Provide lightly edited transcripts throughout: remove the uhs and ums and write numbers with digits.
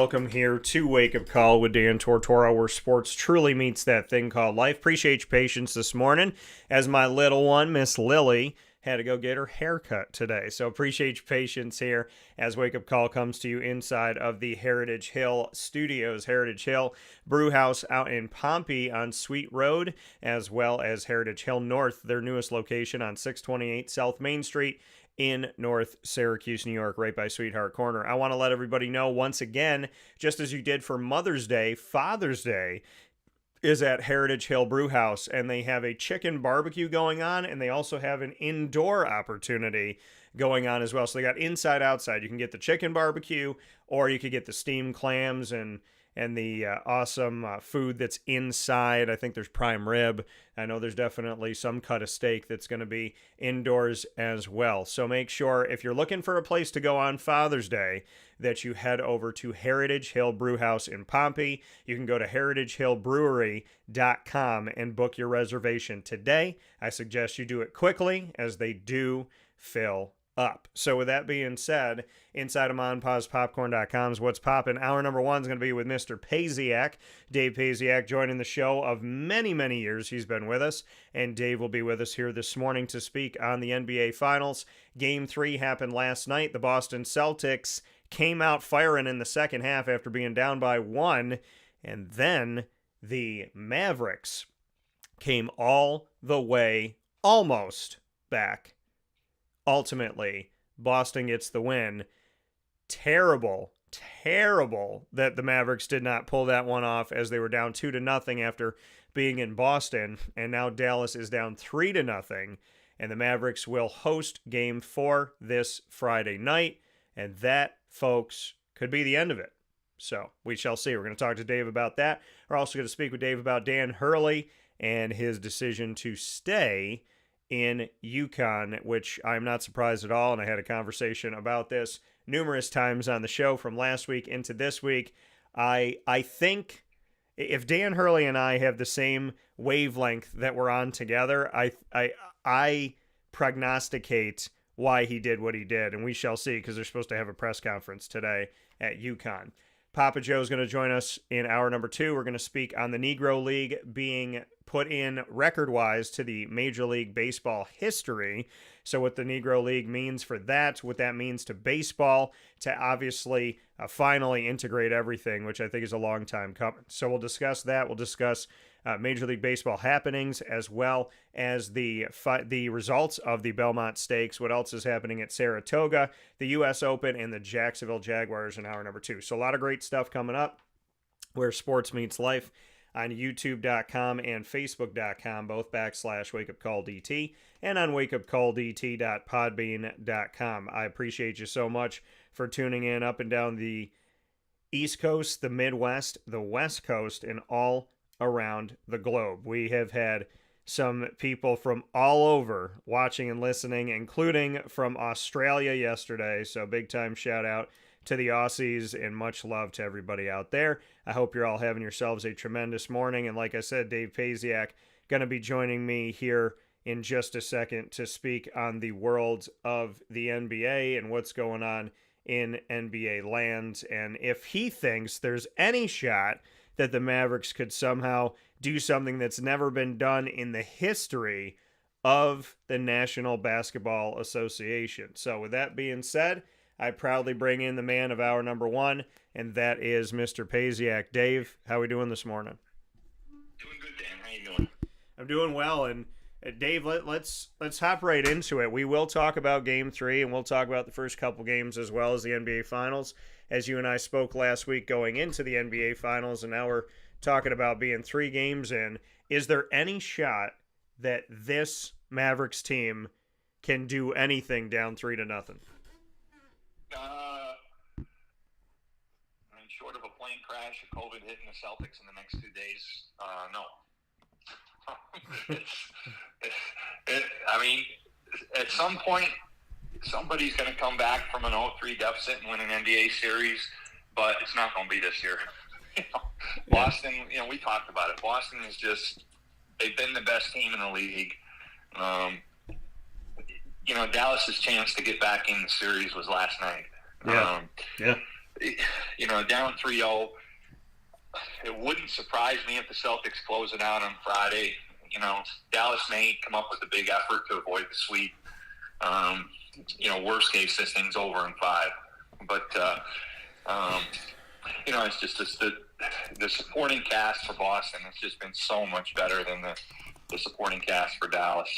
welcome here to Wake Up Call with Dan Tortora, where sports truly meets that thing called life. Appreciate your patience this morning, as my little one, Miss Lily, had to go get her haircut today. So appreciate your patience here as Wake Up Call comes to you inside of the Heritage Hill Studios. Heritage Hill Brew House out in Pompey on Sweet Road, as well as Heritage Hill North, their newest location on 628 South Main Street in North Syracuse, New York, right by Sweetheart Corner. I want to let everybody know once again, just as you did for Mother's Day, Father's Day is at Heritage Hill Brew House, and they have a chicken barbecue going on, and they also have an indoor opportunity going on as well. So they got inside, outside. You can get the chicken barbecue, or you could get the steamed clams and the awesome food that's inside. I think there's prime rib. I know there's definitely some cut of steak that's going to be indoors as well. So make sure, if you're looking for a place to go on Father's Day, that you head over to Heritage Hill Brew House in Pompey. You can go to heritagehillbrewery.com and book your reservation today. I suggest you do it quickly, as they do fill up. So with that being said, inside of MonPazPopcorn.com is what's popping. Hour number one is going to be with Mr. Pasiak, Dave Pasiak, joining the show of many, many years he's been with us. And Dave will be with us here this morning to speak on the NBA Finals. Game 3 happened last night. The Boston Celtics came out firing in the second half after being down by 1. And then the Mavericks came all the way almost back. Ultimately, Boston gets the win. Terrible that the Mavericks did not pull that one off, as they were down 2-0 after being in Boston, and now Dallas is down 3-0, and the Mavericks will host Game 4 this Friday night, and that, folks, could be the end of it. So we shall see. We're going to talk to Dave about that. We're also going to speak with Dave about Dan Hurley and his decision to stay in UConn, which I'm not surprised at all, and I had a conversation about this numerous times on the show from last week into this week. I think if Dan Hurley and I have the same wavelength that we're on together, I prognosticate why he did what he did, and we shall see, because they're supposed to have a press conference today at UConn. Papa Joe's going to join us in hour number 2. We're going to speak on the Negro League being put in record-wise to the Major League Baseball history. So what the Negro League means for that, what that means to baseball, to obviously finally integrate everything, which I think is a long time coming. So we'll discuss that. We'll discuss Major League Baseball happenings, as well as the results of the Belmont Stakes, what else is happening at Saratoga, the U.S. Open, and the Jacksonville Jaguars in hour number 2. So a lot of great stuff coming up, where sports meets life, on youtube.com and facebook.com, both /WakeUpCallDT, and on wakeupcalldt.podbean.com. I appreciate you so much for tuning in up and down the East Coast, the Midwest, the West Coast, and all around the globe. We have had some people from all over watching and listening, including from Australia yesterday. So big time shout out to the Aussies, and much love to everybody out there. I hope you're all having yourselves a tremendous morning. And like I said, Dave Pasiak going to be joining me here in just a second to speak on the world of the NBA and what's going on in NBA land, and if he thinks there's any shot that the Mavericks could somehow do something that's never been done in the history of the National Basketball Association. So with that being said, I proudly bring in the man of hour number 1, and that is Mr. Pasiak. Dave, how are we doing this morning? Doing good, Dan. How you doing? I'm doing well, and Dave, let's hop right into it. We will talk about Game 3, and we'll talk about the first couple games as well as the NBA Finals, as you and I spoke last week going into the NBA Finals, and now we're talking about being 3 games in. Is there any shot that this Mavericks team can do anything down 3-0? I mean, short of a plane crash, a COVID hitting the Celtics in the next 2 days, no. I mean, at some point, somebody's going to come back from an 0-3 deficit and win an NBA series, but it's not going to be this year. Boston, we talked about it. Boston is just, they've been the best team in the league. Dallas's chance to get back in the series was last night. down 3-0. It wouldn't surprise me if the Celtics close it out on Friday. Dallas may come up with a big effort to avoid the sweep. Worst case, this thing's over in 5. But, it's just the supporting cast for Boston has just been so much better than the supporting cast for Dallas.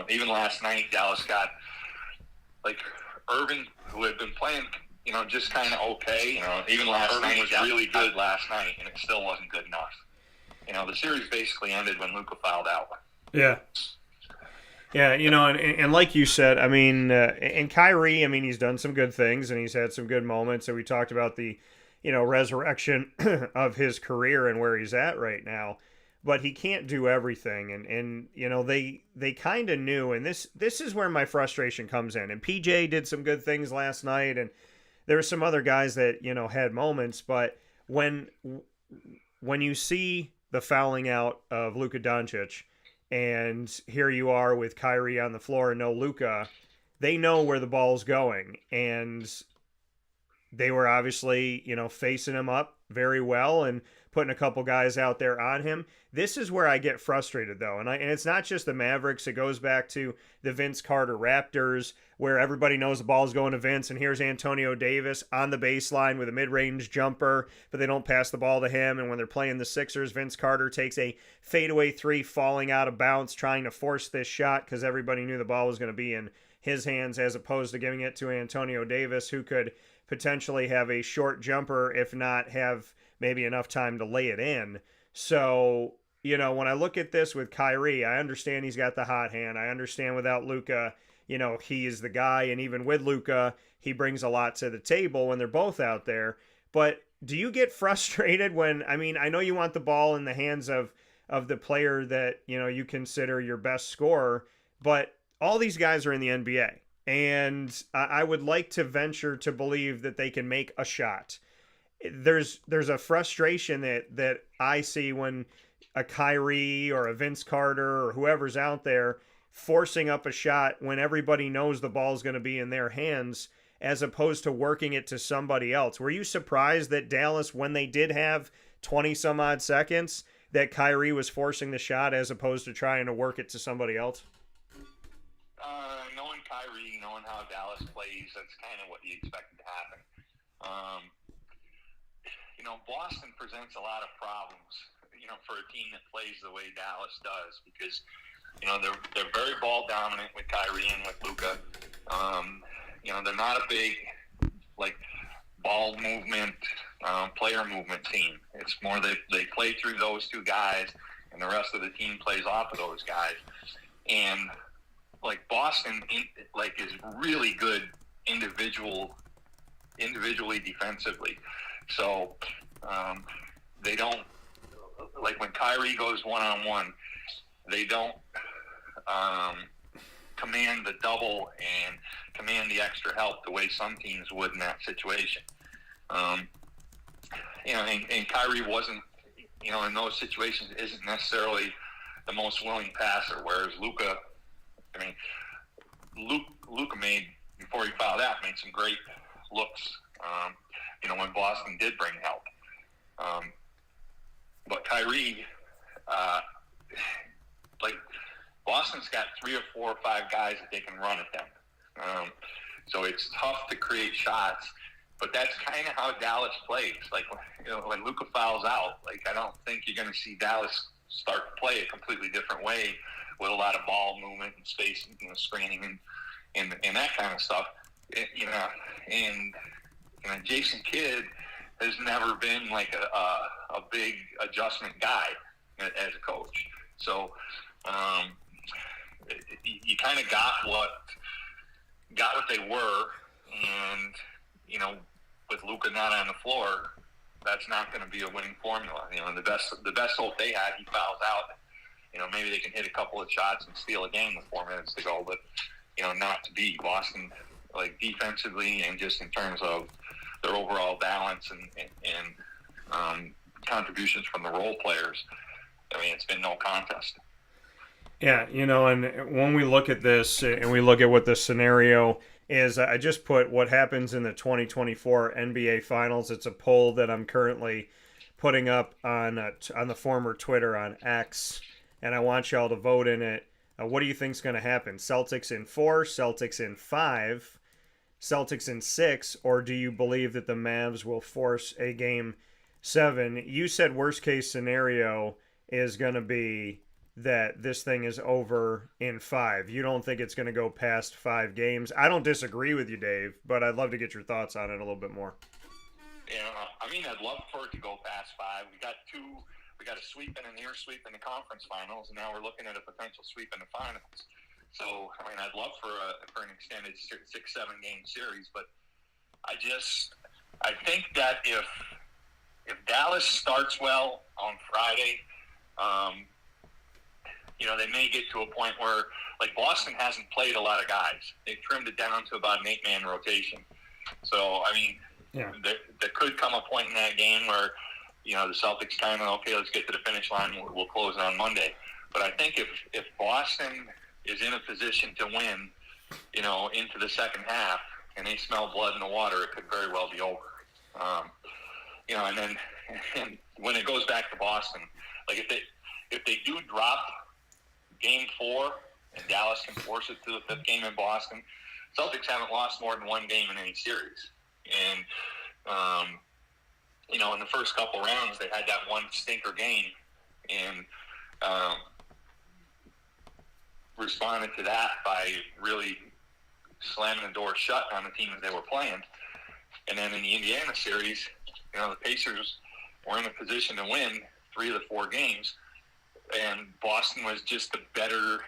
Even last night, Dallas got, Irvin, who had been playing, just kind of okay. Even last night was really good last night, and it still wasn't good enough. The series basically ended when Luka fouled out. Yeah. Yeah, and like you said, and Kyrie, he's done some good things, and he's had some good moments, and we talked about the, resurrection of his career and where he's at right now, but he can't do everything, and they kind of knew, and this is where my frustration comes in, and PJ did some good things last night, and there were some other guys that, had moments, but when you see the fouling out of Luka Doncic, and here you are with Kyrie on the floor and no Luka, they know where the ball's going. And they were obviously, facing him up very well and putting a couple guys out there on him. This is where I get frustrated, though. And it's not just the Mavericks. It goes back to the Vince Carter Raptors, where everybody knows the ball's going to Vince, and here's Antonio Davis on the baseline with a mid-range jumper, but they don't pass the ball to him. And when they're playing the Sixers, Vince Carter takes a fadeaway 3 falling out of bounds, trying to force this shot because everybody knew the ball was going to be in his hands, as opposed to giving it to Antonio Davis, who could potentially have a short jumper, if not have maybe enough time to lay it in. So, when I look at this with Kyrie, I understand he's got the hot hand. I understand without Luka, he is the guy. And even with Luka, he brings a lot to the table when they're both out there. But do you get frustrated when, I know you want the ball in the hands of the player that, you consider your best scorer, but all these guys are in the NBA. And I would like to venture to believe that they can make a shot. There's a frustration that I see when a Kyrie or a Vince Carter or whoever's out there forcing up a shot when everybody knows the ball's going to be in their hands, as opposed to working it to somebody else. Were you surprised that Dallas, when they did have 20 some odd seconds, that Kyrie was forcing the shot as opposed to trying to work it to somebody else? Knowing Kyrie, knowing how Dallas plays, that's kind of what you expected to happen. Boston presents a lot of problems, for a team that plays the way Dallas does, because, they're very ball dominant with Kyrie and with Luka. They're not a big, ball movement, player movement team. It's more they play through those two guys, and the rest of the team plays off of those guys. And Boston, is really good individually defensively. So they don't, when Kyrie goes one-on-one, they don't command the double and command the extra help the way some teams would in that situation. And Kyrie wasn't, in those situations, isn't necessarily the most willing passer, whereas Luka, Luka made, before he fouled out, made some great looks, when Boston did bring help. But Kyrie, Boston's got 3 or 4 or 5 guys that they can run at them. So it's tough to create shots, but that's kind of how Dallas plays. When Luka fouls out, I don't think you're going to see Dallas start to play a completely different way with a lot of ball movement and space, screening and that kind of stuff. And Jason Kidd has never been a big adjustment guy as a coach. So you kind of got what they were, and with Luka not on the floor, that's not going to be a winning formula. The best hope they had, he fouls out. Maybe they can hit a couple of shots and steal a game with 4 minutes to go, but not to be. Boston, defensively and just in terms of their overall balance and contributions from the role players, it's been no contest. Yeah, and when we look at this and we look at what the scenario is I just put what happens in the 2024 NBA Finals. It's a poll that I'm currently putting up on the former Twitter on X, and I want y'all to vote in it. What do you think's going to happen? Celtics in 4, Celtics in 5, Celtics in 6, or do you believe that the Mavs will force a Game 7? You said worst case scenario is going to be that this thing is over in 5. You don't think it's going to go past 5 games. I don't disagree with you, Dave, but I'd love to get your thoughts on it a little bit more. Yeah, I mean, I'd love for it to go past 5. We got a sweep and a near sweep in the conference finals, and now we're looking at a potential sweep in the finals. So, I mean, I'd love for an extended 6-7 game series, but I think that if Dallas starts well on Friday, they may get to a point where, like, Boston hasn't played a lot of guys. They've trimmed it down to about an 8-man rotation. So, I mean, there could come a point in that game where, the Celtics kind of, okay, let's get to the finish line. We'll close it on Monday. But I think if Boston is in a position to win, into the second half, and they smell blood in the water, it could very well be over. And when it goes back to Boston, like if they do drop Game 4 and Dallas can force it to the 5th game in Boston, Celtics haven't lost more than 1 game in any series. And, in the first couple rounds, they had that one stinker game and responded to that by really slamming the door shut on the teams they were playing. And then in the Indiana series, the Pacers were in a position to win 3 of the 4 games, and Boston was just a better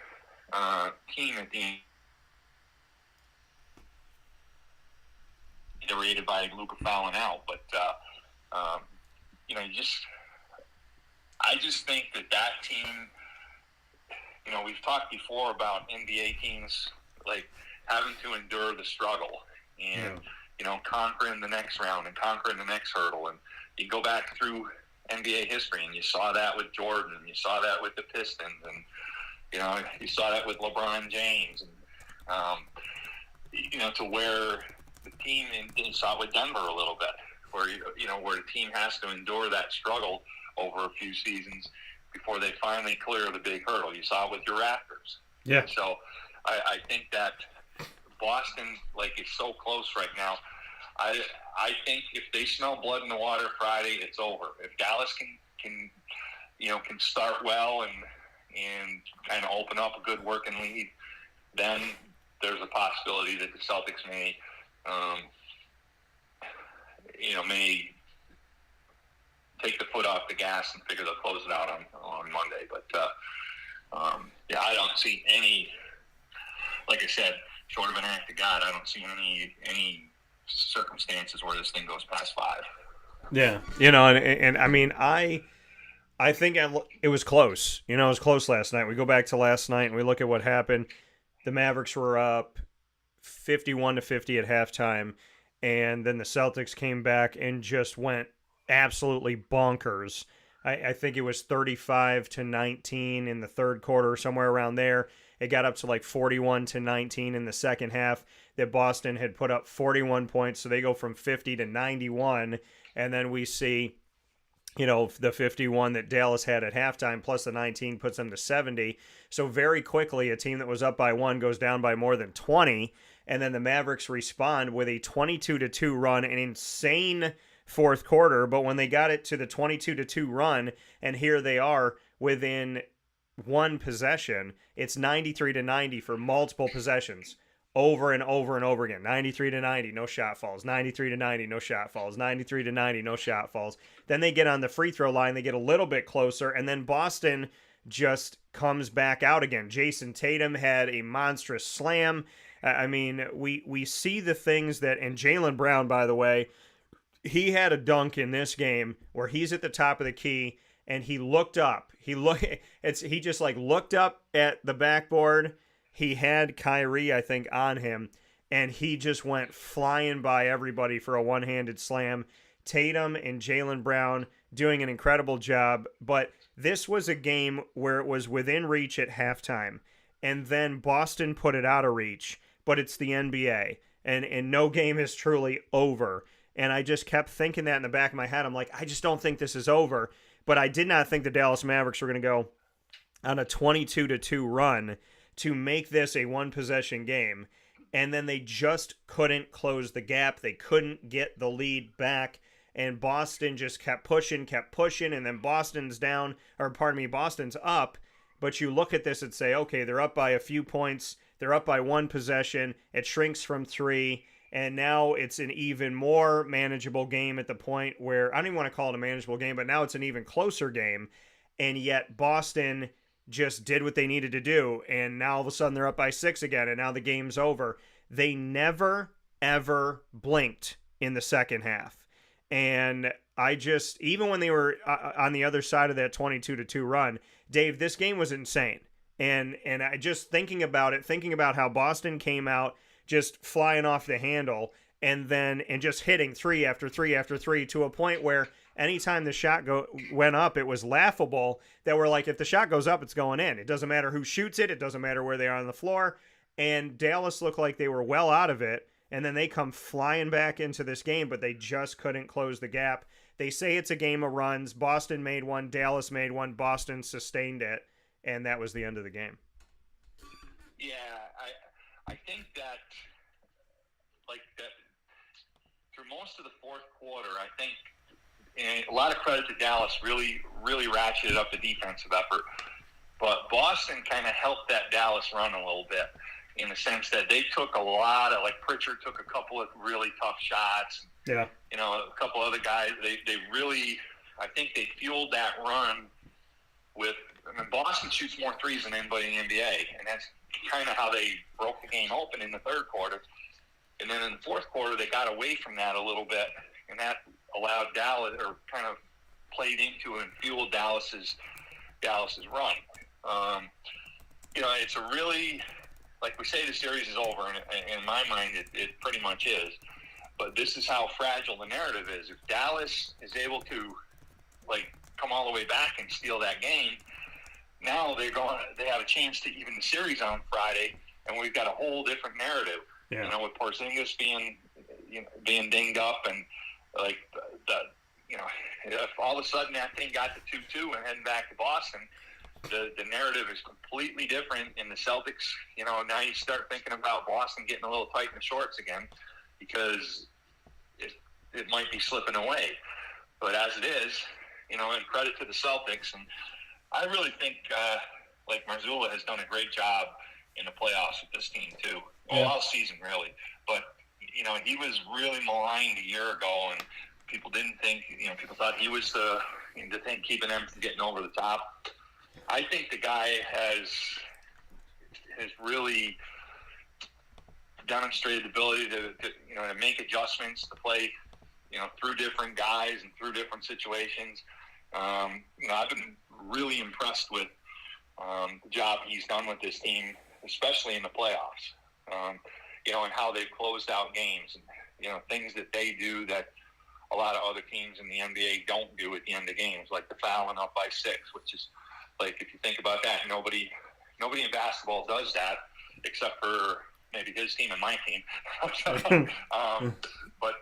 team at the end. They were aided by Luka fouling out, but I just think that team. We've talked before about NBA teams like having to endure the struggle and conquering the next round and conquering the next hurdle. And you go back through NBA history, and you saw that with Jordan, and you saw that with the Pistons, and you saw that with LeBron James, and to where the team, and you saw it with Denver a little bit, where where the team has to endure that struggle over a few seasons before they finally clear the big hurdle. You saw it with your Raptors. Yeah. So I think that Boston is so close right now. I think if they smell blood in the water Friday, it's over. If Dallas can start well and kind of open up a good working lead, then there's a possibility that the Celtics may take the foot off the gas and figure they'll close it out on Monday. But I don't see any, like I said, short of an act of God, I don't see any circumstances where this thing goes past 5. Yeah, and I mean, I think it was close. It was close last night. We go back to last night and we look at what happened. The Mavericks were up 51-50 at halftime, and then the Celtics came back and just went absolutely bonkers. I think it was 35-19 in the third quarter, somewhere around there. It got up to 41-19 in the second half. That Boston had put up 41 points, so they go from 50 to 91, and then we see, the 51 that Dallas had at halftime plus the 19 puts them to 70. So very quickly, a team that was up by 1 goes down by more than 20, and then the Mavericks respond with a 22-2 run, an insane fourth quarter. But when they got it to the 22-2 run, and here they are within 1 possession, it's 93-90 for multiple possessions. Over and over and over again. 93-90, no shot falls. 93-90, no shot falls. 93-90, no shot falls. Then they get on the free throw line. They get a little bit closer. And then Boston just comes back out again. Jason Tatum had a monstrous slam. I mean, we see the things that... And Jaylen Brown, by the way, he had a dunk in this game where he's at the top of the key and he looked up. He just looked up at the backboard. He had Kyrie, I think, on him, and he just went flying by everybody for a one-handed slam. Tatum and Jaylen Brown doing an incredible job, but this was a game where it was within reach at halftime, and then Boston put it out of reach. but it's the NBA, and no game is truly over. And I just kept thinking that in the back of my head. I'm like, I just don't think this is over. But I did not think the Dallas Mavericks were going to go on a 22-2 run to make this a one-possession game. And then they just couldn't close the gap. They couldn't get the lead back. And Boston just kept pushing. And then Boston's up. But you look at this and say, okay, they're up by a few points. They're up by one possession. It shrinks from 3. And now it's an even more manageable game at the point where, I don't even want to call it a manageable game, but now it's an even closer game. And yet Boston just did what they needed to do. And now all of a sudden they're up by 6 again. And now the game's over. They never, ever blinked in the second half. And I just, even when they were on the other side of that 22-2 run, Dave, this game was insane. And I just thinking about how Boston came out just flying off the handle and just hitting 3 after 3 after 3 to a point where anytime the shot went up, it was laughable that we're like, if the shot goes up, it's going in. It doesn't matter who shoots it. It doesn't matter where they are on the floor. And Dallas looked like they were well out of it. And then they come flying back into this game, but they just couldn't close the gap. They say it's a game of runs. Boston made one. Dallas made one. Boston sustained it. And that was the end of the game. Yeah, I think that, through most of the fourth quarter, I think, and a lot of credit to Dallas, really, really ratcheted up the defensive effort. But Boston kind of helped that Dallas run a little bit in the sense that they took a lot of, Pritchard took a couple of really tough shots. Yeah. A couple other guys, they really, I think they fueled that run with, Boston shoots more threes than anybody in the NBA, and that's kind of how they broke the game open in the third quarter. And then in the fourth quarter, they got away from that a little bit, and that allowed Dallas, or kind of played into and fueled Dallas's run. It's a really, like we say, the series is over, and in my mind, it pretty much is. But this is how fragile the narrative is. If Dallas is able to, come all the way back and steal that game, now they have a chance to even the series on Friday, and we've got a whole different narrative. Yeah. With Porzingis being dinged up, and if all of a sudden that thing got to 2-2 and heading back to Boston, the narrative is completely different in the Celtics. Now you start thinking about Boston getting a little tight in the shorts again because it might be slipping away. But as it is, and credit to the Celtics, and I really think Marzullo has done a great job in the playoffs with this team too. Well, all season really, but he was really maligned a year ago, and people didn't think. People thought he was the thing keeping them from getting over the top. I think the guy has really demonstrated the ability to make adjustments, to play through different guys and through different situations. I've been really impressed with the job he's done with this team, especially in the playoffs. And how they've closed out games, and things that they do that a lot of other teams in the NBA don't do at the end of games, like the fouling up by 6, which is, if you think about that, nobody in basketball does that except for maybe his team and my team. But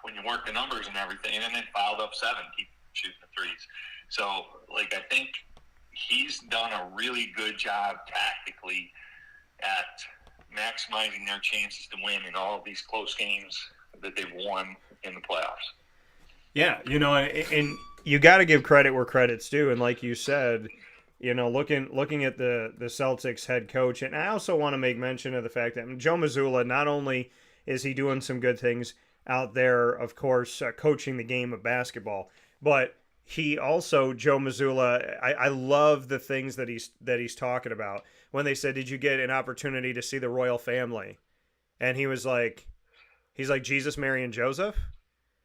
when you work the numbers and everything, and then fouled up 7, keep shooting the threes. So I think he's done a really good job tactically at maximizing their chances to win in all of these close games that they've won in the playoffs. Yeah, and you got to give credit where credit's due. And like you said, looking at the Celtics head coach, and I also want to make mention of the fact that Joe Mazzulla, not only is he doing some good things out there, of course, coaching the game of basketball, but he also, Joe Mazzulla, I love the things that he's talking about. When they said, did you get an opportunity to see the royal family? And he's like, Jesus, Mary, and Joseph?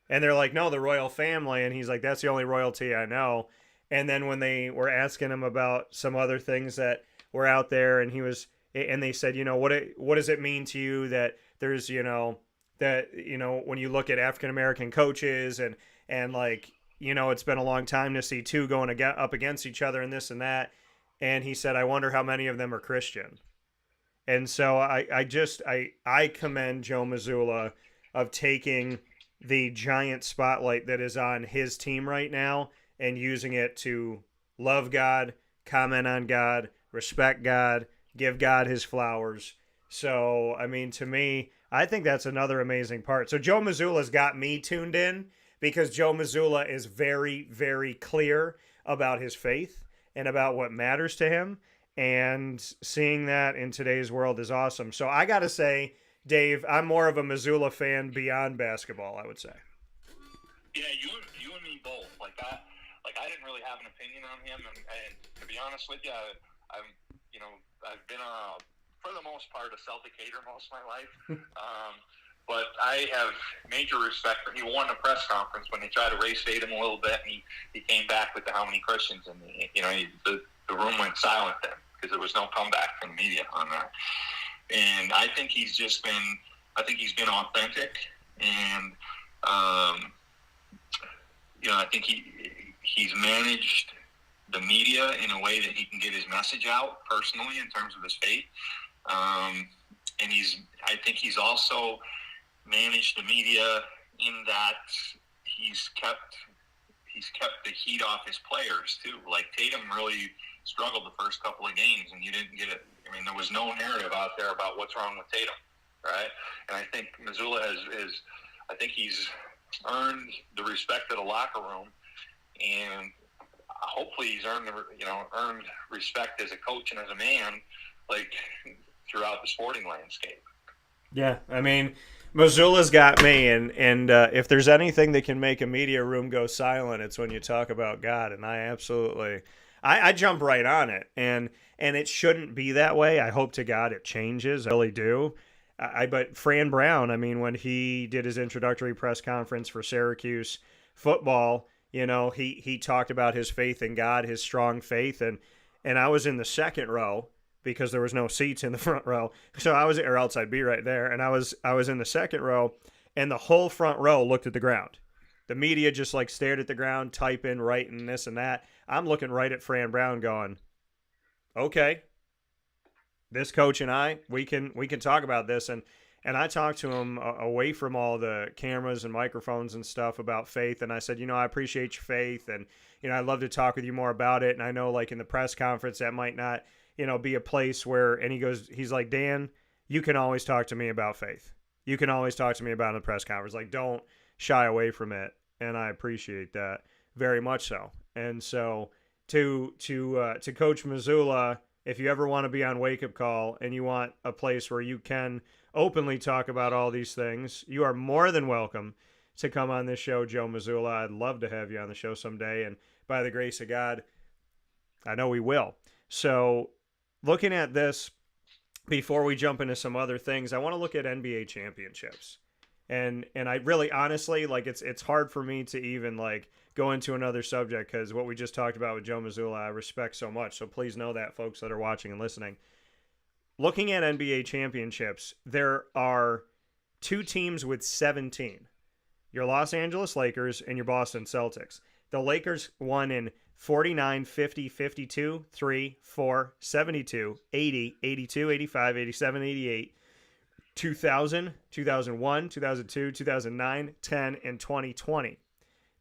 And they're like, no, the royal family. And he's like, that's the only royalty I know. And then when they were asking him about some other things that were out there, and they said, what does it mean to you that there's, when you look at African-American coaches and it's been a long time to see 2 going up against each other and this and that. And he said, I wonder how many of them are Christian. And so I commend Joe Mazzulla of taking the giant spotlight that is on his team right now and using it to love God, comment on God, respect God, give God his flowers. So, I mean, to me, I think that's another amazing part. So Joe Mazzulla's got me tuned in because Joe Mazzulla is very, very clear about his faith and about what matters to him. And seeing that in today's world is awesome. So I got to say, Dave, I'm more of a Mazzulla fan beyond basketball, I would say. Yeah, you and me both. I didn't really have an opinion on him, and to be honest with you, I've been for the most part a Celtic hater most of my life. But I have major respect for. He won a press conference when they tried to race bait him a little bit, and he came back with the how many Christians, and the room went silent then because there was no comeback from the media on that. And I think he's been authentic, and I think he's managed the media in a way that he can get his message out personally in terms of his faith. And I think he's also managed the media in that he's kept the heat off his players too. Like Tatum really struggled the first couple of games, and you didn't get it. I mean, there was no narrative out there about what's wrong with Tatum, right? And I think Mazzulla he's earned the respect of the locker room, and hopefully he's earned respect as a coach and as a man, like throughout the sporting landscape. Yeah, I mean, Mazzulla's got me, and if there's anything that can make a media room go silent, it's when you talk about God, and I jump right on it, and it shouldn't be that way. I hope to God it changes. I really do. But Fran Brown, I mean, when he did his introductory press conference for Syracuse football, he talked about his faith in God, his strong faith, and I was in the second row because there was no seats in the front row. So or else I'd be right there. And I was in the second row, and the whole front row looked at the ground. The media just stared at the ground, typing, writing this and that. I'm looking right at Fran Brown going, okay, this coach and I, we can talk about this. And I talked to him away from all the cameras and microphones and stuff about faith. And I said, I appreciate your faith. And, I'd love to talk with you more about it. And I know in the press conference, that might not, be a place where, and he's like, Dan, you can always talk to me about faith. You can always talk to me about it in the press conference. Don't shy away from it. And I appreciate that very much so. And so to Coach Mazzulla, if you ever want to be on Wake Up Call and you want a place where you can openly talk about all these things, you are more than welcome to come on this show, Joe Mazzulla. I'd love to have you on the show someday. And by the grace of God, I know we will. So looking at this, before we jump into some other things, I want to look at NBA championships. And I really, honestly, it's hard for me to even go into another subject because what we just talked about with Joe Mazzulla, I respect so much. So please know that, folks that are watching and listening. Looking at NBA championships, there are two teams with 17. Your Los Angeles Lakers and your Boston Celtics. The Lakers won in 49, 50, 52, 3, 4, 72, 80, 82, 85, 87, 88, 2000, 2001, 2002, 2009, 10, and 2020.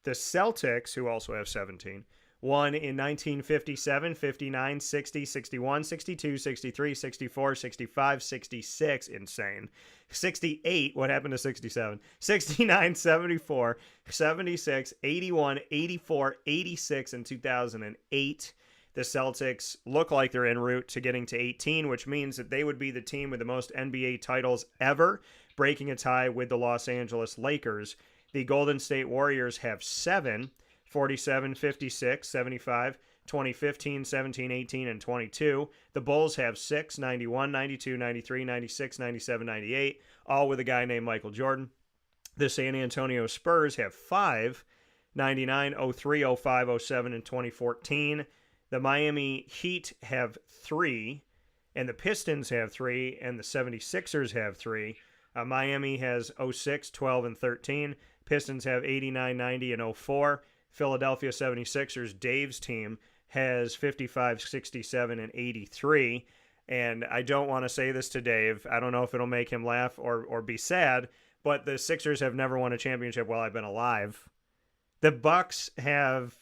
The Celtics, who also have 17, won in 1957, 59, 60, 61, 62, 63, 64, 65, 66, insane. 68, what happened to 67? 69, 74, 76, 81, 84, 86, and 2008. The Celtics look like they're en route to getting to 18, which means that they would be the team with the most NBA titles ever, breaking a tie with the Los Angeles Lakers. The Golden State Warriors have 7, 47, 56, 75, 2015, 17, 18, and 22. The Bulls have 6, 91, 92, 93, 96, 97, 98, all with a guy named Michael Jordan. The San Antonio Spurs have 5, 99, 03, 05, 07, and 2014. The Miami Heat have 3, and the Pistons have 3, and the 76ers have 3. Miami has 06, 12, and 13. Pistons have 89, 90, and 04. Philadelphia 76ers, Dave's team, has 55, 67, and 83. And I don't want to say this to Dave. I don't know if it'll make him laugh or be sad, but the Sixers have never won a championship while I've been alive. The Bucks have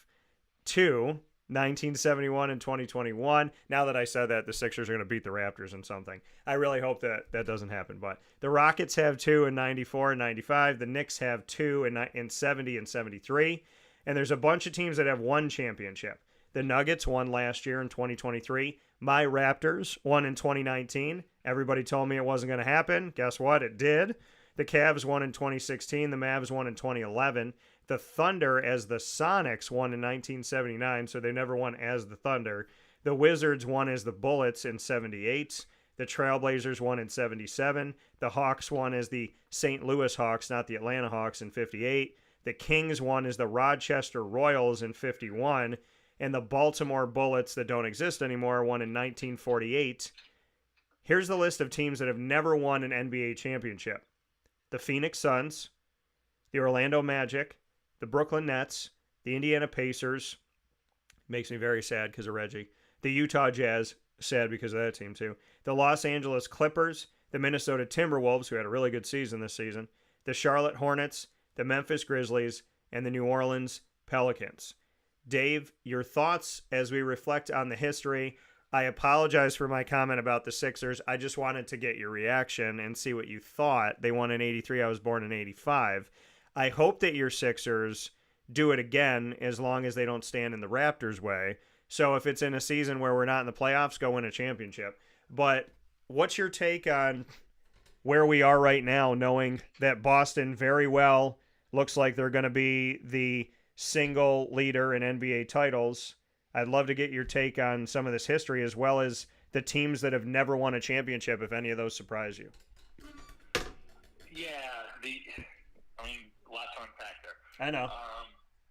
two, 1971 and 2021. Now that I said that, the Sixers are going to beat the Raptors in something. I really hope that doesn't happen. But the Rockets have two in 94 and 95. The Knicks have two in 70 and 73. And there's a bunch of teams that have one championship. The Nuggets won last year in 2023. My Raptors won in 2019. Everybody told me it wasn't going to happen. Guess what? It did. The Cavs won in 2016. The Mavs won in 2011. The Thunder, as the Sonics, won in 1979, so they never won as the Thunder. The Wizards won as the Bullets in 78. The Trailblazers won in 77. The Hawks won as the St. Louis Hawks, not the Atlanta Hawks, in 58. The Kings won as the Rochester Royals in 51. And the Baltimore Bullets, that don't exist anymore, won in 1948. Here's the list of teams that have never won an NBA championship. The Phoenix Suns, the Orlando Magic, the Brooklyn Nets, the Indiana Pacers, makes me very sad because of Reggie, the Utah Jazz, sad because of that team too, the Los Angeles Clippers, the Minnesota Timberwolves, who had a really good season this season, the Charlotte Hornets, the Memphis Grizzlies, and the New Orleans Pelicans. Dave, your thoughts as we reflect on the history. I apologize for my comment about the Sixers. I just wanted to get your reaction and see what you thought. They won in 83. I was born in 85. I hope that your Sixers do it again as long as they don't stand in the Raptors' way. So if it's in a season where we're not in the playoffs, go win a championship. But what's your take on where we are right now, knowing that Boston very well looks like they're going to be the single leader in NBA titles? I'd love to get your take on some of this history, as well as the teams that have never won a championship, if any of those surprise you. Yeah, a lot to unpack there. I know.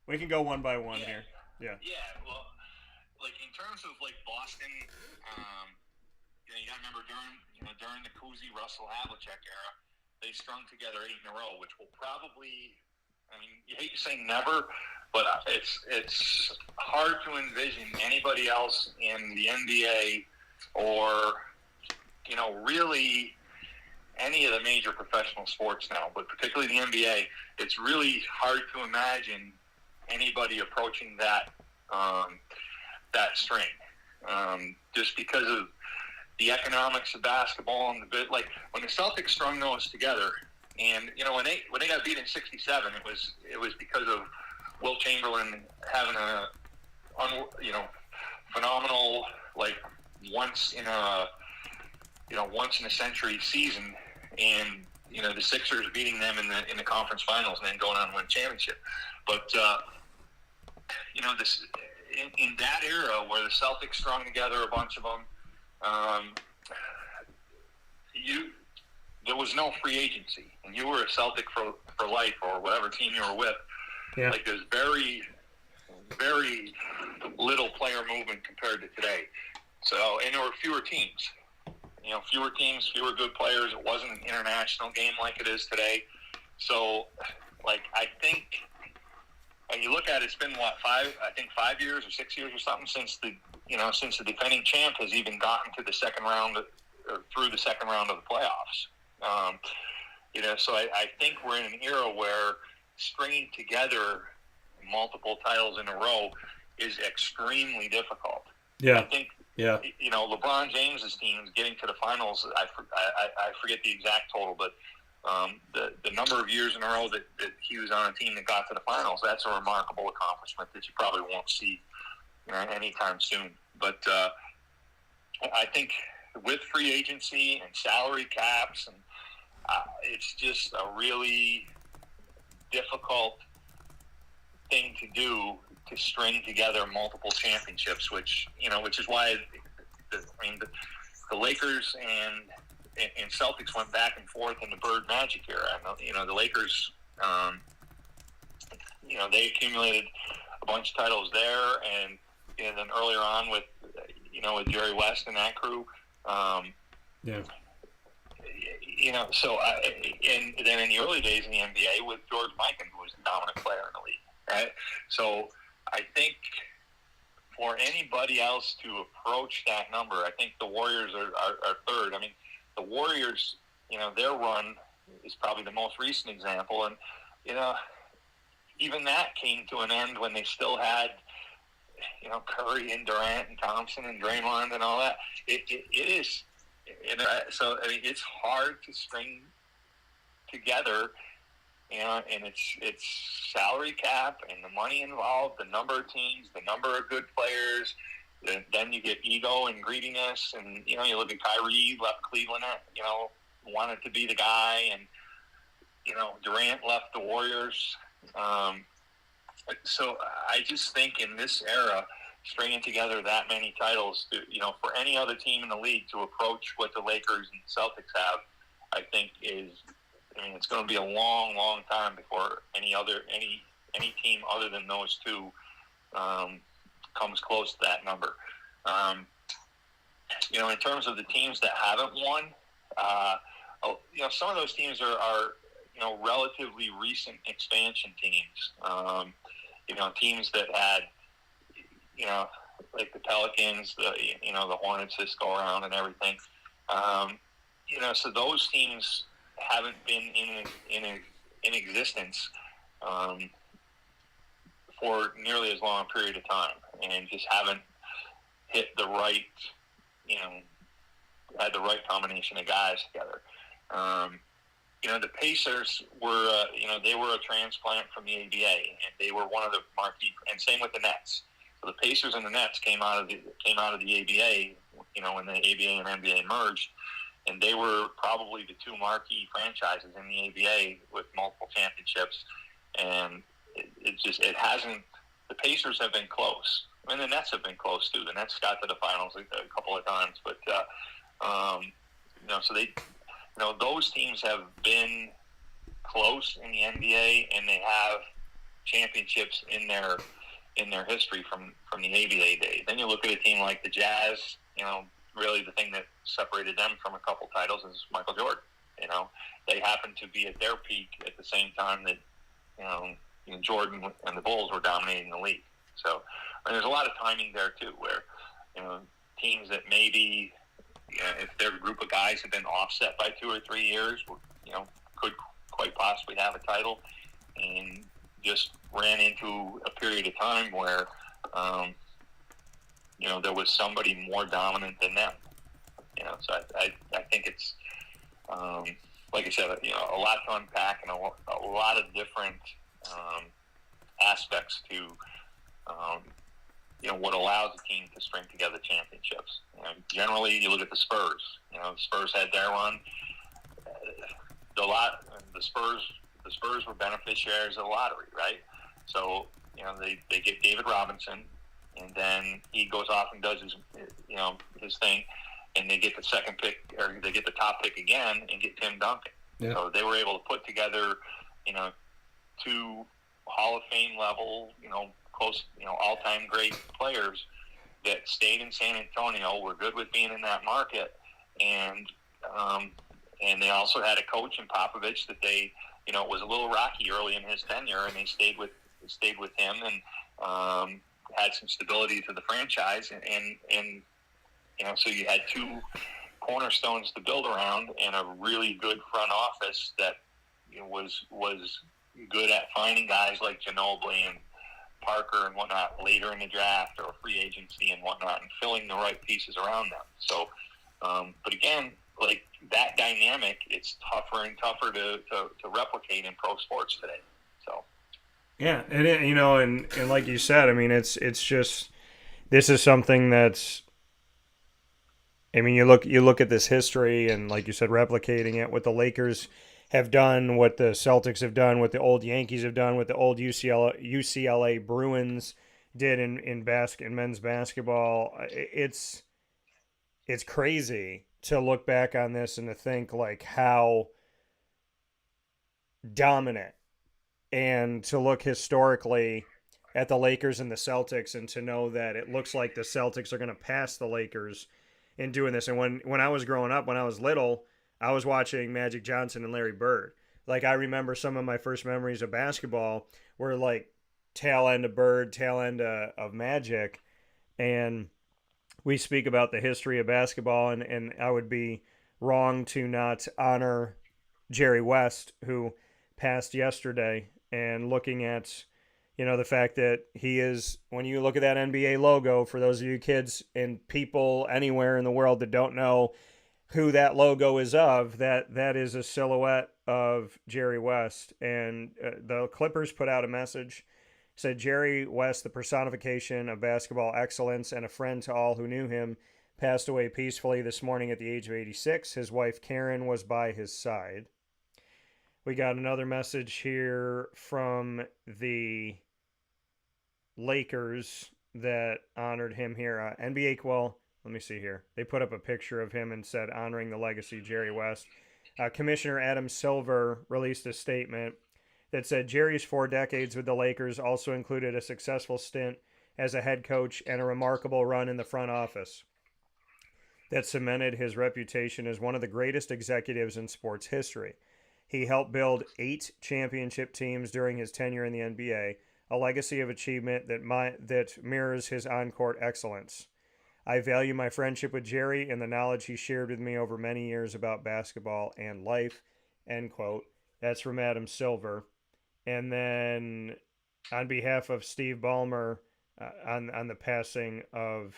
We can go one by one here. Yeah. Yeah, well, in terms of Boston, you got to remember during the Cousy, Russell, Havlicek era, they strung together 8 in a row, which will probably, you hate to say never, but it's hard to envision anybody else in the NBA or, really any of the major professional sports now, but particularly the NBA. It's really hard to imagine anybody approaching that string, just because of the economics of basketball and when the Celtics strung those together. And when they got beat in '67, it was because of Will Chamberlain having a phenomenal once in a century season, and the Sixers beating them in the conference finals and then going on to win a championship. But this in that era where the Celtics strung together a bunch of them, there was no free agency, and you were a Celtic for life, or whatever team you were with. Yeah. There's very, very little player movement compared to today. So, and there were fewer teams. Fewer teams, fewer good players. It wasn't an international game like it is today. So, I think, and you look at it, it's been 5 years or 6 years or something since the defending champ has even gotten to the second round, or through the second round of the playoffs. So I think we're in an era where stringing together multiple titles in a row is extremely difficult. Yeah. I think, LeBron James's teams getting to the finals, I forget the exact total, but the number of years in a row that he was on a team that got to the finals, that's a remarkable accomplishment that you probably won't see anytime soon. But I think with free agency and salary caps, and it's just a really difficult thing to do, to string together multiple championships, which is why the Lakers and Celtics went back and forth in the Bird Magic era. The Lakers, they accumulated a bunch of titles there, and then earlier on with Jerry West and that crew. So and then in the early days in the NBA with George Mikan, who was the dominant player in the league, right? So I think for anybody else to approach that number, I think the Warriors are third. I mean, the Warriors, their run is probably the most recent example, and even that came to an end when they still had, Curry and Durant and Thompson and Draymond and all that. It is, so I mean, it's hard to string together, and it's salary cap and the money involved, the number of teams, the number of good players. Then you get ego and greediness, and you look at Kyrie left Cleveland, wanted to be the guy, and Durant left the Warriors. So I just think in this era, stringing together that many titles, for any other team in the league to approach what the Lakers and Celtics have, I think it's going to be a long, long time before any team other than those two comes close to that number. In terms of the teams that haven't won, some of those teams are relatively recent expansion teams. Teams that had, like the Pelicans, the Hornets this go around and everything. So those teams haven't been in existence for nearly as long a period of time, and just haven't hit the right, had the right combination of guys together. The Pacers were, they were a transplant from the ABA, and they were one of the marquee. And same with the Nets. So the Pacers and the Nets came out of the ABA, when the ABA and NBA merged, and they were probably the two marquee franchises in the ABA with multiple championships. And it hasn't. The Pacers have been close. I mean, the Nets have been close too. The Nets got to the finals a couple of times, but so they. Those teams have been close in the NBA, and they have championships in their history from the ABA days. Then you look at a team like the Jazz. Really the thing that separated them from a couple titles is Michael Jordan. They happened to be at their peak at the same time that Jordan and the Bulls were dominating the league. So there's a lot of timing there too, where teams that maybe. If their group of guys have been offset by 2 or 3 years, could quite possibly have a title, and just ran into a period of time where, there was somebody more dominant than them. So I think it's, like I said, a lot to unpack, and a lot of different aspects to, what allows a team to string together championships. Generally, you look at the Spurs. The Spurs had their run. The Spurs were beneficiaries of the lottery, right? So, they get David Robinson, and then he goes off and does his thing, and they get the second pick, or they get the top pick again and get Tim Duncan. Yeah. So they were able to put together, two Hall of Fame level, close, all-time great players that stayed in San Antonio, were good with being in that market, and they also had a coach in Popovich that they, it was a little rocky early in his tenure, and they stayed with him, and had some stability to the franchise, and so you had two cornerstones to build around, and a really good front office that was good at finding guys like Ginobili and Parker and whatnot later in the draft or free agency and whatnot, and filling the right pieces around them. So, but again, like that dynamic, it's tougher and tougher to replicate in pro sports today. So, yeah, and and like you said, I mean, it's just, this is something that's, I mean, you look at this history, and like you said, replicating it, what the Lakers have done, what the Celtics have done, what the old Yankees have done, what the old UCLA Bruins did in men's basketball. It's crazy to look back on this and to think like how dominant, and to look historically at the Lakers and the Celtics, and to know that it looks like the Celtics are going to pass the Lakers in doing this. And when I was growing up, when I was little, I was watching Magic Johnson and Larry Bird. Like, I remember some of my first memories of basketball were like tail end of Bird, tail end of Magic. And we speak about the history of basketball, and I would be wrong to not honor Jerry West, who passed yesterday, and looking at, the fact that he is, when you look at that NBA logo, for those of you kids and people anywhere in the world that don't know who that logo is of, that is a silhouette of Jerry West. And the Clippers put out a message, said Jerry West, the personification of basketball excellence and a friend to all who knew him, passed away peacefully this morning at the age of 86. His wife Karen was by his side. We got another message here from the Lakers that honored him here. NBA, well, let me see here. They put up a picture of him and said, honoring the legacy of Jerry West. Commissioner Adam Silver released a statement that said Jerry's 4 decades with the Lakers also included a successful stint as a head coach and a remarkable run in the front office that cemented his reputation as one of the greatest executives in sports history. He helped build 8 championship teams during his tenure in the NBA, a legacy of achievement that mirrors his on-court excellence. I value my friendship with Jerry and the knowledge he shared with me over many years about basketball and life, end quote. That's from Adam Silver. And then on behalf of Steve Ballmer, on the passing of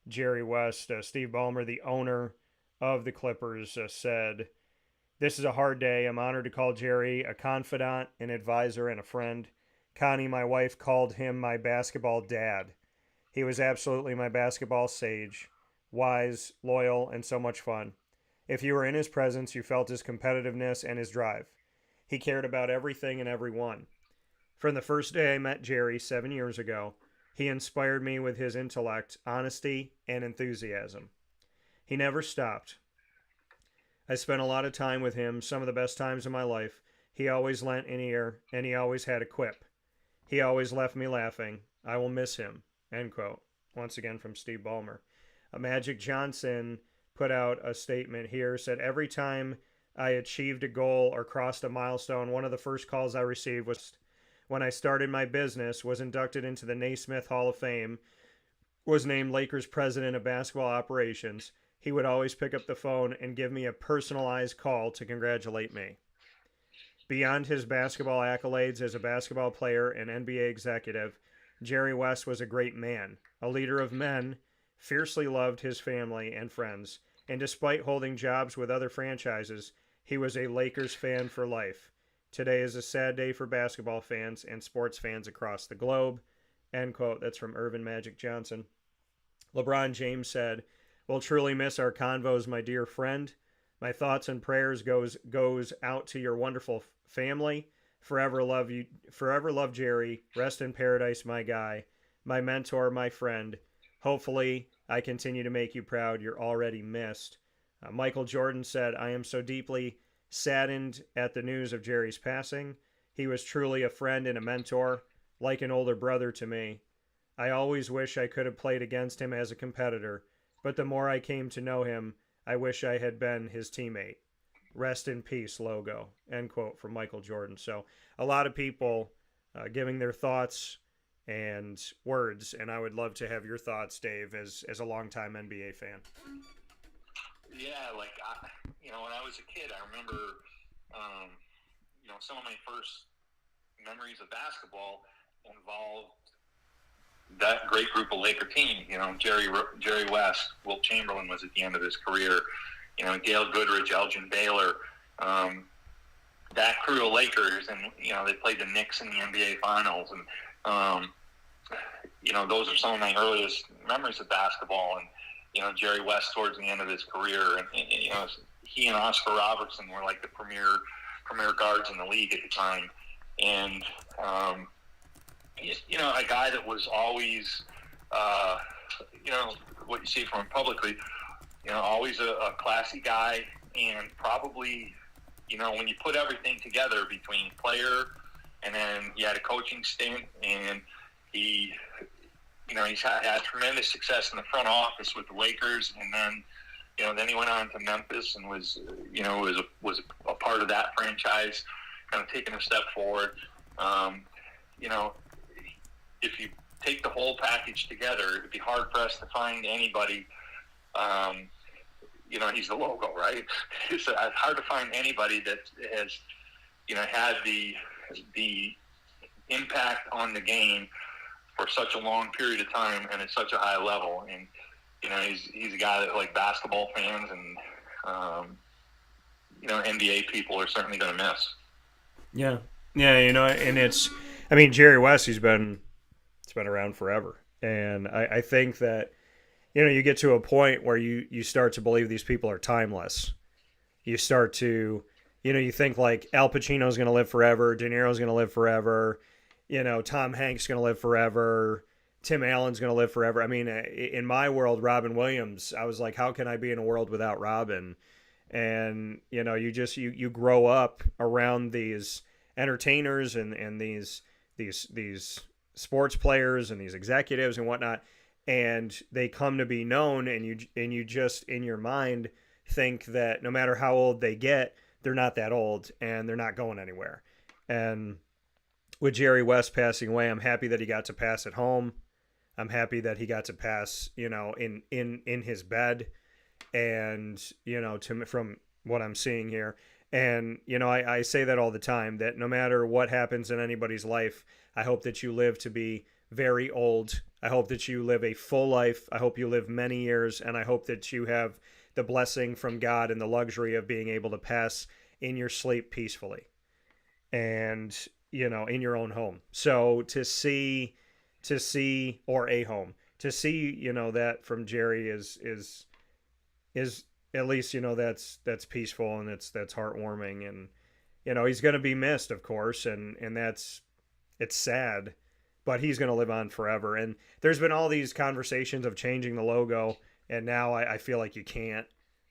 Jerry West, Steve Ballmer, the owner of the Clippers, said, "This is a hard day. I'm honored to call Jerry a confidant, an advisor, and a friend. Connie, my wife, called him my basketball dad. He was absolutely my basketball sage, wise, loyal, and so much fun. If you were in his presence, you felt his competitiveness and his drive. He cared about everything and everyone. From the first day I met Jerry 7 years ago, he inspired me with his intellect, honesty, and enthusiasm. He never stopped. I spent a lot of time with him, some of the best times of my life. He always lent an ear, and he always had a quip. He always left me laughing. I will miss him." End quote. Once again from Steve Ballmer. Magic Johnson put out a statement here, said, "Every time I achieved a goal or crossed a milestone, one of the first calls I received was when I started my business, was inducted into the Naismith Hall of Fame, was named Lakers president of basketball operations. He would always pick up the phone and give me a personalized call to congratulate me." Beyond his basketball accolades as a basketball player and NBA executive, Jerry West was a great man, a leader of men, fiercely loved his family and friends, and despite holding jobs with other franchises, he was a Lakers fan for life. Today is a sad day for basketball fans and sports fans across the globe. End quote. That's from Irvin Magic Johnson. LeBron James said, "We'll truly miss our convos, my dear friend. My thoughts and prayers goes out to your wonderful family. Forever love you. Forever love Jerry. Rest in paradise, my guy. My mentor, my friend. Hopefully, I continue to make you proud. You're already missed." Michael Jordan said, "I am so deeply saddened at the news of Jerry's passing. He was truly a friend and a mentor, like an older brother to me. I always wish I could have played against him as a competitor, but the more I came to know him, I wish I had been his teammate. Rest in peace, logo." End quote from Michael Jordan. So a lot of people giving their thoughts and words, and I would love to have your thoughts, Dave, as a longtime NBA fan. Yeah, when I was a kid, I remember, some of my first memories of basketball involved that great group of Laker team. Jerry West, Wilt Chamberlain was at the end of his career. Dale Goodrich, Elgin Baylor, that crew of Lakers, and they played the Knicks in the NBA Finals, and those are some of my earliest memories of basketball. And Jerry West towards the end of his career, and he and Oscar Robertson were like the premier guards in the league at the time, and a guy that was always what you see from him publicly, always a classy guy, and probably when you put everything together between player and then he had a coaching stint, and he's had tremendous success in the front office with the Lakers, and then then he went on to Memphis and was a part of that franchise, kind of taking a step forward. If you take the whole package together, it'd be hard pressed to find anybody. He's the logo, right? It's hard to find anybody that has, had the impact on the game for such a long period of time and at such a high level. And he's a guy that, like, basketball fans and NBA people are certainly going to miss. Yeah, and Jerry West, it's been around forever, and I think that you get to a point where you start to believe these people are timeless. You start to you think, like, Al Pacino's going to live forever, De Niro's going to live forever, Tom Hanks going to live forever, Tim Allen's going to live forever. I mean, in my world, Robin Williams, I was like, how can I be in a world without Robin? And you grow up around these entertainers and these sports players and these executives and whatnot, and they come to be known, and you just in your mind think that no matter how old they get, they're not that old and they're not going anywhere. And with Jerry West passing away, I'm happy that he got to pass at home. I'm happy that he got to pass, in his bed, and from what I'm seeing here. And I say that all the time, that no matter what happens in anybody's life, I hope that you live to be very old. I hope that you live a full life. I hope you live many years, and I hope that you have the blessing from God and the luxury of being able to pass in your sleep peacefully, and in your own home. So to see or a home, to see that from Jerry is at least that's peaceful, and that's heartwarming, and he's going to be missed, of course, and it's sad, but he's going to live on forever. And there's been all these conversations of changing the logo, and now I feel like you can't.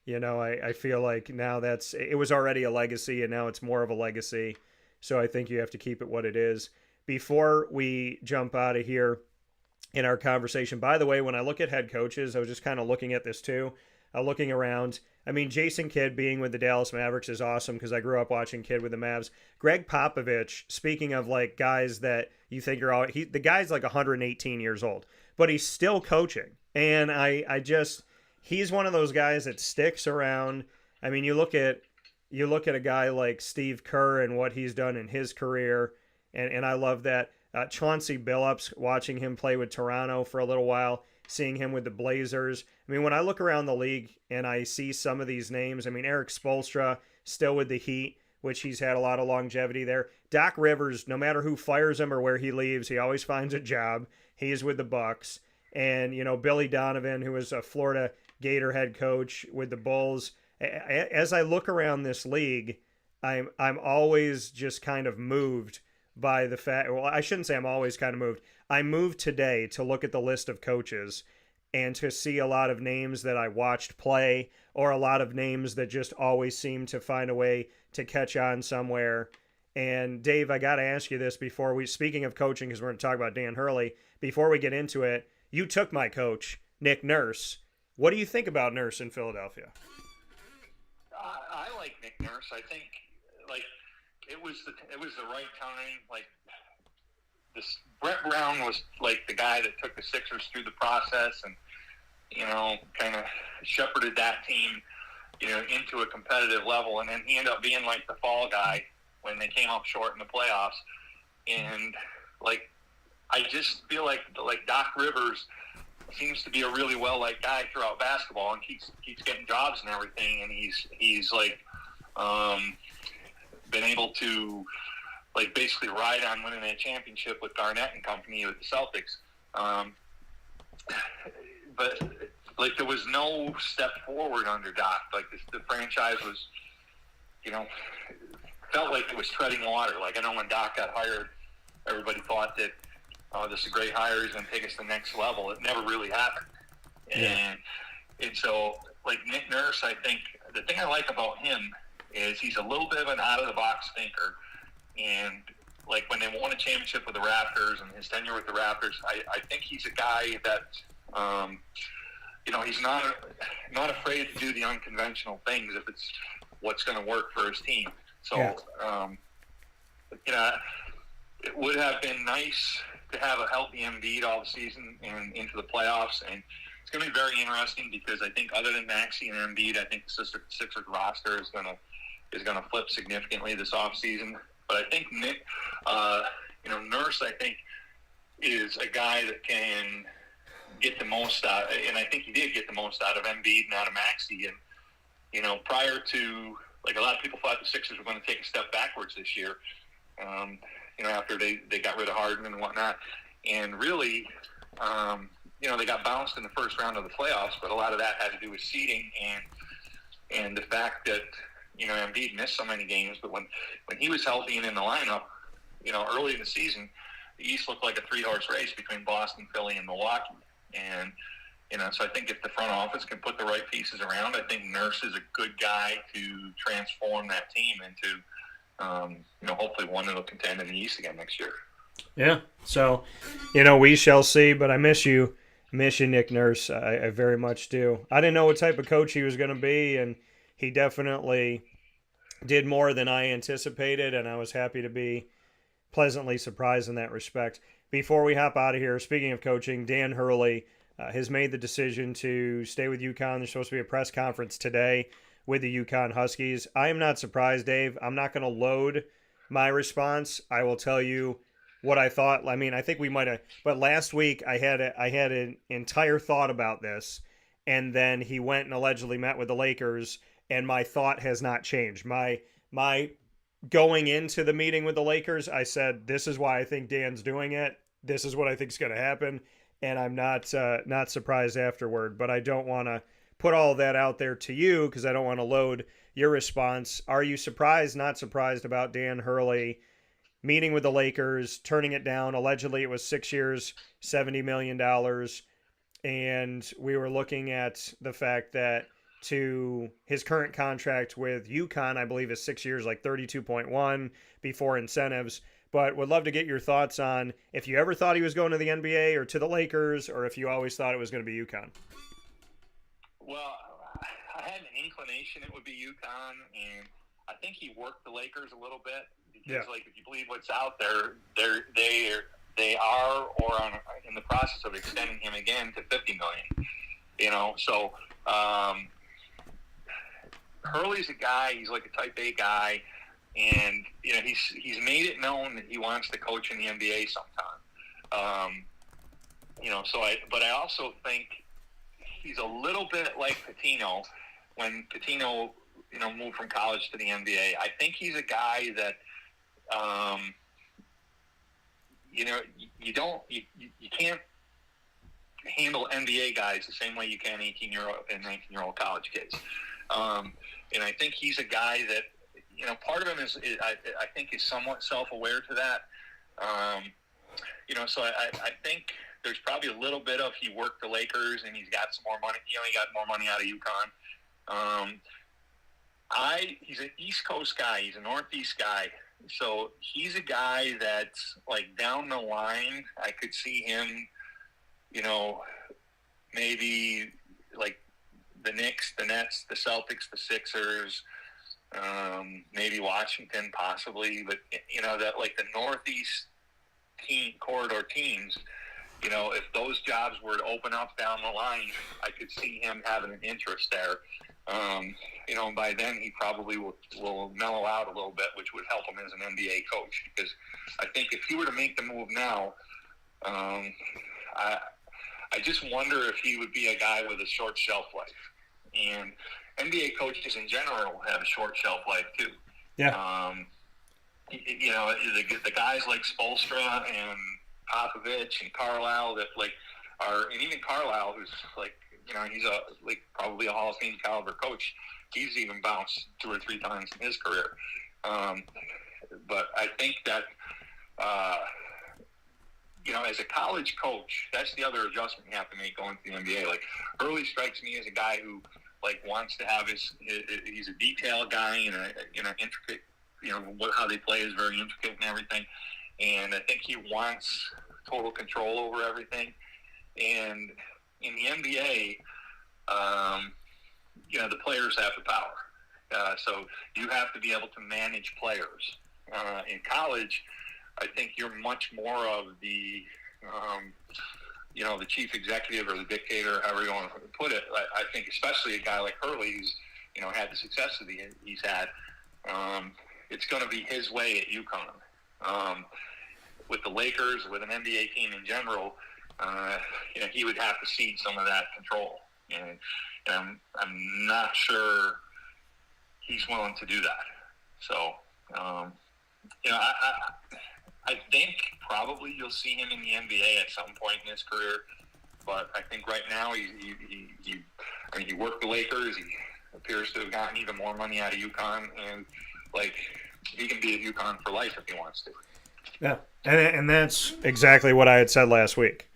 I feel like now it was already a legacy, and now it's more of a legacy. So I think you have to keep it what it is. Before we jump out of here in our conversation, by the way, when I look at head coaches, I was just kind of looking at this too. Looking around, I mean, Jason Kidd being with the Dallas Mavericks is awesome because I grew up watching Kidd with the Mavs. Greg Popovich, speaking of, like, guys that you think are all, the guy's like 118 years old, but he's still coaching. And he's one of those guys that sticks around. I mean, you look at a guy like Steve Kerr and what he's done in his career, and I love that. Chauncey Billups, watching him play with Toronto for a little while, seeing him with the Blazers. I mean, when I look around the league and I see some of these names, I mean, Eric Spoelstra still with the Heat, which he's had a lot of longevity there. Doc Rivers, no matter who fires him or where he leaves, he always finds a job. He is with the Bucks. And, Billy Donovan, who is a Florida Gator head coach with the Bulls. As I look around this league, I'm always just kind of moved by the fact, well, I shouldn't say I'm always kind of moved. I moved today to look at the list of coaches and to see a lot of names that I watched play, or a lot of names that just always seem to find a way to catch on somewhere. And Dave, I got to ask you this before speaking of coaching, because we're going to talk about Dan Hurley, before we get into it, you took my coach, Nick Nurse. What do you think about Nurse in Philadelphia? I like Nick Nurse. I think, like, it was the right time. Like, Brett Brown was, like, the guy that took the Sixers through the process and, kind of shepherded that team, into a competitive level. And then he ended up being, like, the fall guy when they came up short in the playoffs. And, like, I just feel like Doc Rivers seems to be a really well-liked guy throughout basketball and keeps getting jobs and everything. And he's like, been able to, like, basically ride on winning a championship with Garnett and company with the Celtics. But, like, there was no step forward under Doc. Like, the franchise was, felt like it was treading water. Like, I know when Doc got hired, everybody thought that, this is a great hire, he's going to take us to the next level. It never really happened. Yeah. And so, like, Nick Nurse, I think, the thing I like about him is he's a little bit of an out-of-the-box thinker. And, like, when they won a championship with the Raptors and his tenure with the Raptors, I think he's a guy that, he's not afraid to do the unconventional things if it's what's going to work for his team. So, Yeah. it would have been nice to have a healthy Embiid all the season and into the playoffs. And it's going to be very interesting because I think other than Maxey and Embiid, I think the Sixers roster is going to flip significantly this offseason. But I think Nurse, I think, is a guy that can get the most out, and I think he did get the most out of Embiid and out of Maxey. And, prior to, a lot of people thought the Sixers were going to take a step backwards this year, after they got rid of Harden and whatnot. And really, they got bounced in the first round of the playoffs, but a lot of that had to do with seeding and the fact that, Embiid missed so many games. But when he was healthy and in the lineup, early in the season, the East looked like a three-horse race between Boston, Philly, and Milwaukee. And, so I think if the front office can put the right pieces around, I think Nurse is a good guy to transform that team into, hopefully one that will contend in the East again next year. Yeah. So, we shall see, but I miss you, Nick Nurse. I very much do. I didn't know what type of coach he was going to be, and he definitely did more than I anticipated, and I was happy to be pleasantly surprised in that respect. Before we hop out of here, speaking of coaching, Dan Hurley has made the decision to stay with UConn. There's supposed to be a press conference today with the UConn Huskies. I am not surprised, Dave. I'm not going to load my response. I will tell you what I thought. I mean, I think we might have, but last week I had an entire thought about this, and then he went and allegedly met with the Lakers, and my thought has not changed. My going into the meeting with the Lakers, I said, this is why I think Dan's doing it. This is what I think is going to happen. And I'm not surprised afterward. But I don't want to put all that out there to you because I don't want to load your response. Are you surprised, not surprised about Dan Hurley meeting with the Lakers, turning it down? Allegedly, it was 6 years, $70 million. And we were looking at the fact that to his current contract with UConn, I believe is 6 years, like 32.1 before incentives. But would love to get your thoughts on if you ever thought he was going to the NBA or to the Lakers, or if you always thought it was going to be UConn. Well, I had an inclination it would be UConn, and I think he worked the Lakers a little bit because, if you believe what's out there, they are in the process of extending him again to $50 million. So. Hurley's a guy, he's like a type A guy, and he's made it known that he wants to coach in the NBA sometime. But I also think he's a little bit like Pitino when Pitino, moved from college to the NBA. I think he's a guy that you can't handle NBA guys the same way you can 18-year-old and 19-year-old college kids. And I think he's a guy that, part of him is I think is somewhat self-aware to that. So I think there's probably a little bit of he worked the Lakers and he's got some more money. He got more money out of UConn. He's an East Coast guy. He's a Northeast guy. So he's a guy that's down the line. I could see him, maybe the Knicks, the Nets, the Celtics, the Sixers, maybe Washington possibly, but that the Northeast corridor teams, if those jobs were to open up down the line, I could see him having an interest there. And by then he probably will mellow out a little bit, which would help him as an NBA coach, because I think if he were to make the move now, I just wonder if he would be a guy with a short shelf life. And NBA coaches in general have a short shelf life too. Yeah. The guys like Spoelstra and Popovich and Carlisle that and even Carlisle, who's he's probably a Hall of Fame caliber coach. He's even bounced 2 or 3 times in his career. But I think that as a college coach, that's the other adjustment you have to make going to the NBA. Hurley strikes me as a guy who wants to have he's a detail guy and intricate, how they play is very intricate and everything. And I think he wants total control over everything. And in the NBA, the players have the power. So you have to be able to manage players. In college, I think you're much more of the the chief executive or the dictator, however you want to put it. I think especially a guy like Hurley, who's had the success that he's had. It's going to be his way at UConn. With the Lakers, with an NBA team in general, he would have to cede some of that control, and I'm not sure he's willing to do that. So, I think probably you'll see him in the NBA at some point in his career, but I think right now he worked the Lakers. He appears to have gotten even more money out of UConn, and he can be at UConn for life if he wants to. Yeah, and that's exactly what I had said last week.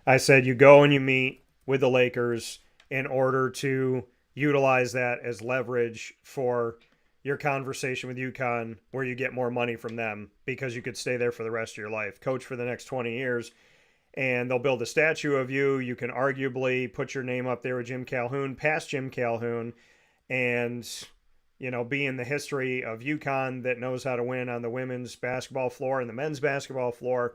I said you go and you meet with the Lakers in order to utilize that as leverage for your conversation with UConn, where you get more money from them because you could stay there for the rest of your life, coach for the next 20 years, and they'll build a statue of you. You can arguably put your name up there with Jim Calhoun, past Jim Calhoun, and be in the history of UConn that knows how to win on the women's basketball floor and the men's basketball floor.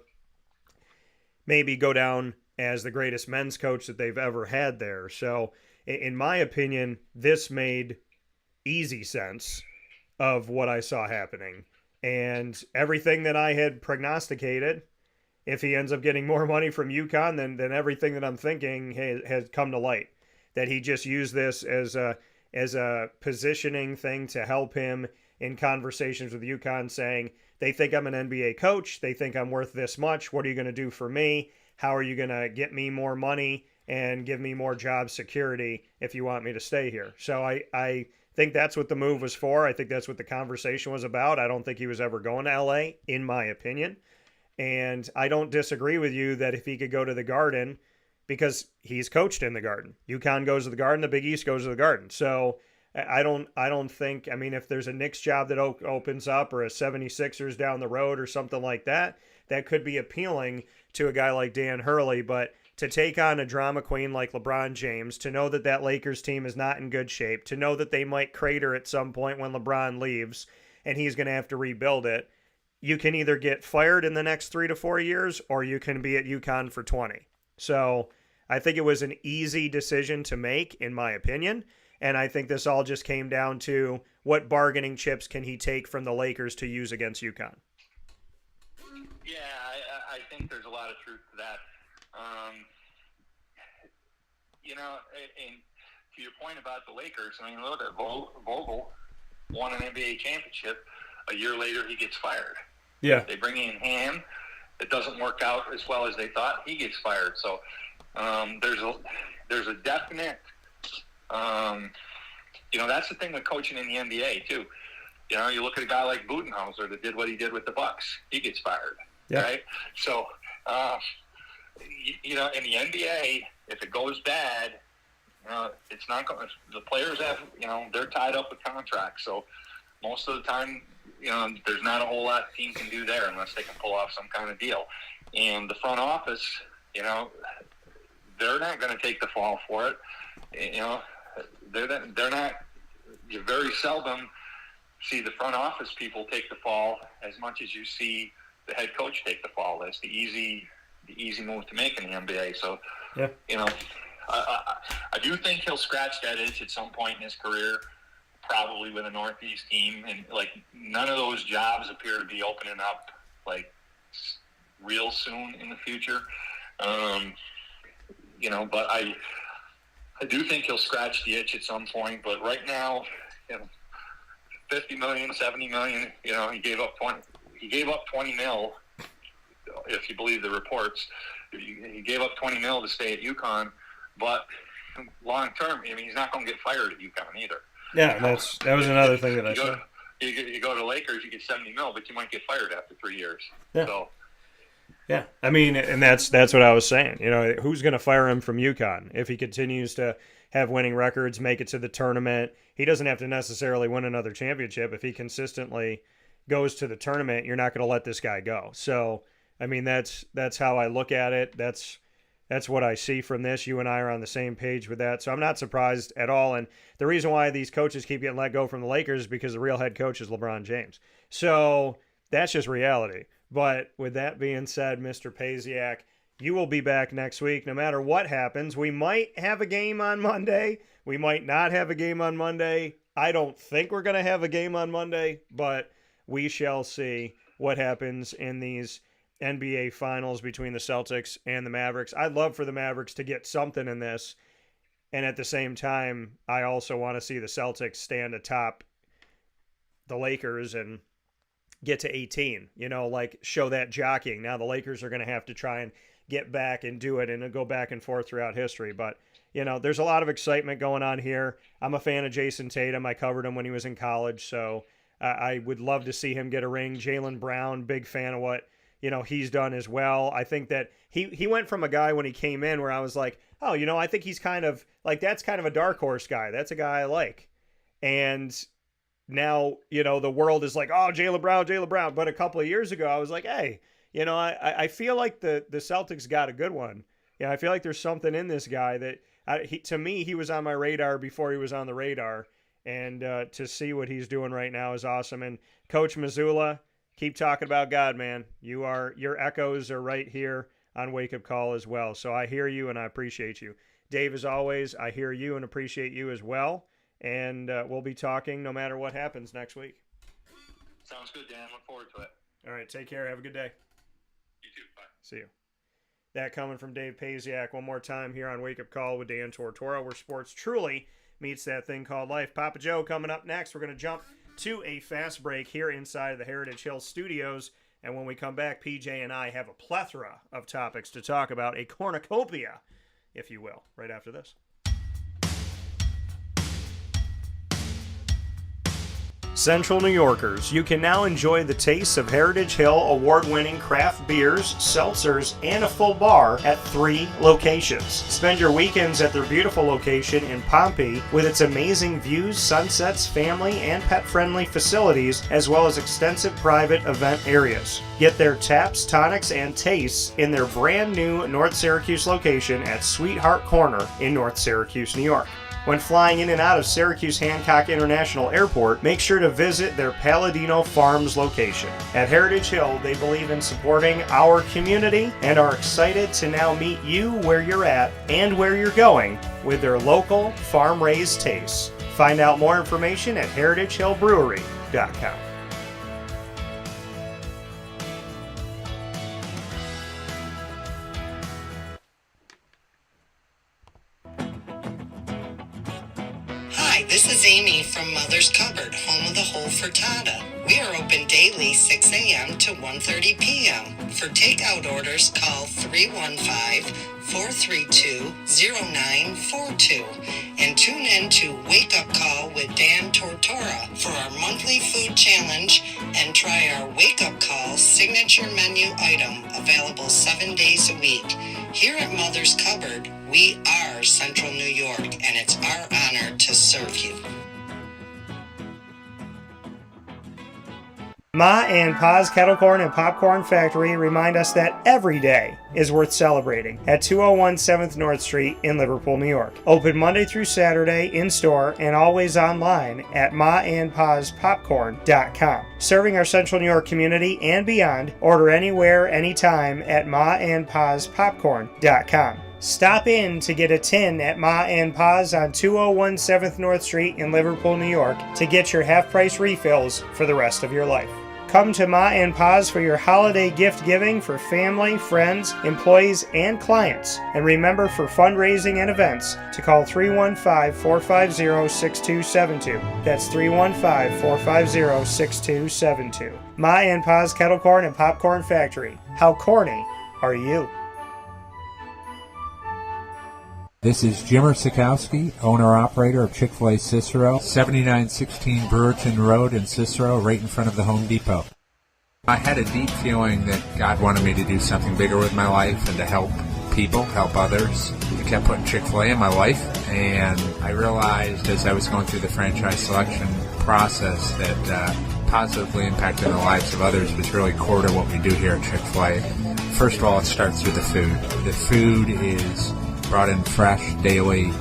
Maybe go down as the greatest men's coach that they've ever had there. So, in my opinion, this made easy sense of what I saw happening. And everything that I had prognosticated, if he ends up getting more money from UConn, then everything that I'm thinking has come to light. That he just used this as a positioning thing to help him in conversations with UConn, saying, they think I'm an NBA coach. They think I'm worth this much. What are you going to do for me? How are you going to get me more money and give me more job security if you want me to stay here? So I think that's what the move was for. I think that's what the conversation was about. I don't think he was ever going to LA, in my opinion. And I don't disagree with you that if he could go to the Garden, because he's coached in the Garden. UConn goes to the Garden, the Big East goes to the Garden. So I don't think, if there's a Knicks job that opens up or a 76ers down the road or something like that, that could be appealing to a guy like Dan Hurley. But to take on a drama queen like LeBron James, to know that Lakers team is not in good shape, to know that they might crater at some point when LeBron leaves and he's going to have to rebuild it, you can either get fired in the next 3 to 4 years or you can be at UConn for 20. So I think it was an easy decision to make, in my opinion. And I think this all just came down to what bargaining chips can he take from the Lakers to use against UConn. Yeah, I think there's a lot of truth to that. And to your point about the Lakers, look at Vogel won an NBA championship. A year later, he gets fired. Yeah. They bring in Ham. It doesn't work out as well as they thought. He gets fired. So there's a definite, that's the thing with coaching in the NBA too. You look at a guy like Budenholzer that did what he did with the Bucks. He gets fired. Yeah. Right? So, in the NBA, if it goes bad, it's not going. The players have, they're tied up with contracts. So most of the time, there's not a whole lot the team can do there unless they can pull off some kind of deal. And the front office, they're not going to take the fall for it. They're not. You very seldom see the front office people take the fall as much as you see the head coach take the fall. That's the easy move to make in the NBA. So, yeah. I do think he'll scratch that itch at some point in his career, probably with a Northeast team. And none of those jobs appear to be opening up real soon in the future. But I do think he'll scratch the itch at some point. But right now, $50 million, $70 million. He gave up 20 mil, if you believe the reports. He gave up 20 mil to stay at UConn, but long term, he's not going to get fired at UConn either. Yeah, that was another thing that I said. You go to Lakers, you get 70 mil, but you might get fired after 3 years. Yeah. So. Yeah, and that's what I was saying. Who's going to fire him from UConn if he continues to have winning records, make it to the tournament? He doesn't have to necessarily win another championship. If he consistently goes to the tournament, you're not going to let this guy go. So, that's how I look at it. That's what I see from this. You and I are on the same page with that. So I'm not surprised at all. And the reason why these coaches keep getting let go from the Lakers is because the real head coach is LeBron James. So that's just reality. But with that being said, Mr. Pasiak, You will be back next week no matter what happens. We might have a game on Monday. We might not have a game on Monday. I don't think we're going to have a game on Monday, but we shall see what happens in these NBA finals between the Celtics and the Mavericks. I'd love for the Mavericks to get something in this. And at the same time, I also want to see the Celtics stand atop the Lakers and get to 18, show that jockeying. Now the Lakers are going to have to try and get back and do it and go back and forth throughout history. But, there's a lot of excitement going on here. I'm a fan of Jason Tatum. I covered him when he was in college, so I would love to see him get a ring. Jaylen Brown, big fan of what, he's done as well. I think that he went from a guy when he came in where I was like, oh, I think he's kind of like, that's kind of a dark horse guy. That's a guy I like. And now, the world is like, oh, Jaylen Brown. But a couple of years ago, I was like, hey, I feel like the Celtics got a good one. I feel like there's something in this guy that, to me, he was on my radar before he was on the radar. And to see what he's doing right now is awesome. And Coach Mazzulla, keep talking about God, man. Your echoes are right here on Wake Up Call as well. So I hear you and I appreciate you. Dave, as always, I hear you and appreciate you as well. And we'll be talking no matter what happens next week. Sounds good, Dan. Look forward to it. All right, take care. Have a good day. You too. Bye. See you. That coming from Dave Pasiak one more time here on Wake Up Call with Dan Tortora, where sports truly meets that thing called life. Papa Joe coming up next. We're going to jump to a fast break here inside of the Heritage Hill Studios. And when we come back, PJ and I have a plethora of topics to talk about, a cornucopia, if you will, right after this. Central New Yorkers, you can now enjoy the tastes of Heritage Hill award-winning craft beers, seltzers, and a full bar at 3 locations. Spend your weekends at their beautiful location in Pompey with its amazing views, sunsets, family, and pet-friendly facilities, as well as extensive private event areas. Get their taps, tonics, and tastes in their brand new North Syracuse location at Sweetheart Corner in North Syracuse, New York. When flying in and out of Syracuse Hancock International Airport, make sure to visit their Palladino Farms location. At Heritage Hill, they believe in supporting our community and are excited to now meet you where you're at and where you're going with their local farm-raised tastes. Find out more information at heritagehillbrewery.com. This is Amy from Mother's Cupboard, home of the whole frittata. We are open daily 6 a.m. to 1:30 p.m. For takeout orders, call 315-432-0942 and tune in to Wake Up Call with Dan Tortora for our monthly food challenge and try our Wake Up Call signature menu item available 7 days a week. Here at Mother's Cupboard, we are Central New York, and it's our honor to serve you. Ma and Pa's Kettle Corn and Popcorn Factory remind us that every day is worth celebrating at 201 7th North Street in Liverpool, New York. Open Monday through Saturday in-store and always online at maandpaspopcorn.com. Serving our Central New York community and beyond, order anywhere, anytime at maandpaspopcorn.com. Stop in to get a tin at Ma and Pa's on 201 7th North Street in Liverpool, New York to get your half-price refills for the rest of your life. Come to Ma and Pa's for your holiday gift giving for family, friends, employees, and clients. And remember, for fundraising and events, to call 315-450-6272. That's 315-450-6272. Ma and Pa's Kettle Corn and Popcorn Factory. How corny are you? This is Jimmer Sikowski, owner-operator of Chick-fil-A Cicero, 7916 Brewerton Road in Cicero, right in front of the Home Depot. I had a deep feeling that God wanted me to do something bigger with my life and to help people, help others. I kept putting Chick-fil-A in my life, and I realized as I was going through the franchise selection process that positively impacting the lives of others was really core to what we do here at Chick-fil-A. First of all, it starts with the food. The food is brought in fresh daily.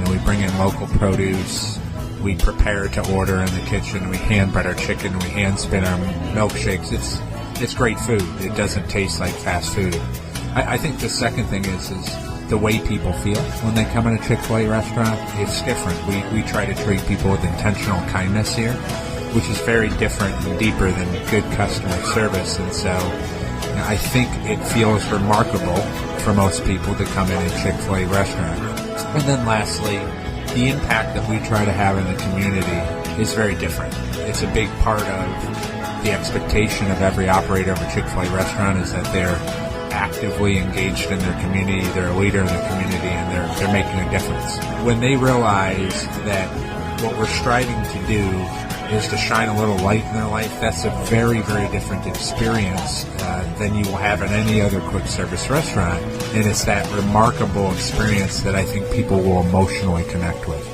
We bring in local produce. We prepare to order in the kitchen. We hand bread our chicken. We hand spin our milkshakes. It's great food. It doesn't taste like fast food. I think the second thing is the way people feel when they come in a Chick-fil-A restaurant. It's different. We try to treat people with intentional kindness here, which is very different and deeper than good customer service. And so I think it feels remarkable for most people to come in a Chick-fil-A restaurant. And then lastly, the impact that we try to have in the community is very different. It's a big part of the expectation of every operator of a Chick-fil-A restaurant is that they're actively engaged in their community, they're a leader in the community, and they're making a difference. When they realize that what we're striving to do is to shine a little light in their life, that's a very, very different experience than you will have in any other quick service restaurant. And it's that remarkable experience that I think people will emotionally connect with.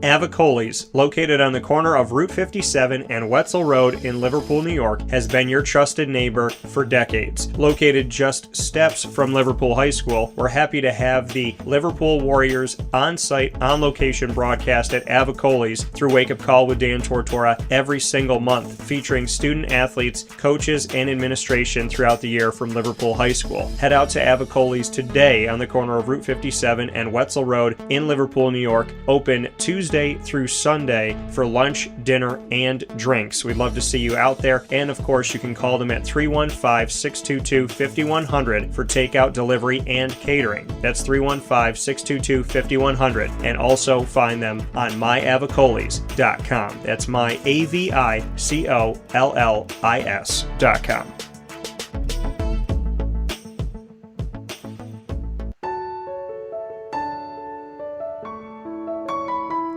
Avicoli's, located on the corner of Route 57 and Wetzel Road in Liverpool, New York, has been your trusted neighbor for decades. Located just steps from Liverpool High School, we're happy to have the Liverpool Warriors on-site, on-location broadcast at Avicoli's through Wake Up Call with Dan Tortora every single month, featuring student athletes, coaches, and administration throughout the year from Liverpool High School. Head out to Avicoli's today on the corner of Route 57 and Wetzel Road in Liverpool, New York, open Tuesday through Sunday for lunch, dinner, and drinks. We'd love to see you out there. And of course, you can call them at 315-622-5100 for takeout, delivery, and catering. That's 315-622-5100. And also find them on myavicolis.com. That's myavicollis.com.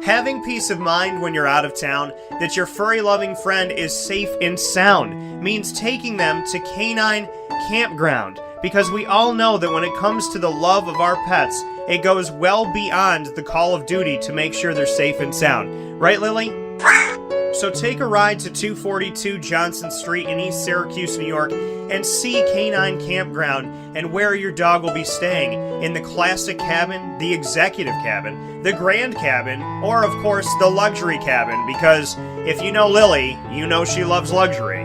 Having peace of mind when you're out of town that your furry-loving friend is safe and sound means taking them to Canine Campground, because we all know that when it comes to the love of our pets, it goes well beyond the call of duty to make sure they're safe and sound. Right, Lily? So take a ride to 242 Johnson Street in East Syracuse, New York, and see Canine Campground and where your dog will be staying, in the classic cabin, the executive cabin, the grand cabin, or of course the luxury cabin, because if you know Lily, you know she loves luxury.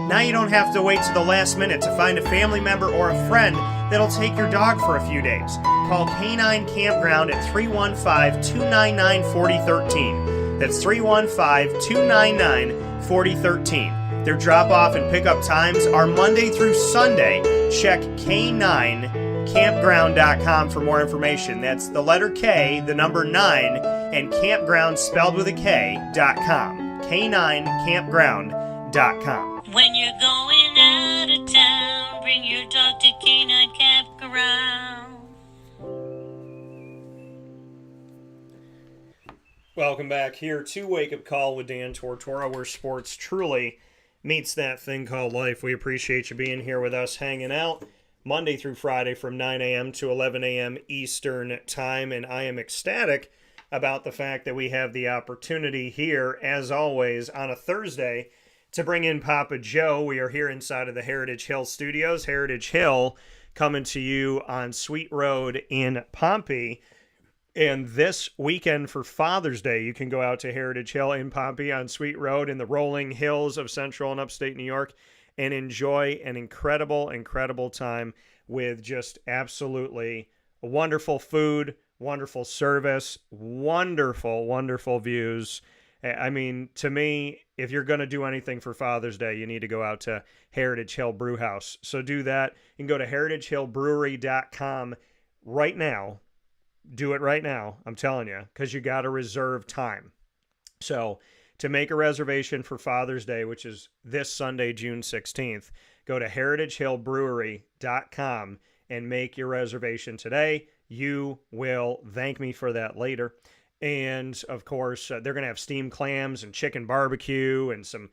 Now you don't have to wait to the last minute to find a family member or a friend that'll take your dog for a few days. Call Canine Campground at 315-299-4013. That's 315-299-4013. Their drop-off and pickup times are Monday through Sunday. Check K9campground.com for more information. That's the letter K, the number 9, and campground spelled with a K.com. K9campground.com. When you're going out of town, bring your dog to Canine Campground. Welcome back here to Wake Up Call with Dan Tortora, where sports truly meets that thing called life. We appreciate you being here with us, hanging out Monday through Friday from 9 a.m. to 11 a.m. Eastern Time, and I am ecstatic about the fact that we have the opportunity here, as always, on a Thursday to bring in Papa Joe. We are here inside of the Heritage Hill Studios. Heritage Hill coming to you on Sweet Road in Pompey. And this weekend for Father's Day, you can go out to Heritage Hill in Pompey on Sweet Road in the rolling hills of central and upstate New York and enjoy an incredible, incredible time with just absolutely wonderful food, wonderful service, wonderful, wonderful views. I mean, to me, if you're going to do anything for Father's Day, you need to go out to Heritage Hill Brew House. So do that. You can go to heritagehillbrewery.com right now. Do it right now, I'm telling you, because you got to reserve time. So to make a reservation for Father's Day, which is this Sunday, June 16th, go to heritagehillbrewery.com and make your reservation today. You will thank me for that later. And, of course, they're going to have steamed clams and chicken barbecue and some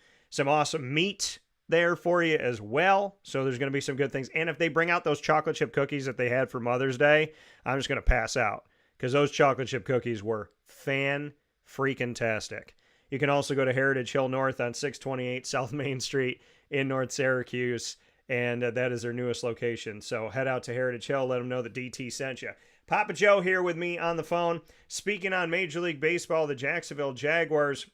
awesome meat there for you as well. So there's going to be some good things. And if they bring out those chocolate chip cookies that they had for Mother's Day, I'm just going to pass out because those chocolate chip cookies were fan-freaking-tastic. You can also go to Heritage Hill North on 628 South Main Street in North Syracuse, and that is their newest location. So head out to Heritage Hill, let them know that DT sent you. Papa Joe here with me on the phone. Speaking on Major League Baseball, the Jacksonville Jaguars.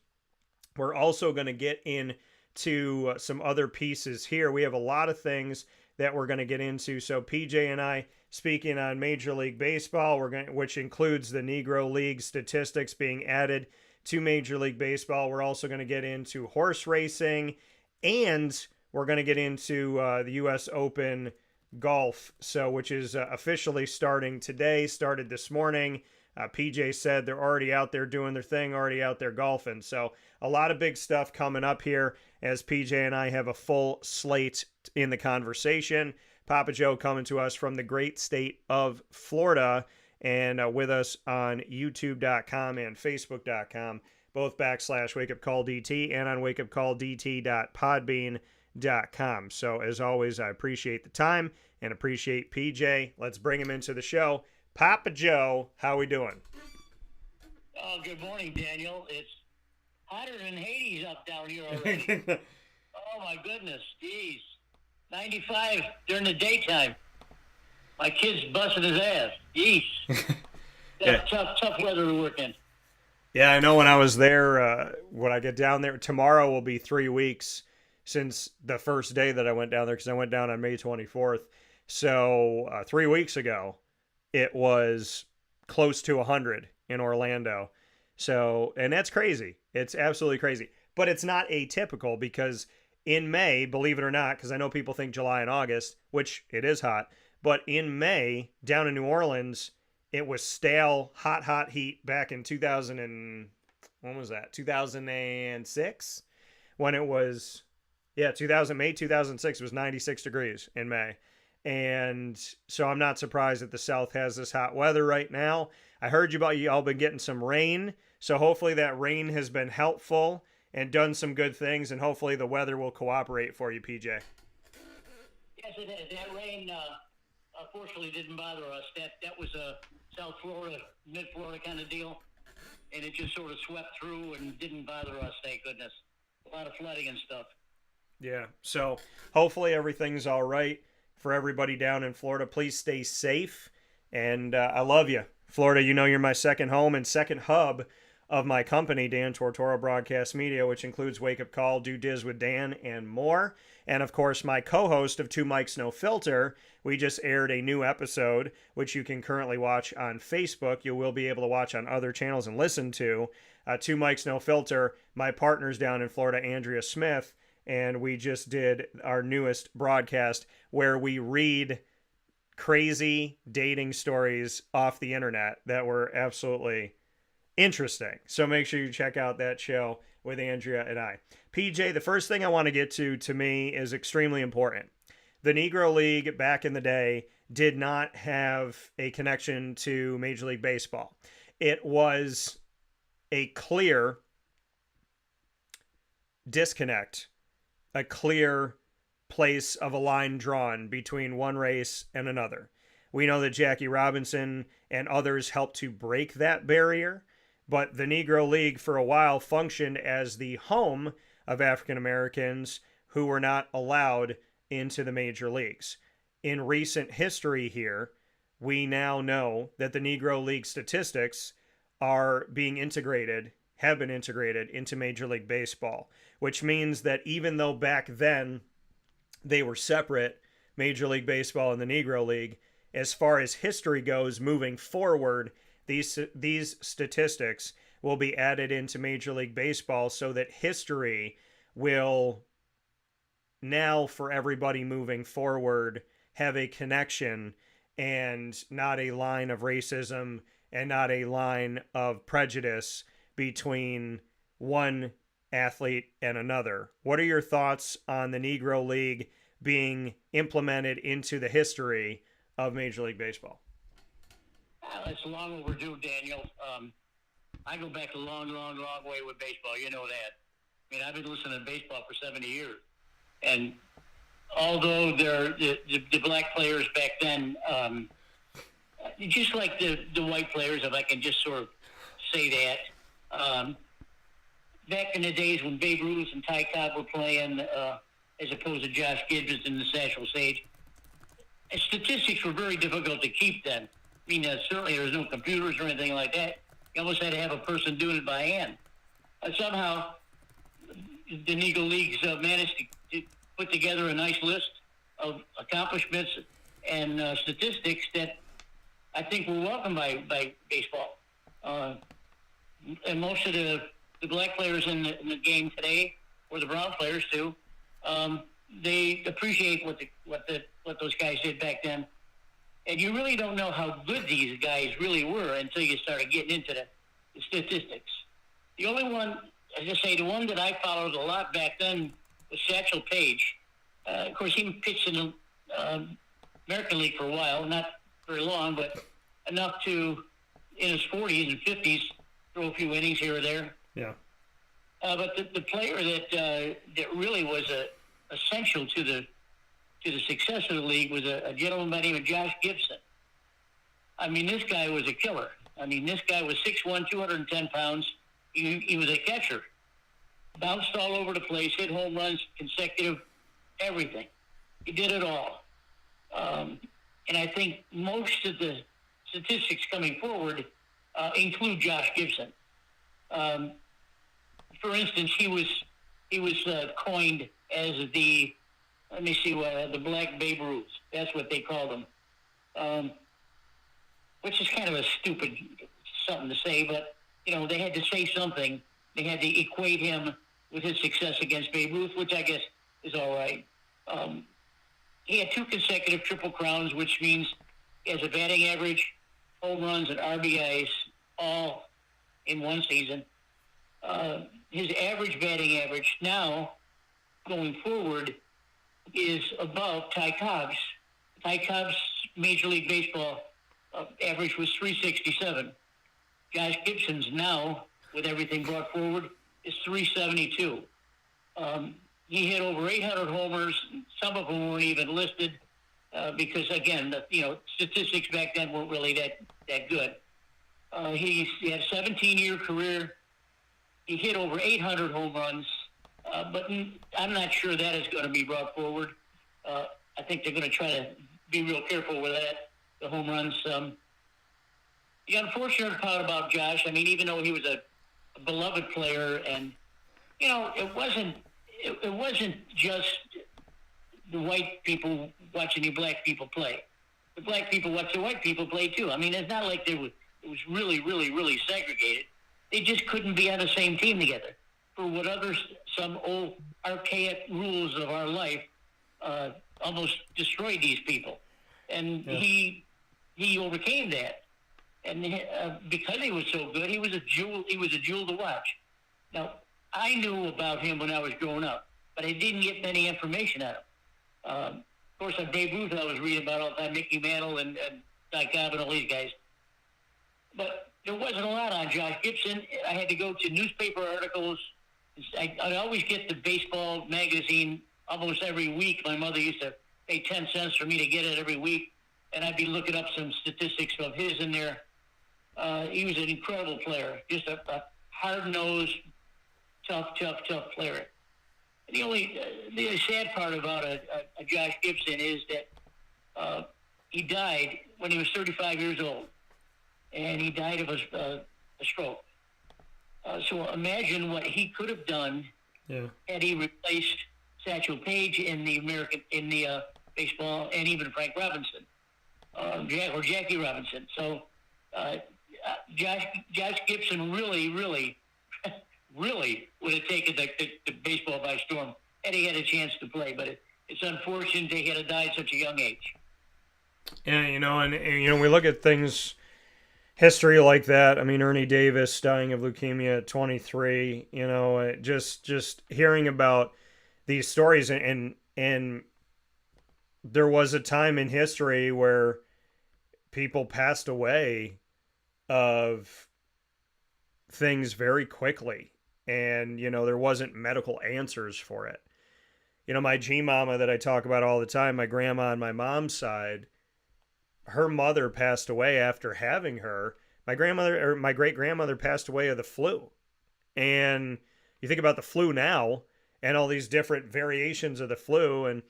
We're also going to get into some other pieces here. We have a lot of things that we're going to get into. So PJ and I, speaking on Major League Baseball, which includes the Negro League statistics being added to Major League Baseball. We're also going to get into horse racing, and we're going to get into the U.S. Open golf, which is officially starting today, started this morning. PJ said they're already out there doing their thing, already out there golfing. So a lot of big stuff coming up here as PJ and I have a full slate in the conversation. Papa Joe coming to us from the great state of Florida, and with us on youtube.com and facebook.com, both /WakeUpCallDT and on wakeupcalldt.podbean.com. So as always, I appreciate the time and appreciate PJ. Let's bring him into the show. Papa Joe, how we doing? Oh, good morning, Daniel. It's hotter than Hades up down here already. Oh, my goodness. Jeez. 95 during the daytime. My kid's busting his ass. Jeez. That's tough weather to work in. Yeah, I know when I was there, when I get down there, tomorrow will be 3 weeks since the first day that I went down there, because I went down on May 24th. So 3 weeks ago, it was close to 100 in Orlando. So, and that's crazy. It's absolutely crazy. But it's not atypical, because in May, believe it or not, because I know people think July and August, which it is hot, but in May, down in New Orleans, it was stale, hot heat back in 2006? When it was, May 2006, it was 96 degrees in May. And so I'm not surprised that the South has this hot weather right now. I heard you all been getting some rain, so hopefully that rain has been helpful and done some good things, and hopefully the weather will cooperate for you, PJ. Yes, it is. That rain, unfortunately, didn't bother us. That was a South Florida, mid-Florida kind of deal, and it just sort of swept through and didn't bother us, thank goodness. A lot of flooding and stuff. Yeah, so hopefully everything's all right for everybody down in Florida. Please stay safe, and I love you. Florida, you know you're my second home and second hub of my company, Dan Tortora Broadcast Media, which includes Wake Up Call, Do Diz with Dan, and more. And, of course, my co-host of Two Mics No Filter. We just aired a new episode, which you can currently watch on Facebook. You will be able to watch on other channels and listen to. Two Mics No Filter, my partners down in Florida, Andrea Smith, and we just did our newest broadcast where we read crazy dating stories off the internet that were absolutely interesting. So make sure you check out that show with Andrea and I. PJ, the first thing I want to get to me is extremely important. The Negro League back in the day did not have a connection to Major League Baseball. It was a clear disconnect, a clear place of a line drawn between one race and another. We know that Jackie Robinson and others helped to break that barrier, but the Negro League for a while functioned as the home of African Americans who were not allowed into the major leagues. In recent history here, we now know that the Negro League statistics are being integrated, have been integrated into Major League Baseball, which means that even though back then they were separate, Major League Baseball and the Negro League, as far as history goes moving forward, these statistics will be added into Major League Baseball so that history will now, for everybody moving forward, have a connection and not a line of racism and not a line of prejudice between one athlete and another. What are your thoughts on the Negro League being implemented into the history of Major League Baseball? It's long overdue, Daniel. I go back a long way with baseball. You know that. I mean, I've been listening to baseball for 70 years. And although the black players back then, just like the white players, if I can just sort of say that, back in the days when Babe Ruth and Ty Cobb were playing, as opposed to Josh Gibbs in the National Stage, statistics were very difficult to keep then. mean, certainly there was no computers or anything like that. You almost had to have a person doing it by hand. Somehow, the Negro Leagues managed to put together a nice list of accomplishments and statistics that I think were welcomed by baseball. And most of the black players in the game today, or the brown players too, they appreciate what those guys did back then. And you really don't know how good these guys really were until you started getting into the statistics. The only one, as I say, the one that I followed a lot back then was Satchel Paige. Of course, he pitched in the American League for a while, not very long, but enough to, in his 40s and 50s, throw a few innings here or there. Yeah. But the player that really was essential to the success of the league was a gentleman by the name of Josh Gibson. I mean, this guy was a killer. I mean, this guy was 6'1", 210 pounds. He was a catcher. Bounced all over the place, hit home runs, consecutive, everything. He did it all. And I think most of the statistics coming forward include Josh Gibson. For instance, he was coined as the Black Babe Ruth. That's what they called him, which is kind of a stupid something to say, but they had to say something. They had to equate him with his success against Babe Ruth, which I guess is all right. He had 2 consecutive Triple Crowns, which means he has a batting average, home runs, and RBIs all in one season. His average batting average now, going forward, is above Ty Cobb's. Ty Cobb's Major League Baseball average was 367. Josh Gibson's now, with everything brought forward, is 372. He hit over 800 homers. Some of them weren't even listed because, again, statistics back then weren't really that good. He had a 17-year career. He hit over 800 home runs, but I'm not sure that is going to be brought forward. I think they're going to try to be real careful with that, the home runs. The unfortunate part about Josh, I mean, even though he was a beloved player, and it wasn't just the white people watching the black people play. The black people watch the white people play too. I mean, it's not like it was really, really, really segregated. They just couldn't be on the same team together for some old archaic rules of our life almost destroyed these people. And he overcame that. And because he was so good, he was a jewel to watch. Now, I knew about him when I was growing up, but I didn't get many information on him. Of course, on Babe Ruth, I was reading about all the time, Mickey Mantle and Ty Cobb and all these guys. But there wasn't a lot on Josh Gibson. I had to go to newspaper articles. I'd always get the baseball magazine almost every week. My mother used to pay 10 cents for me to get it every week, and I'd be looking up some statistics of his in there. He was an incredible player, just a hard-nosed, tough player. The sad part about a Josh Gibson is that he died when he was 35 years old, and he died of a stroke. So imagine what he could have done had he replaced Satchel Paige in the baseball, and even Frank Robinson, or Jackie Robinson. So Josh Gibson really would have taken the baseball by storm had he had a chance to play. But it's unfortunate he had to die at such a young age. Yeah, and we look at things, history like that. I mean, Ernie Davis dying of leukemia at 23. Just hearing about these stories, and there was a time in history where people passed away of things very quickly, and there wasn't medical answers for it. My G-mama that I talk about all the time, my grandma on my mom's side, her mother passed away after having her. My great-grandmother passed away of the flu. And you think about the flu now and all these different variations of the flu, and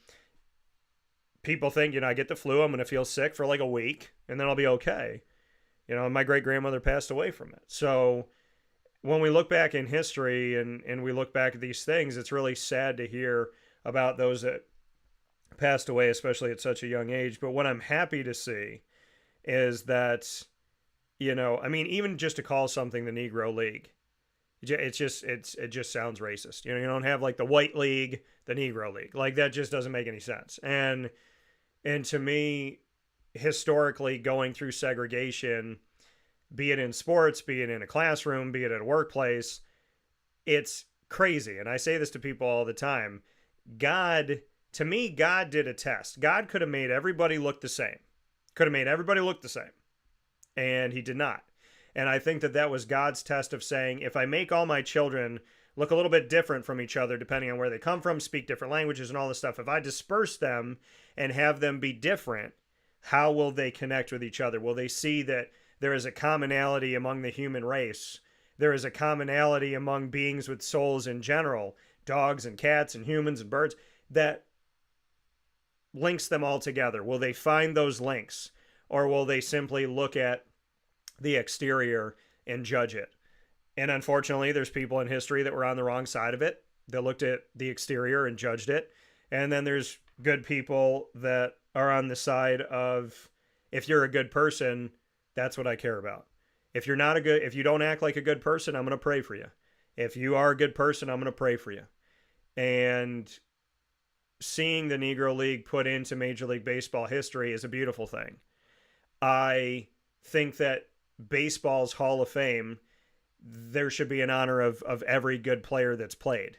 people think, I get the flu, I'm going to feel sick for like a week and then I'll be okay. And my great-grandmother passed away from it. So when we look back in history and we look back at these things, it's really sad to hear about those that passed away, especially at such a young age. But what I'm happy to see is that, even just to call something the Negro League, it just sounds racist. You don't have like the White League, the Negro League. Like, that just doesn't make any sense. And to me, historically, going through segregation, be it in sports, be it in a classroom, be it at a workplace, it's crazy. And I say this to people all the time. To me, God did a test. God could have made everybody look the same. And he did not. And I think that was God's test of saying, if I make all my children look a little bit different from each other, depending on where they come from, speak different languages and all this stuff, if I disperse them and have them be different, how will they connect with each other? Will they see that there is a commonality among the human race? There is a commonality among beings with souls in general, dogs and cats and humans and birds, that links them all together. Will they find those links? Or will they simply look at the exterior and judge it? And unfortunately, there's people in history that were on the wrong side of it. They looked at the exterior and judged it. And then there's good people that are on the side of, if you're a good person, that's what I care about. If you don't act like a good person, I'm going to pray for you. If you are a good person, I'm going to pray for you. And seeing the Negro League put into Major League Baseball history is a beautiful thing. I think that baseball's Hall of Fame, there should be an honor of every good player that's played.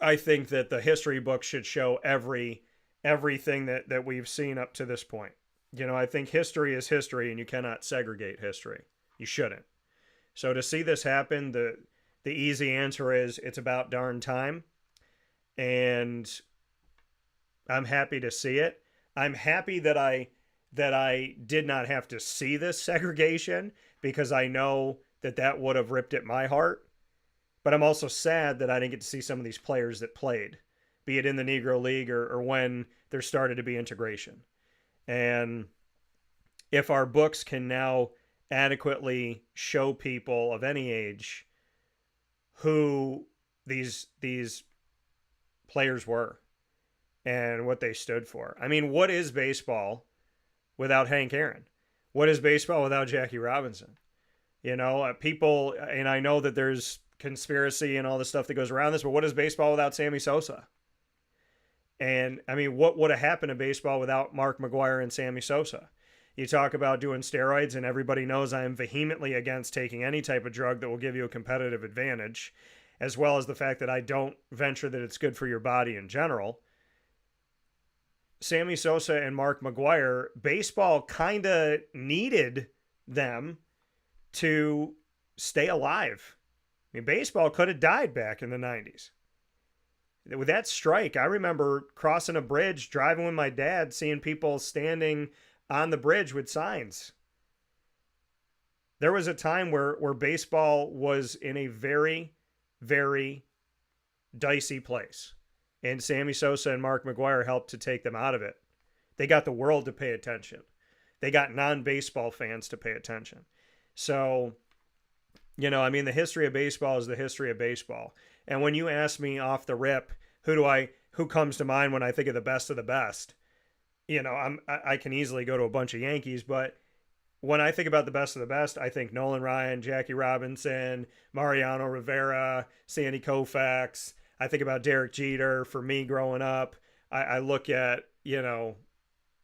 I think that the history book should show everything that we've seen up to this point. I think history is history, and you cannot segregate history. You shouldn't. So to see this happen, the easy answer is it's about darn time. And I'm happy to see it. I'm happy that I did not have to see this segregation, because I know that would have ripped at my heart. But I'm also sad that I didn't get to see some of these players that played, be it in the Negro League or when there started to be integration. And if our books can now adequately show people of any age who these players were and what they stood for. I mean, what is baseball without Hank Aaron? What is baseball without Jackie Robinson? People, and I know that there's conspiracy and all the stuff that goes around this, but what is baseball without Sammy Sosa? And I mean, what would have happened to baseball without Mark McGwire and Sammy Sosa? You talk about doing steroids, and everybody knows I am vehemently against taking any type of drug that will give you a competitive advantage, as well as the fact that I don't venture that it's good for your body in general. Sammy Sosa and Mark McGwire, baseball kind of needed them to stay alive. I mean, baseball could have died back in the 90s. With that strike, I remember crossing a bridge, driving with my dad, seeing people standing on the bridge with signs. There was a time where baseball was in a very, very dicey place. And Sammy Sosa and Mark McGwire helped to take them out of it. They got the world to pay attention. They got non-baseball fans to pay attention. So, the history of baseball is the history of baseball. And when you ask me off the rip, who comes to mind when I think of the best of the best, I can easily go to a bunch of Yankees, but when I think about the best of the best, I think Nolan Ryan, Jackie Robinson, Mariano Rivera, Sandy Koufax. I think about Derek Jeter for me growing up. I look at,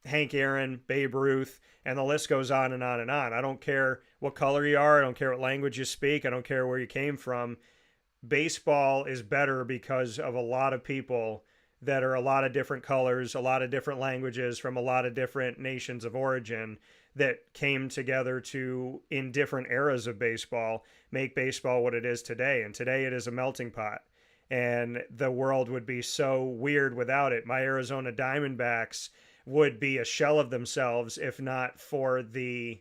Hank Aaron, Babe Ruth, and the list goes on and on and on. I don't care what color you are. I don't care what language you speak. I don't care where you came from. Baseball is better because of a lot of people that are a lot of different colors, a lot of different languages from a lot of different nations of origin that came together to, in different eras of baseball, make baseball what it is today. And today it is a melting pot. And the world would be so weird without it. My Arizona Diamondbacks would be a shell of themselves if not for the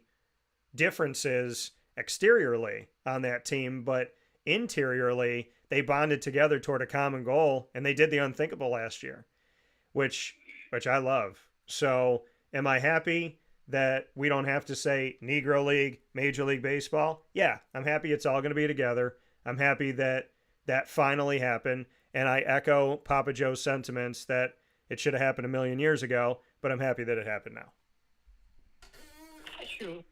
differences exteriorly on that team. But interiorly, they bonded together toward a common goal, and they did the unthinkable last year, which I love. So am I happy that we don't have to say Negro League, Major League Baseball. Yeah, I'm happy it's all going to be together. I'm happy that that finally happened. And I echo Papa Joe's sentiments that it should have happened a million years ago, but I'm happy that it happened now. That's true.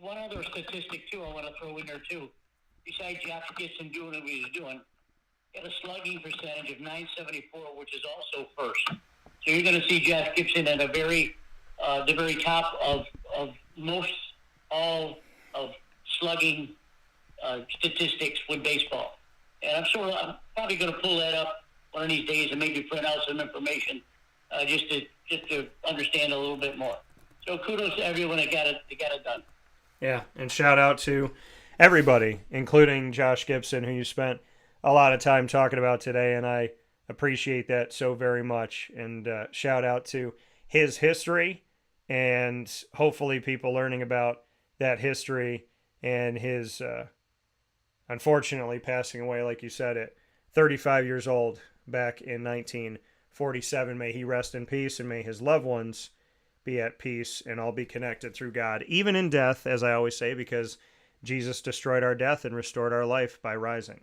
One other statistic, too, I want to throw in there, too. Besides Josh Gibson doing what he was doing, he had a slugging percentage of .974, which is also first. So you're going to see Josh Gibson at the very top of most all of slugging statistics with baseball. And I'm probably going to pull that up one of these days and maybe print out some information just to understand a little bit more. So kudos to everyone that got it done. Yeah, and shout out to everybody, including Josh Gibson, who you spent a lot of time talking about today, and I appreciate that so very much. And shout out to his history, and hopefully people learning about that history and his unfortunately passing away, like you said, at 35 years old back in 1947. May he rest in peace, and may his loved ones be at peace and all be connected through God, even in death, as I always say, because Jesus destroyed our death and restored our life by rising.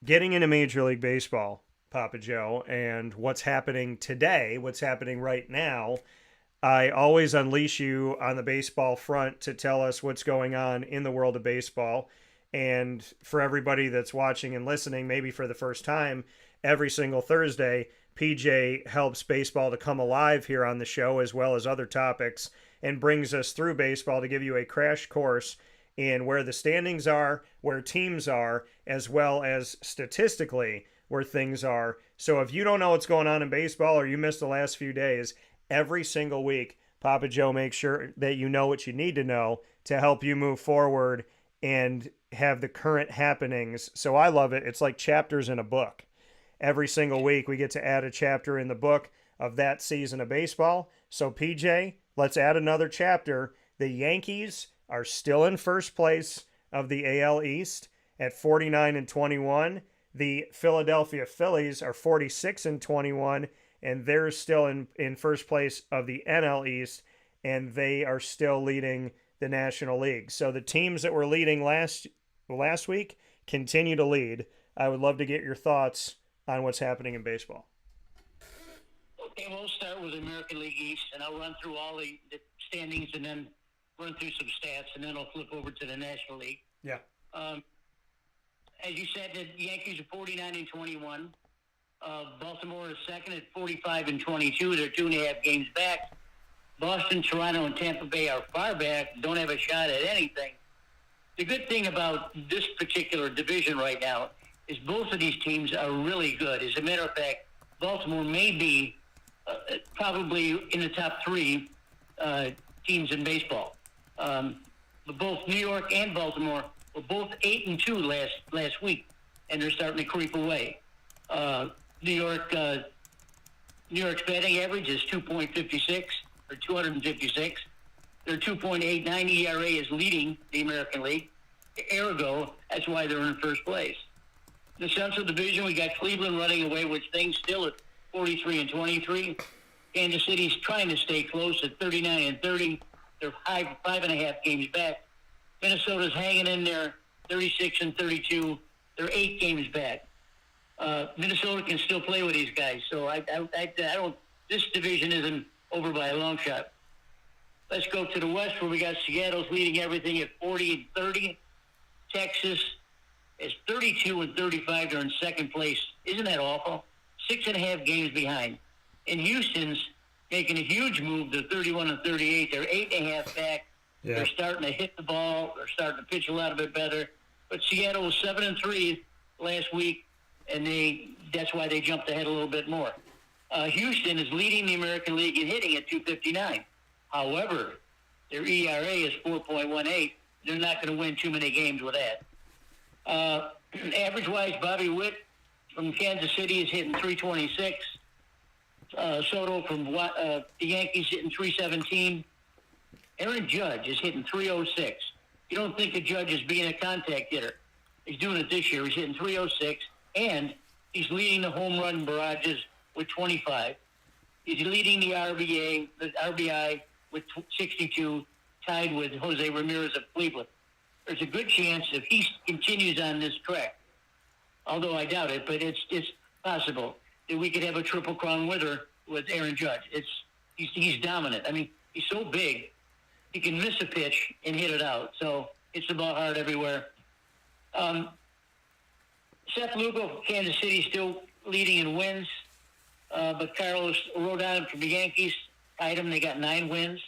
Getting into Major League Baseball, Papa Joe, and what's happening today, what's happening right now, I always unleash you on the baseball front to tell us what's going on in the world of baseball. And for everybody that's watching and listening, maybe for the first time, every single Thursday, PJ helps baseball to come alive here on the show, as well as other topics, and brings us through baseball to give you a crash course in where the standings are, where teams are, as well as statistically where things are. So if you don't know what's going on in baseball, or you missed the last few days, every single week, Papa Joe makes sure that you know what you need to know to help you move forward and have the current happenings. So I love it. It's like chapters in a book. Every single week we get to add a chapter in the book of that season of baseball. So PJ, let's add another chapter. The Yankees are still in first place of the AL East at 49-21. The Philadelphia Phillies are 46-21, and they're still in first place of the NL East, and they are still leading the National League. So the teams that were leading last week continue to lead. I would love to get your thoughts on what's happening in baseball. Okay, we'll start with the American League East, and I'll run through all the standings and then run through some stats, and then I'll flip over to the National League. Yeah. As you said, the Yankees are 49-21. Baltimore is second at 45-22. They're 2.5 games back. Boston, Toronto, and Tampa Bay are far back, don't have a shot at anything. The good thing about this particular division right now is both of these teams are really good. As a matter of fact, Baltimore may be probably in the top 3 teams in baseball. But both New York and Baltimore were both 8-2 last week, and they're starting to creep away. New York's batting average is 2.56 or 256. Their 2.89 ERA is leading the American League. Ergo, that's why they're in first place. The Central Division, we got Cleveland running away with things still at 43-23. Kansas City's trying to stay close at 39-30. They're 5.5 games back. Minnesota's hanging in there, 36-32. They're 8 games back. Minnesota can still play with these guys, so I don't. This division isn't over by a long shot. Let's go to the West, where we got Seattle's leading everything at 40-30. Texas is 32-35. They're in second place. Isn't that awful? 6.5 games behind. And Houston's making a huge move to 31-38. They're 8.5 back. Yeah. They're starting to hit the ball. They're starting to pitch a lot bit better. But Seattle was 7-3 last week, and that's why they jumped ahead a little bit more. Houston is leading the American League in hitting at 259. However, their ERA is 4.18. They're not going to win too many games with that. Average-wise, Bobby Witt from Kansas City is hitting 326. Soto from the Yankees hitting 317. Aaron Judge is hitting 306. You don't think of Judge as being a contact hitter. He's doing it this year. He's hitting 306, and he's leading the home run barrages with 25. He's leading the RBI with 62, tied with Jose Ramirez of Cleveland. There's a good chance if he continues on this track, although I doubt it, but it's possible that we could have a triple crown winner with Aaron Judge. He's dominant. I mean, he's so big, he can miss a pitch and hit it out. So it's the ball hard everywhere. Seth Lugo, Kansas City, still leading in wins. But Carlos Rodon from the Yankees tied them. They got 9 wins.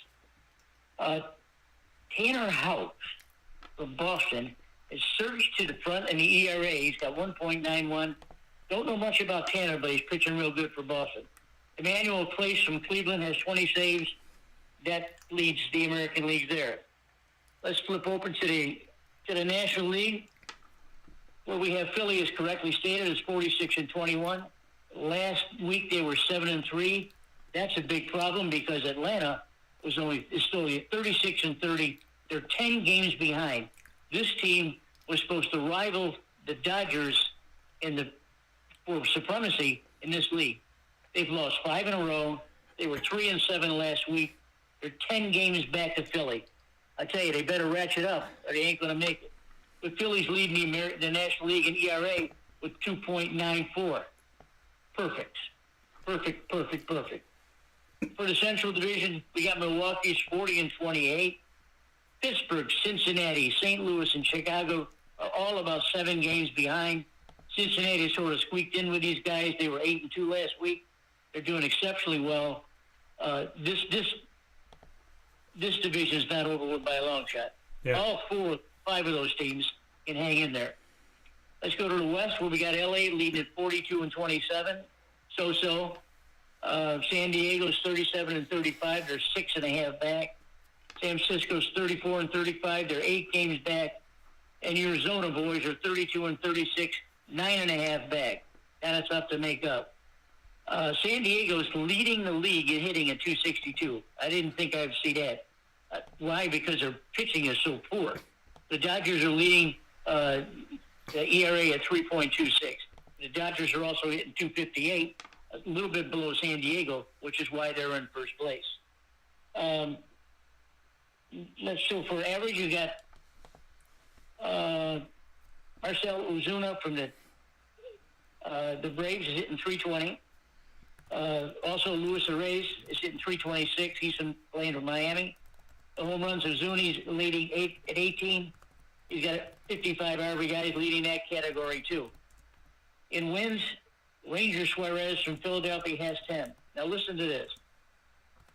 Tanner Houck from Boston has surged to the front in the ERA. He's got 1.91. Don't know much about Tanner, but he's pitching real good for Boston. Emmanuel Place from Cleveland has 20 saves. That leads the American League there. Let's flip open to the National League, where we have Philly, is correctly stated, is 46-21. Last week they were 7-3. That's a big problem because Atlanta is still 36-30. They're 10 games behind. This team was supposed to rival the Dodgers for supremacy in this league. They've lost 5 in a row. They were 3-7 last week. They're 10 games back to Philly. I tell you, they better ratchet up or they ain't going to make it. But Philly's leading the National League in ERA with 2.94. Perfect. For the Central Division, we got Milwaukee's 40-28. Pittsburgh, Cincinnati, St. Louis, and Chicago are all about 7 games behind. Cincinnati sort of squeaked in with these guys. They were 8-2 last week. They're doing exceptionally well. This division is not over with by a long shot. Yeah. All 5 of those teams can hang in there. Let's go to the West, where we got LA leading at 42-27. So. San Diego's 37-35. They're 6.5 back. San Francisco's 34-35. They're 8 games back. And your Arizona boys are 32-36, 9.5 back. That's tough to make up. San Diego's leading the league in hitting at 262. I didn't think I'd see that. Why? Because their pitching is so poor. The Dodgers are leading the ERA at 3.26. The Dodgers are also hitting 258, a little bit below San Diego, which is why they're in first place. So for average, you got Marcell Ozuna from the Braves is hitting 320. Also, Luis Arraez is hitting 326. He's playing for Miami. The home runs, Ozuni's leading at 18. He's got 55 RBIs leading that category, too. In wins, Ranger Suarez from Philadelphia has 10. Now, listen to this.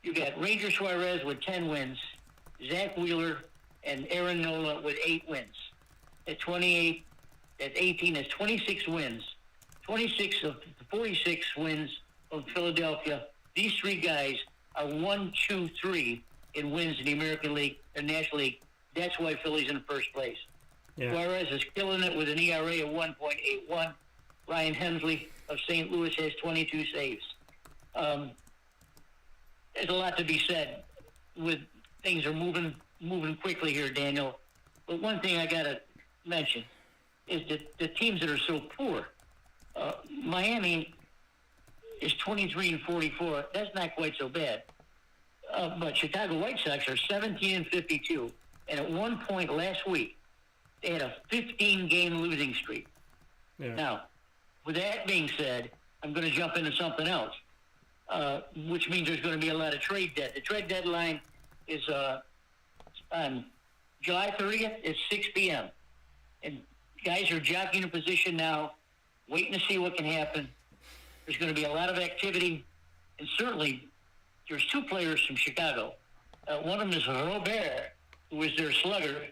You got Ranger Suarez with 10 wins, Zach Wheeler and Aaron Nola with 8 wins. At 28, at 18, that's 26 wins. 26 of 46 wins from Philadelphia. These 3 guys are 1, 2, 3 in wins in the American League and National League. That's why Philly's in first place. Yeah. Suarez is killing it with an ERA of 1.81. Ryan Hensley of St. Louis has 22 saves. There's a lot to be said with things are moving quickly here, Daniel. But one thing I got to mention is that the teams that are so poor, Miami is 23-44. That's not quite so bad. But Chicago White Sox are 17-52. And at one point last week, they had a 15-game losing streak. Yeah. Now, with that being said, I'm going to jump into something else, which means there's going to be a lot of trade debt. The trade deadline is on July 30th at 6 p.m. And guys are jockeying a position now, waiting to see what can happen. There's going to be a lot of activity. And certainly, there's 2 players from Chicago. One of them is Robert, who is their slugger,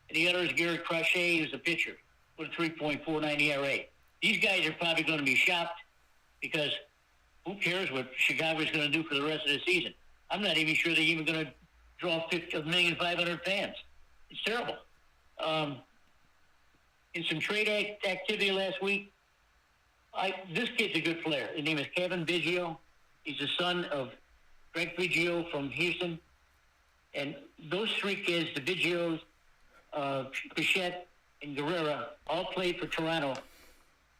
and the other is Garrett Crochet, who's a pitcher, with a 3.49 ERA. These guys are probably going to be shocked because who cares what Chicago's going to do for the rest of the season? I'm not even sure they're even going to draw 1,500,000 fans. It's terrible. In some trade activity last week, this kid's a good player. His name is Kevin Biggio. He's the son of Greg Biggio from Houston. And those 3 kids, the Biggios, Bichette, and Guerrera, all played for Toronto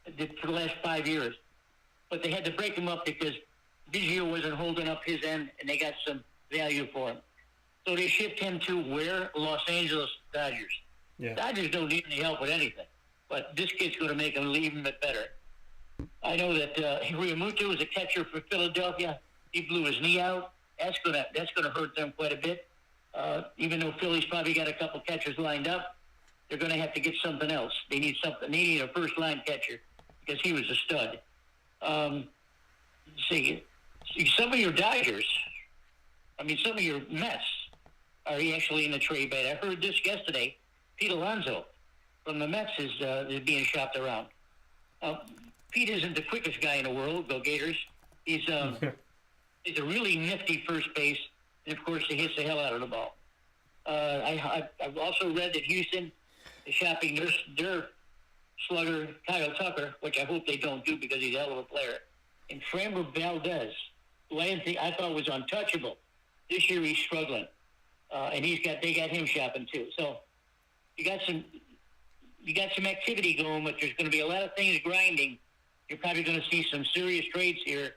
for the last 5 years. But they had to break them up because Biggio wasn't holding up his end, and they got some value for him. So they shipped him to where? Los Angeles Dodgers. Yeah. Dodgers don't need any help with anything, but this kid's going to make them even bit better. I know that Realmuto was a catcher for Philadelphia. He blew his knee out. That's gonna hurt them quite a bit. Even though Philly's probably got a couple catchers lined up, they're going to have to get something else. They need something. They need a first-line catcher because he was a stud. See, some of your Dodgers, some of your Mets are actually in the trade bait. I heard this yesterday. Pete Alonso from the Mets is being shopped around. Pete isn't the quickest guy in the world. Go Gators! He's a really nifty first base, and of course he hits the hell out of the ball. I've also read that Houston is shopping their slugger Kyle Tucker, which I hope they don't do because he's a hell of a player. And Framber Valdez, who I thought was untouchable. This year he's struggling, and they got him shopping too. So you got some activity going, but there's going to be a lot of things grinding. You're probably going to see some serious trades here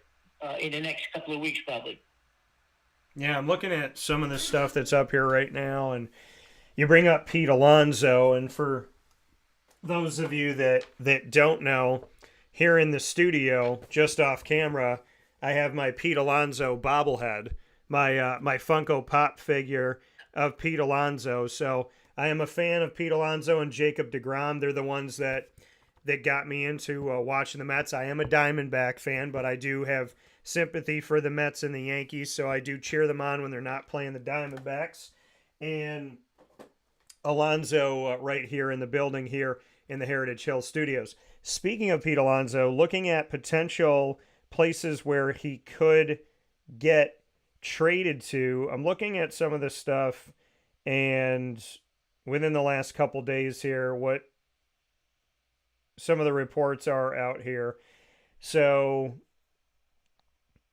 in the next couple of weeks, probably. Yeah, I'm looking at some of the stuff that's up here right now, and you bring up Pete Alonso, and for those of you that don't know, here in the studio, just off camera, I have my Pete Alonso bobblehead, my Funko Pop figure of Pete Alonso. So I am a fan of Pete Alonso and Jacob deGrom. They're the ones that got me into watching the Mets. I am a Diamondback fan, but I do have sympathy for the Mets and the Yankees, so I do cheer them on when they're not playing the Diamondbacks. And Alonso right here in the building here in the Heritage Hill Studios. Speaking of Pete Alonso, looking at potential places where he could get traded to, I'm looking at some of the stuff, and within the last couple days here, what some of the reports are out here. So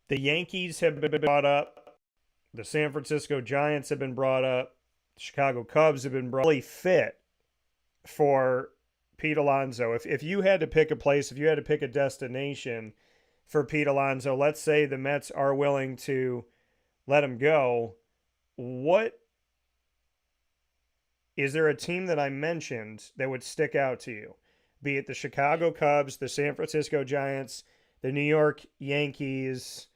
the Yankees have been brought up. The San Francisco Giants have been brought up. The Chicago Cubs have been really fit for Pete Alonso. If you had to pick a place, if you had to pick a destination for Pete Alonso, let's say the Mets are willing to let him go, what is there a team that I mentioned that would stick out to you? Be it the Chicago Cubs, the San Francisco Giants, the New York Yankees.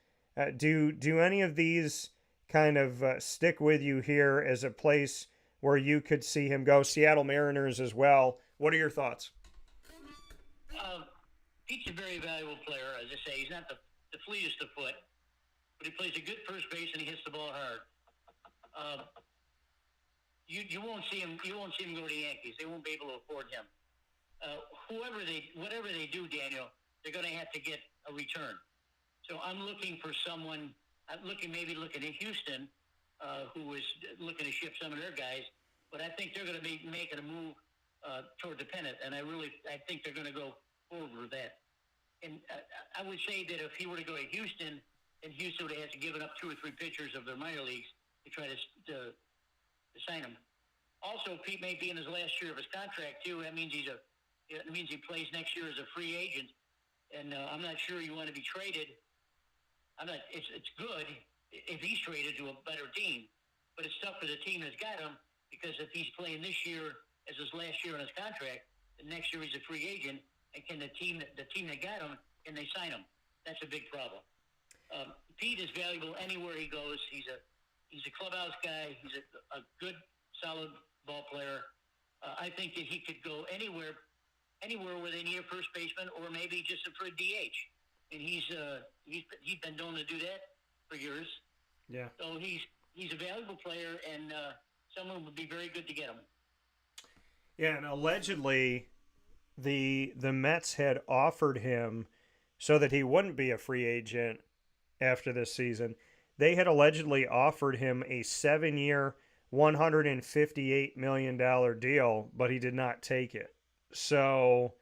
Do any of these kind of stick with you here as a place where you could see him go? Seattle Mariners as well. What are your thoughts? Pete's a very valuable player. As I say, he's not the fleetest of foot, but he plays a good first base and he hits the ball hard. You won't see him. You won't see him go to the Yankees. They won't be able to afford him. Whatever they do, Daniel, they're going to have to get a return. So I'm looking for someone. I'm looking at Houston, who is looking to ship some of their guys. But I think they're going to be making a move toward the pennant, and I think they're going to go forward with that. And I would say that if he were to go to Houston, and Houston would have to give up 2 or 3 pitchers of their minor leagues to try to sign him. Also, Pete may be in his last year of his contract too. That means he plays next year as a free agent, and I'm not sure you want to be traded. It's good if he's traded to a better team, but it's tough for the team that's got him because if he's playing this year as his last year on his contract, the next year he's a free agent, and can the team that got him, can they sign him? That's a big problem. Pete is valuable anywhere he goes. He's a clubhouse guy. He's a good, solid ball player. I think that he could go anywhere where they need a first baseman, or maybe just for a DH. And he's been known to do that for years. Yeah. So he's a valuable player, and someone would be very good to get him. Yeah, and allegedly, the Mets had offered him so that he wouldn't be a free agent after this season. They had allegedly offered him a 7-year, $158 million deal, but he did not take it. So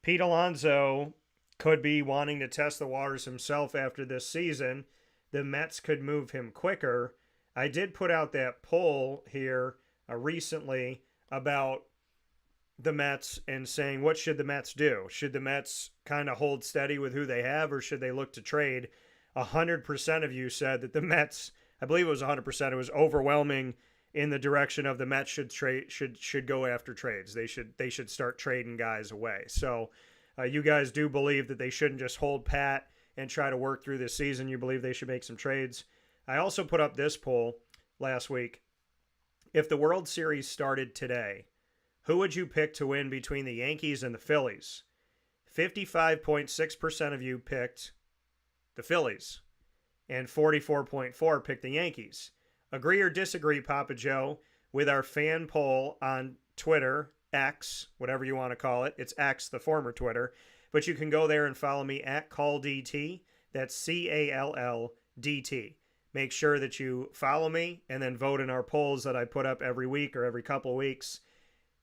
Pete Alonso could be wanting to test the waters himself after this season. The Mets could move him quicker. I did put out that poll here recently about the Mets and saying, what should the Mets do? Should the Mets kind of hold steady with who they have, or should they look to trade? 100% of you said that the Mets, I believe it was 100%, it was overwhelming in the direction of the Mets should go after trades. They should start trading guys away. So you guys do believe that they shouldn't just hold pat and try to work through this season. You believe they should make some trades. I also put up this poll last week. If the World Series started today, who would you pick to win between the Yankees and the Phillies? 55.6% of you picked the Phillies, and 44.4% picked the Yankees. Agree or disagree, Papa Joe, with our fan poll on Twitter, X, whatever you want to call it. It's X, the former Twitter. But you can go there and follow me at CallDT. That's CALLDT. Make sure that you follow me and then vote in our polls that I put up every week or every couple of weeks.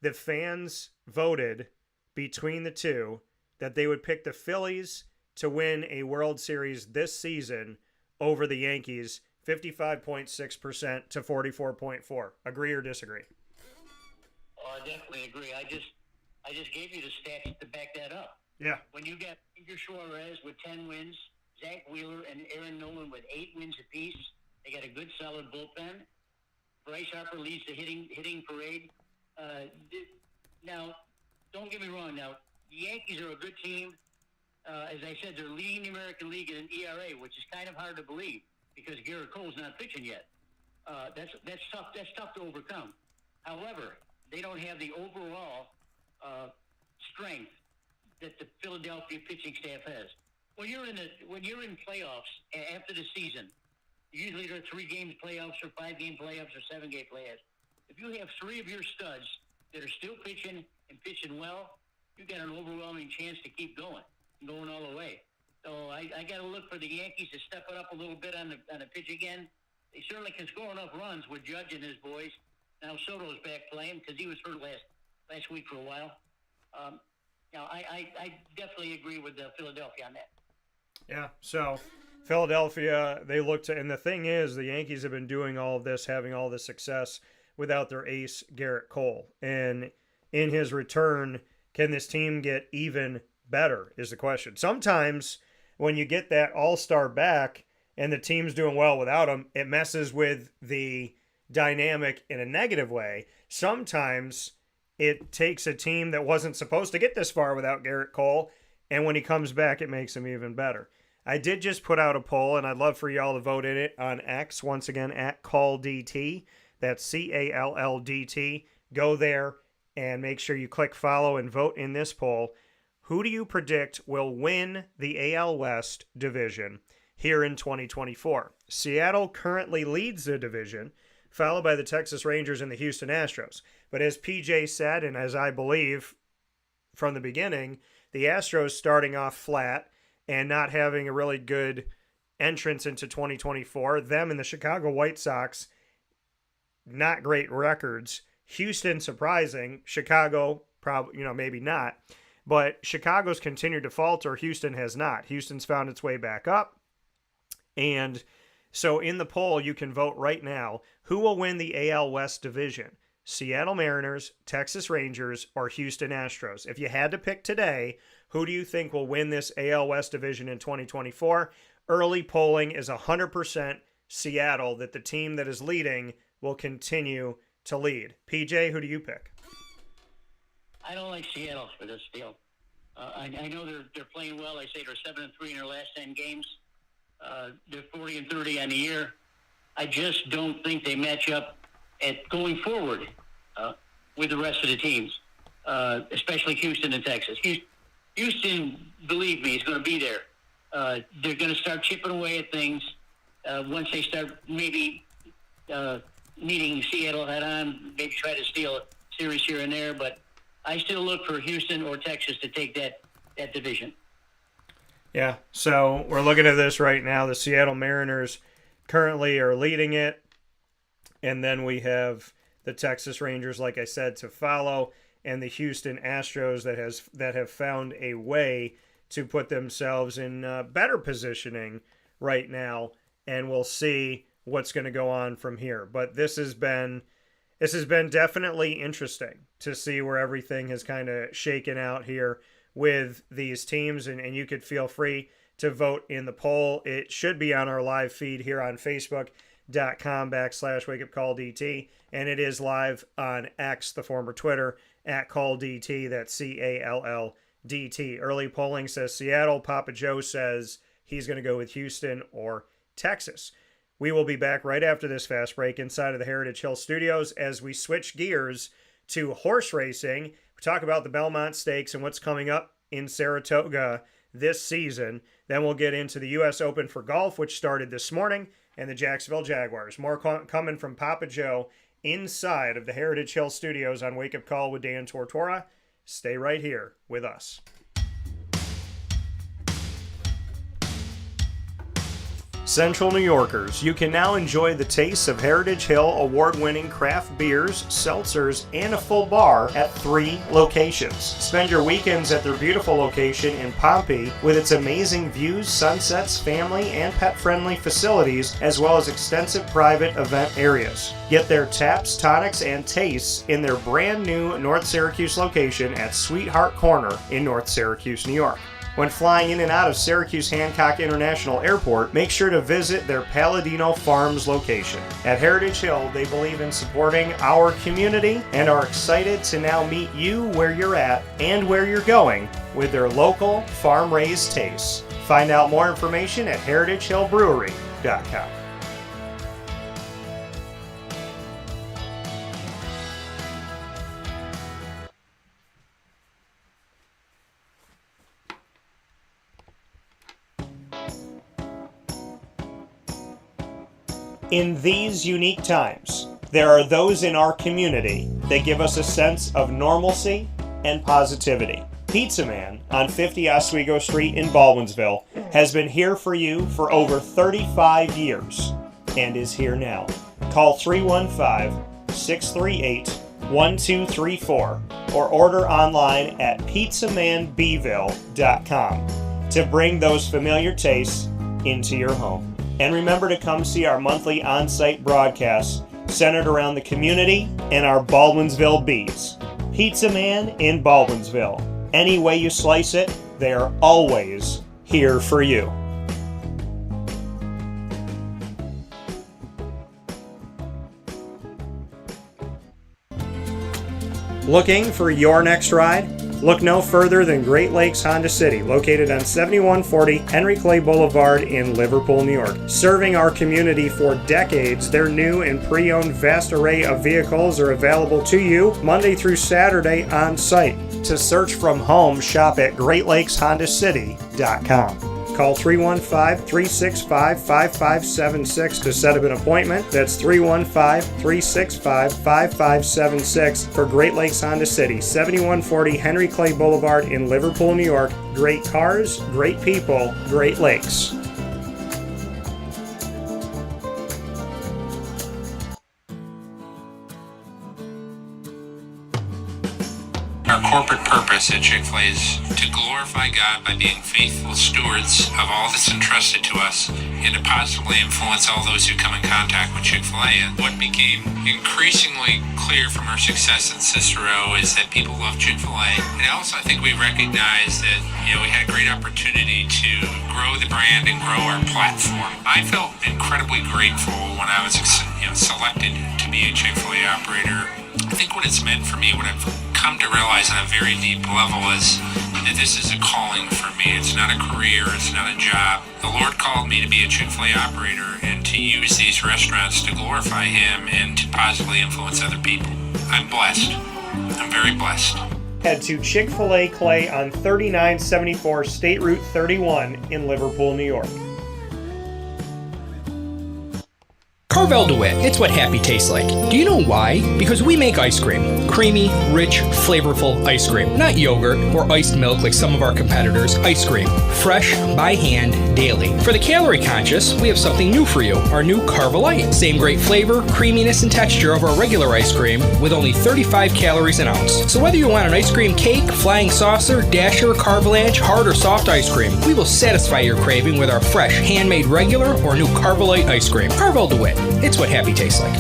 The fans voted between the two that they would pick the Phillies to win a World Series this season over the Yankees, 55.6% to 44.4%. Agree or disagree? Oh, I definitely agree. I just gave you the stats to back that up. Yeah. When you got Edgar Suarez with 10 wins, Zach Wheeler and Aaron Nolan with 8 wins apiece, they got a good, solid bullpen. Bryce Harper leads the hitting parade. Now, don't get me wrong. Now, the Yankees are a good team. As I said, they're leading the American League in an ERA, which is kind of hard to believe because Garrett Cole's not pitching yet. That's tough. That's tough to overcome. However, they don't have the overall strength that the Philadelphia pitching staff has. When you're in playoffs after the season, usually there are 3-game playoffs or 5-game playoffs or 7-game playoffs. If you have 3 of your studs that are still pitching and pitching well, you got an overwhelming chance to keep going all the way. So I got to look for the Yankees to step it up a little bit on the pitch again. They certainly can score enough runs with Judge and his boys. Now Soto's back playing because he was hurt last week for a while. Now I definitely agree with Philadelphia on that. Yeah, so Philadelphia, they look to, and the thing is, the Yankees have been doing all of this, having all this success without their ace, Garrett Cole. And in his return, can this team get even better is the question. Sometimes when you get that all-star back and the team's doing well without him, it messes with the dynamic in a negative way. Sometimes it takes a team that wasn't supposed to get this far without Garrett Cole, and when he comes back, it makes him even better. I did just put out a poll, and I'd love for y'all to vote in it on X, once again, at CallDT. That's CALLDT. Go there and make sure you click follow and vote in this poll. Who do you predict will win the AL West division here in 2024? Seattle currently leads the division, followed by the Texas Rangers and the Houston Astros. But as PJ said, and as I believe from the beginning, the Astros starting off flat and not having a really good entrance into 2024. Them and the Chicago White Sox, not great records. Houston, surprising. Chicago, probably, maybe not. But Chicago's continued to falter. Houston has not. Houston's found its way back up. And so in the poll, you can vote right now. Who will win the AL West division? Seattle Mariners, Texas Rangers, or Houston Astros? If you had to pick today, who do you think will win this AL West division in 2024? Early polling is 100% Seattle, that the team that is leading will continue to lead. PJ, who do you pick? I don't like Seattle for this deal. I know they're playing well. I say they're 7-3 in their last 10 games. They're 40-30 on the year. I just don't think they match up at going forward with the rest of the teams, especially Houston and Texas. Houston, believe me, is going to be there. They're going to start chipping away at things once they start maybe meeting Seattle head on, maybe try to steal a series here and there. But I still look for Houston or Texas to take that division. Yeah, so we're looking at this right now. The Seattle Mariners currently are leading it. And then we have the Texas Rangers, like I said, to follow, and the Houston Astros that have found a way to put themselves in better positioning right now. And we'll see what's going to go on from here. But this has been definitely interesting to see where everything has kind of shaken out here with these teams, and you could feel free to vote in the poll. It should be on our live feed here on Facebook.com/WakeUpCallDT, and it is live on X, the former Twitter, @CallDT. That's CALLDT. Early polling says Seattle. Papa Joe says he's going to go with Houston or Texas. We will be back right after this fast break inside of the Heritage Hill Studios as we switch gears to horse racing. We talk about the Belmont Stakes and what's coming up in Saratoga this season. Then we'll get into the U.S. Open for golf, which started this morning, and the Jacksonville Jaguars. More coming from Papa Joe inside of the Heritage Hill Studios on Wake Up Call with Dan Tortora. Stay right here with us. Central New Yorkers, you can now enjoy the taste of Heritage Hill award-winning craft beers, seltzers, and a full bar at 3 locations. Spend your weekends at their beautiful location in Pompey with its amazing views, sunsets, family, and pet-friendly facilities, as well as extensive private event areas. Get their taps, tonics, and tastes in their brand new North Syracuse location at Sweetheart Corner in North Syracuse, New York. When flying in and out of Syracuse Hancock International Airport, make sure to visit their Palladino Farms location. At Heritage Hill, they believe in supporting our community and are excited to now meet you where you're at and where you're going with their local farm-raised tastes. Find out more information at heritagehillbrewery.com. In these unique times, there are those in our community that give us a sense of normalcy and positivity. Pizza Man on 50 Oswego Street in Baldwinsville has been here for you for over 35 years and is here now. Call 315-638-1234 or order online at pizzamanbville.com to bring those familiar tastes into your home. And remember to come see our monthly on-site broadcasts centered around the community and our Baldwinsville Bees. Pizza Man in Baldwinsville. Any way you slice it, they are always here for you. Looking for your next ride? Look no further than Great Lakes Honda City, located on 7140 Henry Clay Boulevard in Liverpool, New York. Serving our community for decades, their new and pre-owned vast array of vehicles are available to you Monday through Saturday on site. To search from home, shop at GreatLakesHondaCity.com. Call 315-365-5576 to set up an appointment. That's 315-365-5576 for Great Lakes Honda City, 7140 Henry Clay Boulevard in Liverpool, New York. Great cars, great people, Great Lakes. Our corporate purpose at Chick-fil-A is to glorify God by being faithful stewards of all that's entrusted to us and to positively influence all those who come in contact with Chick-fil-A. And what became increasingly clear from our success in Cicero is that people love Chick-fil-A. And also I think we recognized that we had a great opportunity to grow the brand and grow our platform. I felt incredibly grateful when I was selected to be a Chick-fil-A operator. I think what it's meant for me, what I've come to realize on a very deep level is that this is a calling for me. It's not a career, it's not a job. The Lord called me to be a Chick-fil-A operator and to use these restaurants to glorify Him and to positively influence other people. I'm blessed. I'm very blessed. Head to Chick-fil-A Clay on 3974 State Route 31 in Liverpool, New York. Carvel DeWitt, it's what happy tastes like. Do you know why? Because we make ice cream. Creamy, rich, flavorful ice cream. Not yogurt or iced milk like some of our competitors. Ice cream. Fresh, by hand, daily. For the calorie conscious, we have something new for you. Our new Carvelite. Same great flavor, creaminess, and texture of our regular ice cream with only 35 calories an ounce. So whether you want an ice cream cake, flying saucer, dasher, carvalanche, hard or soft ice cream, we will satisfy your craving with our fresh, handmade regular or new Carvelite ice cream. Carvel DeWitt. It's what happy tastes like.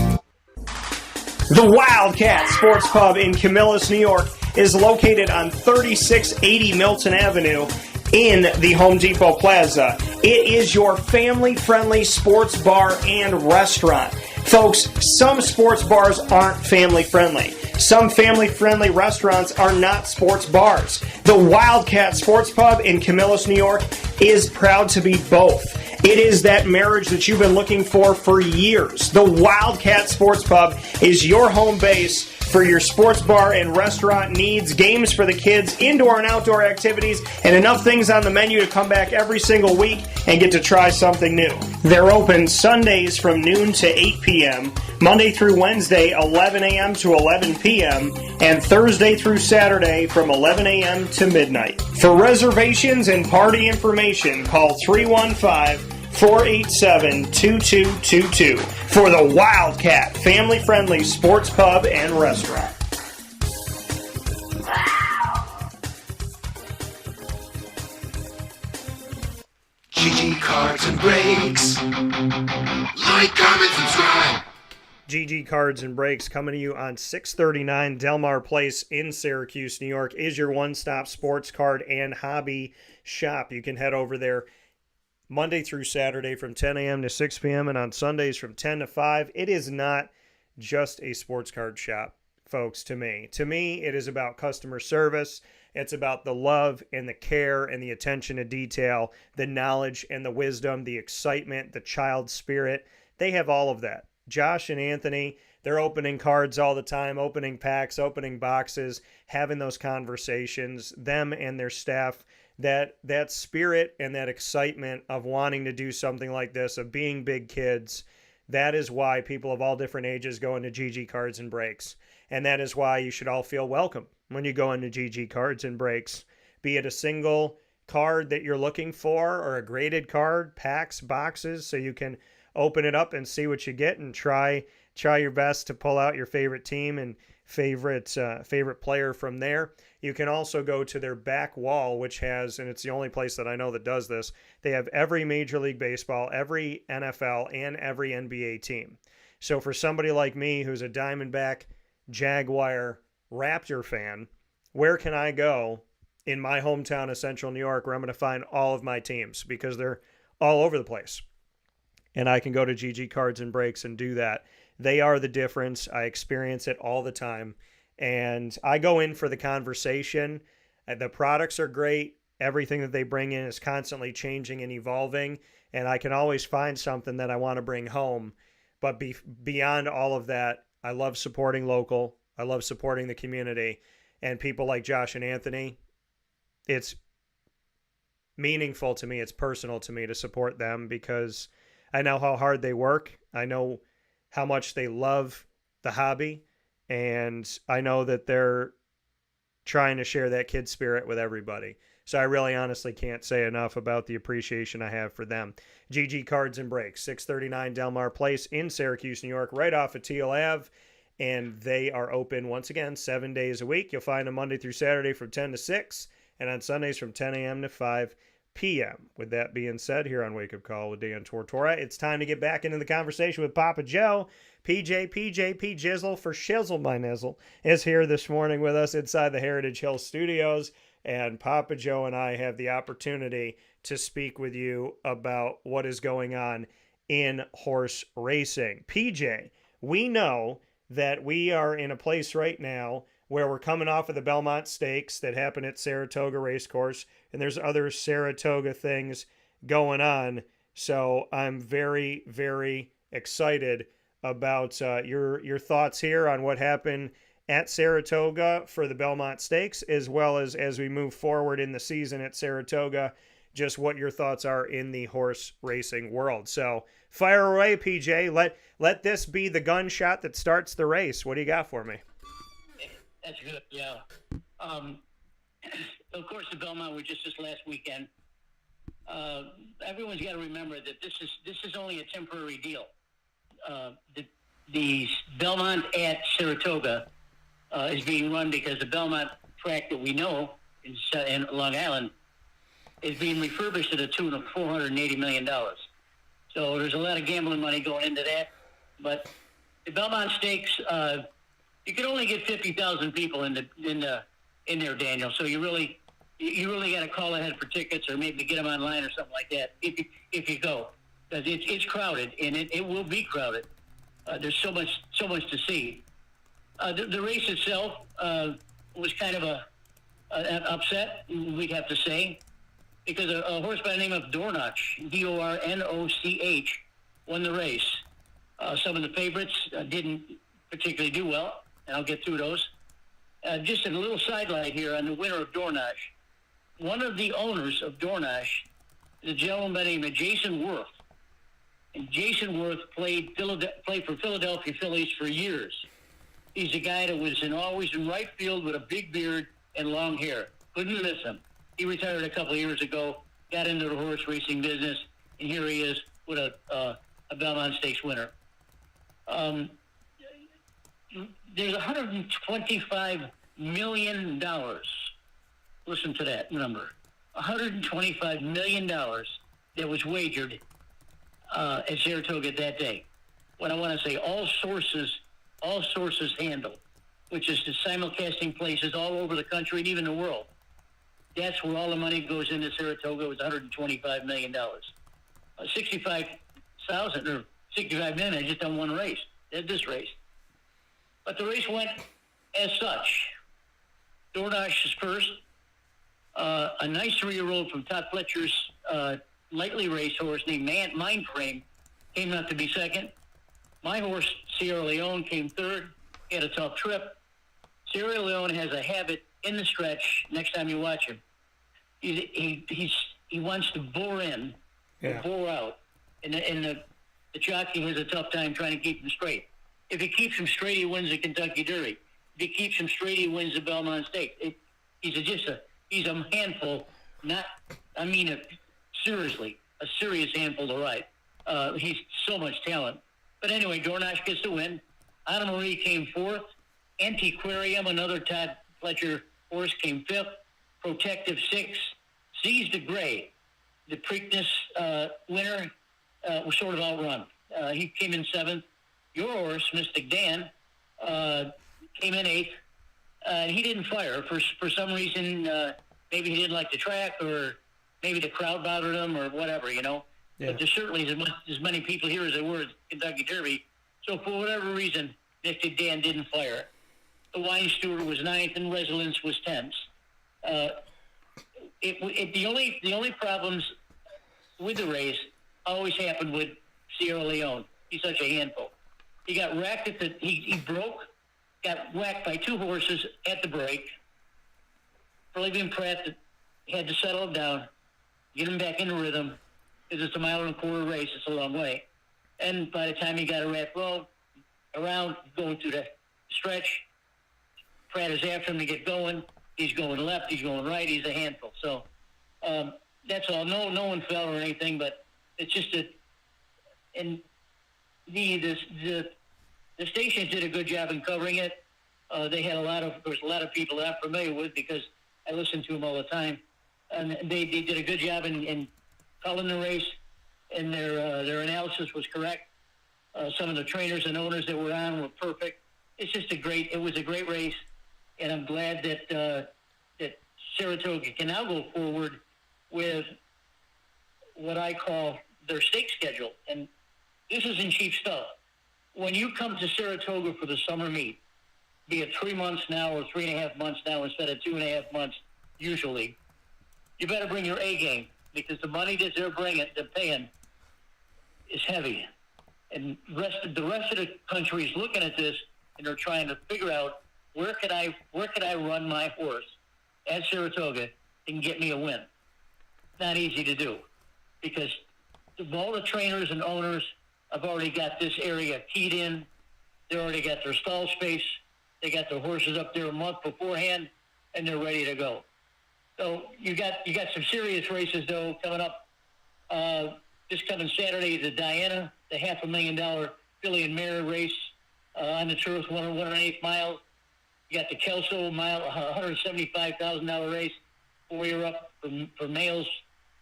The Wildcat Sports Pub in Camillus, New York is located on 3680 Milton Avenue in the Home Depot Plaza. It is your family-friendly sports bar and restaurant. Folks, some sports bars aren't family-friendly. Some family-friendly restaurants are not sports bars. The Wildcat Sports Pub in Camillus, New York is proud to be both. It is that marriage that you've been looking for years. The Wildcat Sports Pub is your home base for your sports bar and restaurant needs, games for the kids, indoor and outdoor activities, and enough things on the menu to come back every single week and get to try something new. They're open Sundays from noon to 8 p.m., Monday through Wednesday, 11 a.m. to 11 p.m., and Thursday through Saturday from 11 a.m. to midnight. For reservations and party information, call 315-487-2222 for the Wildcat family-friendly sports pub and restaurant. GG Cards and Breaks. Like, comment, subscribe. GG Cards and Breaks coming to you on 639 Delmar Place in Syracuse, New York is your one-stop sports card and hobby shop. You can head over there Monday through Saturday from 10 a.m. to 6 p.m. and on Sundays from 10 to 5. It is not just a sports card shop, folks, to me. To me, it is about customer service. It's about the love and the care and the attention to detail, the knowledge and the wisdom, the excitement, the child spirit. They have all of that. Josh and Anthony, they're opening cards all the time, opening packs, opening boxes, having those conversations, them and their staff. That spirit and that excitement of wanting to do something like this, of being big kids, that is why people of all different ages go into GG Cards and Breaks. And that is why you should all feel welcome when you go into GG Cards and Breaks. Be it a single card that you're looking for or a graded card, packs, boxes, so you can open it up and see what you get and try your best to pull out your favorite team and favorite player from there. You can also go to their back wall, which has, and it's the only place that I know that does this, they have every Major League Baseball, every NFL, and every NBA team. So for somebody like me who's a Diamondback, Jaguar, Raptor fan, where can I go in my hometown of Central New York where I'm going to find all of my teams? Because they're all over the place. And I can go to GG Cards and Breaks and do that. They are the difference. I experience it all the time. And I go in for the conversation. The products are great. Everything that they bring in is constantly changing and evolving. And I can always find something that I want to bring home. But beyond all of that, I love supporting local. I love supporting the community. And people like Josh and Anthony, it's meaningful to me. It's personal to me to support them because I know how hard they work. I know how much they love the hobby. And I know that they're trying to share that kid spirit with everybody. So I really honestly can't say enough about the appreciation I have for them. GG Cards and Breaks, 639 Delmar Place in Syracuse, New York, right off of Teal Ave. And they are open, once again, 7 days a week. You'll find them Monday through Saturday from 10 to 6, and on Sundays from 10 a.m. to 5 p.m. With that being said, here on Wake Up Call with Dan Tortora, it's time to get back into the conversation with Papa Joe. PJ Jizzle for Shizzle My Nizzle is here this morning with us inside the Heritage Hill Studios, and Papa Joe and I have the opportunity to speak with you about what is going on in horse racing. PJ, we know that we are in a place right now where we're coming off of the Belmont Stakes that happened at Saratoga Racecourse, and there's other Saratoga things going on. So I'm very, very excited about your thoughts here on what happened at Saratoga for the Belmont Stakes, as well as we move forward in the season at Saratoga, just what your thoughts are in the horse racing world. So fire away, PJ. Let this be the gunshot that starts the race. What do you got for me? That's good, yeah. Of course, the Belmont was just this last weekend. Everyone's got to remember that this is only a temporary deal. The Belmont at Saratoga is being run because the Belmont track that we know in Long Island is being refurbished to the tune of $480 million. So there's a lot of gambling money going into that. But the Belmont Stakes You could only get 50,000 people in there, Daniel. So you really got to call ahead for tickets, or maybe get them online or something like that if you go, because it's crowded, and it will be crowded. There's so much to see. The race itself was kind of an upset, we'd have to say, because a horse by the name of Dornoch, D-O-R-N-O-C-H, won the race. Some of the favorites didn't particularly do well, and I'll get through those. Just a little sidelight here on the winner of Dornoch. One of the owners of Dornoch is a gentleman by the name of Jason Worth. And Jason Worth played for Philadelphia Phillies for years. He's a guy that was always in right field with a big beard and long hair. Couldn't miss him. He retired a couple of years ago, got into the horse racing business, and here he is with a Belmont Stakes winner. There's $125 million. Listen to that number. $125 million that was wagered at Saratoga that day. What I want to say, all sources handle, which is the simulcasting places all over the country and even the world. That's where all the money goes into Saratoga. It was $125 million. 65,000 or 65 million. I just done one race. This race. But the race went as such. Dornoch is first. A nice 3-year-old from Todd Fletcher's lightly raced horse named Mindframe came out to be second. My horse, Sierra Leone, came third. He had a tough trip. Sierra Leone has a habit in the stretch. Next time you watch him, he wants to bore in, bore out, and the jockey has a tough time trying to keep him straight. If he keeps him straight, he wins the Kentucky Derby. If he keeps him straight, he wins the Belmont Stakes. He's a handful. Seriously, a serious handful to ride. He's so much talent. But anyway, Dornoch gets the win. Anna Marie came fourth. Antiquarium, another Todd Fletcher horse, came fifth. Protective sixth. Seize the Gray, the Preakness winner, was sort of outrun. He came in seventh. Your horse, Mystic Dan, came in eighth. He didn't fire for some reason. Maybe he didn't like the track, or maybe the crowd bothered him, or whatever, Yeah. But there's certainly as many people here as there were at Kentucky Derby. So for whatever reason, Mystic Dan didn't fire. The Wine Steward was ninth, and Resilience was 10th. The only problems with the race always happened with Sierra Leone. He's such a handful. He got whacked he got whacked by two horses at the break. Flavian Pratt had to settle him down, get him back into rhythm, because it's a 1.25 mile race. It's a long way. And by the time he got around going through the stretch, Pratt is after him to get going. He's going left. He's going right. He's a handful. So that's all. No one fell or anything, but it's just that. And the station did a good job in covering it. They had a lot of people that I'm familiar with because I listen to them all the time, and they did a good job in calling the race, and their analysis was correct. Some of the trainers and owners that were on were perfect. It was a great race, and I'm glad that Saratoga can now go forward with what I call their stake schedule. And this isn't cheap stuff. When you come to Saratoga for the summer meet, be it 3 months now or 3.5 months now instead of 2.5 months usually, you better bring your A game, because the money that they're paying is heavy. And the rest of the country is looking at this, and they're trying to figure out where could I run my horse at Saratoga and get me a win. Not easy to do, because all the trainers and owners have already got this area keyed in. They already got their stall space. They got their horses up there a month beforehand, and they're ready to go. So you got some serious races though coming up. This coming Saturday, the Diana, the $500,000 filly and mare race on the turf, 1.8 miles. You got the Kelso mile, $175,000 race, 4-year up for males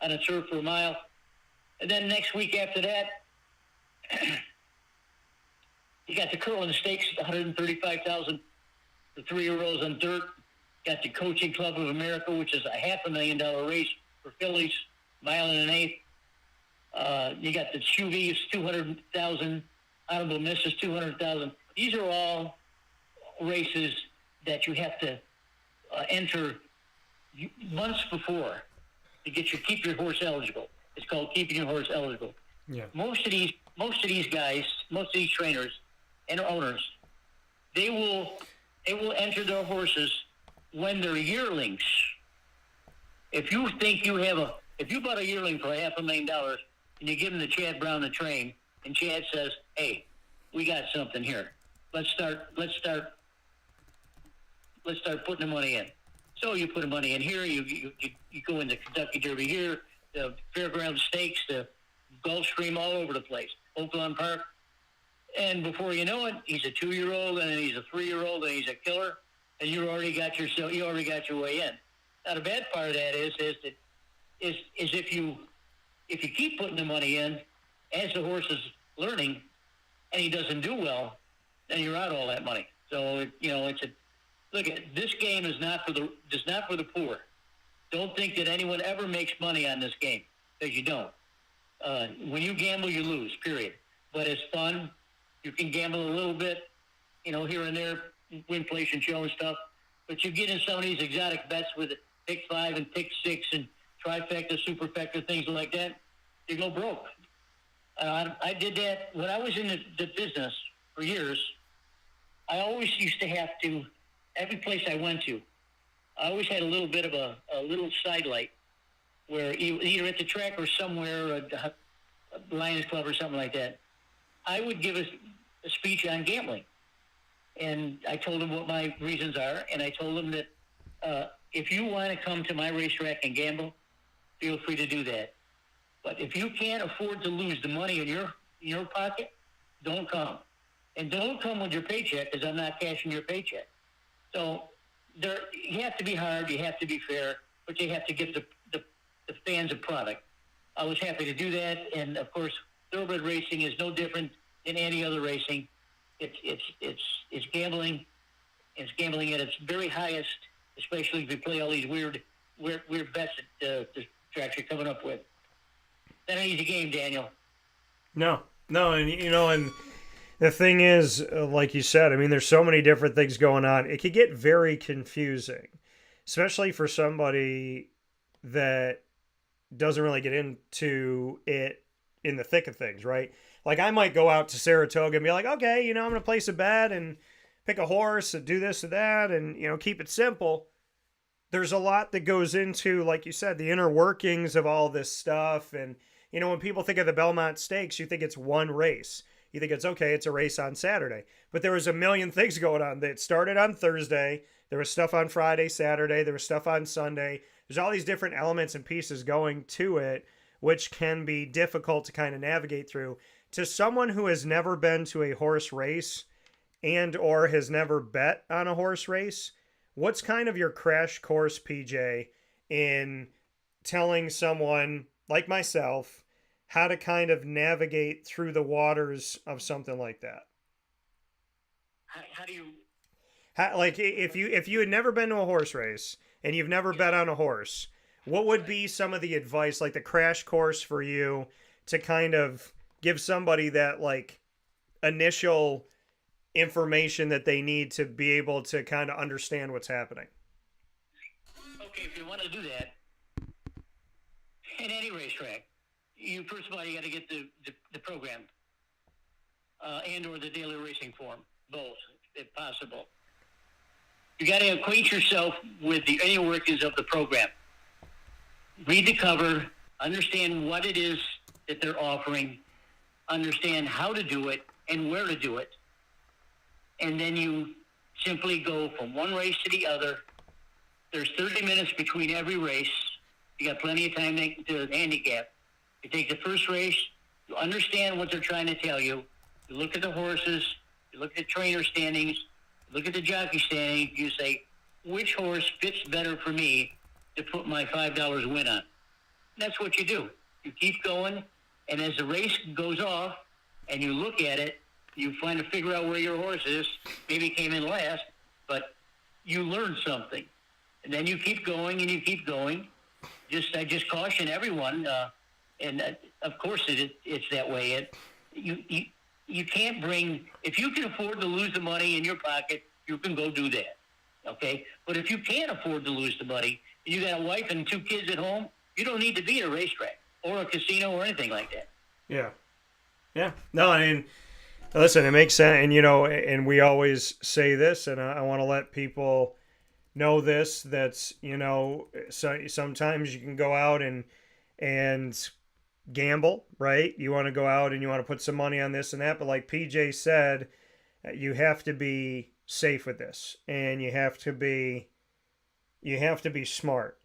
on the turf for a mile. And then next week after that, you got the Curlin Stakes, $135,000 the 3-year-olds on dirt. Got the Coaching Club of America, which is a $500,000 race for fillies, 1 1/8. You got the Chuvies, 200,000. Honorable Misses, 200,000. These are all races that you have to enter months before to keep your horse eligible. It's called keeping your horse eligible. Yeah. Most of these guys, most of these trainers and owners, they will enter their horses when they're yearlings. If you think if you bought a yearling for $500,000 and you give them to Chad Brown to train, and Chad says, "Hey, we got something here. Let's start putting the money in." So you put the money in here. You go in the Kentucky Derby here, the Fairground Stakes, the Gulfstream, all over the place, Oakland Park, and before you know it, he's a 2-year-old, and then he's a 3-year-old, and he's a killer, and you already got your way in. Now the bad part of that is if you keep putting the money in as the horse is learning, and he doesn't do well, then you're out all that money. So this game is not for the poor. Don't think that anyone ever makes money on this game, because you don't. When you gamble, you lose. Period. But it's fun. You can gamble a little bit, here and there, win, place, and show and stuff. But you get in some of these exotic bets with pick 5 and pick 6 and trifecta, superfecta, things like that. You go broke. I did that when I was in the business for years. I always used to have to, every place I went to, I always had a little bit of a little sidelight where either at the track or somewhere, a Lions Club or something like that, I would give a speech on gambling. And I told them what my reasons are, and I told them that if you want to come to my racetrack and gamble, feel free to do that. But if you can't afford to lose the money in your pocket, don't come. And don't come with your paycheck, because I'm not cashing your paycheck. So you have to be hard, you have to be fair, but you have to give the fans a product. I was happy to do that, and of course, thoroughbred racing is no different than any other racing. It's gambling. It's gambling at its very highest, especially if you play all these weird bets that the tracks are coming up with. Not an easy game, Daniel. No, and the thing is, like you said, I mean, there's so many different things going on. It could get very confusing, especially for somebody that doesn't really get into it in the thick of things, right? Like, I might go out to Saratoga and be like, okay, I'm going to place a bet and pick a horse and do this and that and, keep it simple. There's a lot that goes into, like you said, the inner workings of all this stuff. And, when people think of the Belmont Stakes, you think it's one race. You think it's okay, it's a race on Saturday. But there was a million things going on. That started on Thursday. There was stuff on Friday, Saturday. There was stuff on Sunday. There's all these different elements and pieces going to it, which can be difficult to kind of navigate through. To someone who has never been to a horse race and or has never bet on a horse race, what's kind of your crash course, PJ, in telling someone like myself how to kind of navigate through the waters of something like that? How do you... like, if you had never been to a horse race and you've never bet on a horse, what would be some of the advice, like the crash course for you, to kind of give somebody that, like, initial information that they need to be able to kind of understand what's happening? Okay, if you want to do that, in any racetrack, first of all, you got to get the program and or the daily racing form, both, if possible. You got to acquaint yourself with the inner workings of the program. Read the cover, understand what it is that they're offering, understand how to do it and where to do it, and then you simply go from one race to the other. There's 30 minutes between every race. You got plenty of time to handicap. You take the first race, you understand what they're trying to tell you. You look at the horses, you look at the trainer standings, you look at the jockey standings, you say, which horse fits better for me to put my $5 win on? And that's what you do. You keep going, and as the race goes off and you look at it, you figure out where your horse is. Maybe came in last, but you learn something, and then you keep going and you keep going. I just caution everyone, and of course it's that way. You can't bring, if you can afford to lose the money in your pocket, you can go do that, okay? But if you can't afford to lose the money, and you got a wife and 2 kids at home, you don't need to be at a racetrack or a casino or anything like that. Yeah. Yeah. No, I mean, listen, it makes sense. And, and we always say this, and I want to let people know this, that's, so sometimes you can go out and gamble, right? You want to go out and you want to put some money on this and that. But like PJ said, you have to be safe with this, and you have to be smart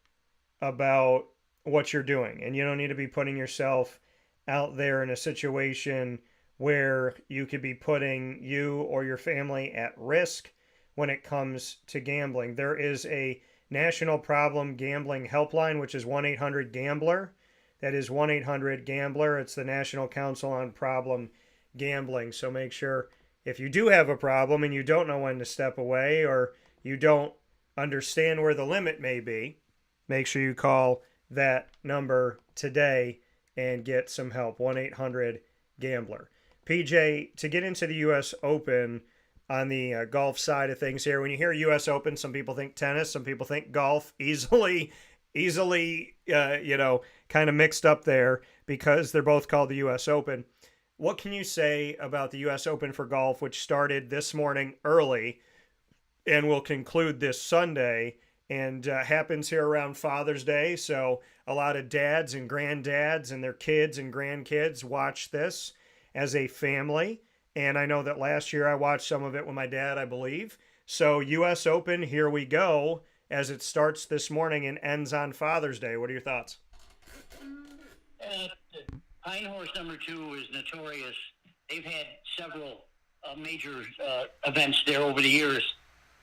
about what you're doing, and you don't need to be putting yourself out there in a situation where you could be putting you or your family at risk when it comes to gambling. There is a national problem gambling helpline, which is 1-800-GAMBLER. That is 1-800-GAMBLER. It's the National Council on Problem Gambling. So make sure, if you do have a problem and you don't know when to step away, or you don't understand where the limit may be, make sure you call that number today and get some help. 1-800-GAMBLER. PJ, to get into the U.S. Open on the golf side of things here, when you hear U.S. Open, some people think tennis, some people think golf. Easily, kind of mixed up there because they're both called the U.S. Open. What can you say about the U.S. Open for golf, which started this morning early and will conclude this Sunday, and happens here around Father's Day? So a lot of dads and granddads and their kids and grandkids watch this as a family. And I know that last year I watched some of it with my dad, I believe. So U.S. Open, here we go, as it starts this morning and ends on Father's Day. What are your thoughts? Pine Horse number 2 is notorious. They've had several major events there over the years,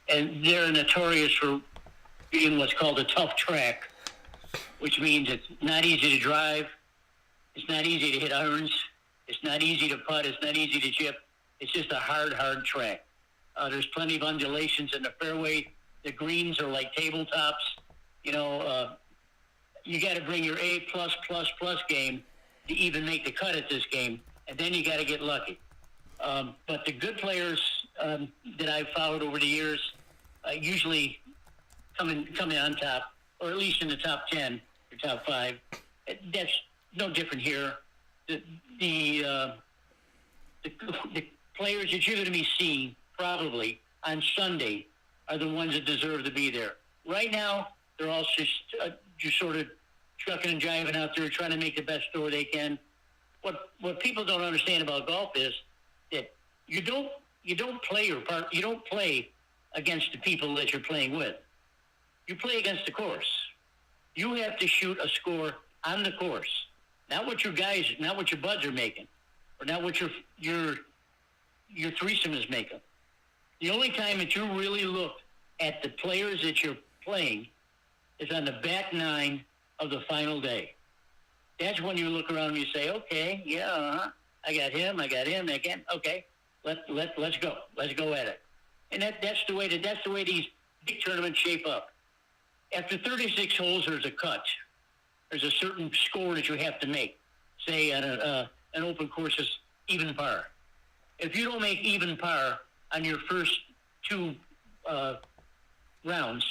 and they're notorious for being what's called a tough track, which means it's not easy to drive, it's not easy to hit irons, it's not easy to putt, it's not easy to chip. It's just a hard track. There's plenty of undulations in the fairway. The greens are like tabletops. You got to bring your A+++ game to even make the cut at this game, and then you got to get lucky. But the good players that I've followed over the years usually coming on top, or at least in the top 10 or top 5. That's no different here. The players that you're going to be seeing probably on Sunday are the ones that deserve to be there. Right now, they're all just sort of trucking and driving out there, trying to make the best score they can. What people don't understand about golf is that you don't play your part. You don't play against the people that you're playing with. You play against the course. You have to shoot a score on the course, not what your buds are making, or not what your threesome is making. The only time that you really look at the players that you're playing is on the back 9 of the final day. That's when you look around and you say, okay, yeah, I got him, again. Okay, let's go. Let's go at it. And that's the way these big tournaments shape up. After 36 holes, there's a cut. There's a certain score that you have to make. Say on an open course is even par. If you don't make even par on your first 2 rounds,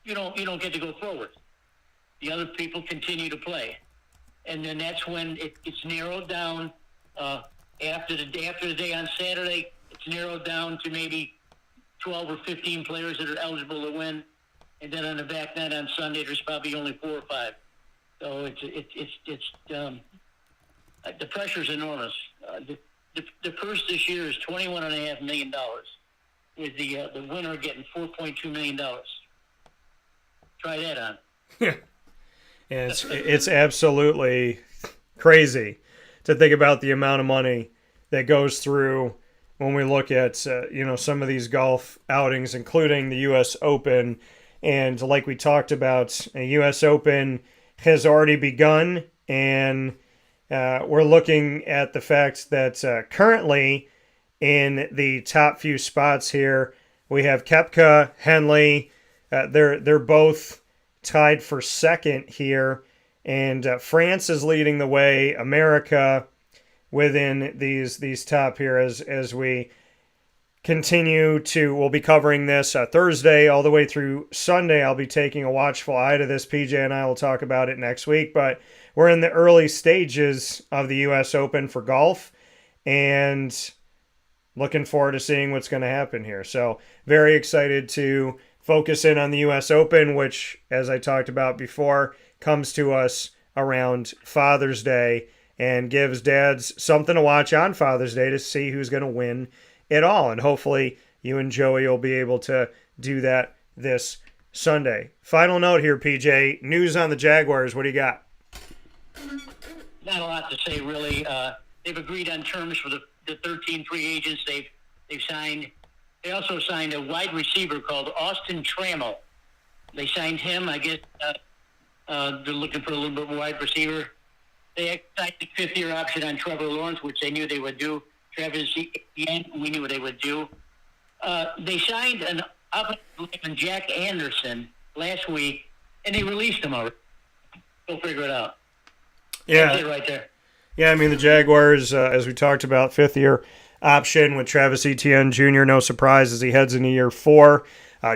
you don't get to go forward. The other people continue to play, and then that's when it's narrowed down. After the day on Saturday, it's narrowed down to maybe 12 or 15 players that are eligible to win, and then on the back nine on Sunday, there's probably only 4 or 5. So it's the pressure's enormous. The purse this year is $21.5 million, with the winner getting $4.2 million. Try that on. Yeah, it's absolutely crazy to think about the amount of money that goes through when we look at some of these golf outings, including the U.S. Open. And like we talked about, a U.S. Open has already begun, and we're looking at the fact that currently in the top few spots here, We have Koepka, Henley. They're both tied for second here. And France is leading the way. America within these top here as we continue to, we'll be covering this Thursday all the way through Sunday. I'll be taking a watchful eye to this. PJ and I will talk about it next week, but we're in the early stages of the U.S. Open for golf and looking forward to seeing what's going to happen here. So very excited to focus in on the U.S. Open, which, as I talked about before, comes to us around Father's Day and gives dads something to watch on Father's Day to see who's going to win it all. And hopefully you and Joey will be able to do that this Sunday. Final note here, PJ. News on the Jaguars. What do you got? Not a lot to say, really. They've agreed on terms for the 13 free agents they've signed. They also signed a wide receiver called Austin Trammell. They signed him. I guess they're looking for a little bit of a wide receiver. They signed a fifth-year option on Trevor Lawrence, which they knew they would do. Travis Etienne, we knew what they would do. They signed an offensive lineman, Jack Anderson, last week, and they released him already. Go figure it out. Yeah. That's it right there. Yeah, I mean, the Jaguars, as we talked about, fifth-year option with Travis Etienne Jr., no surprise as he heads into year 4.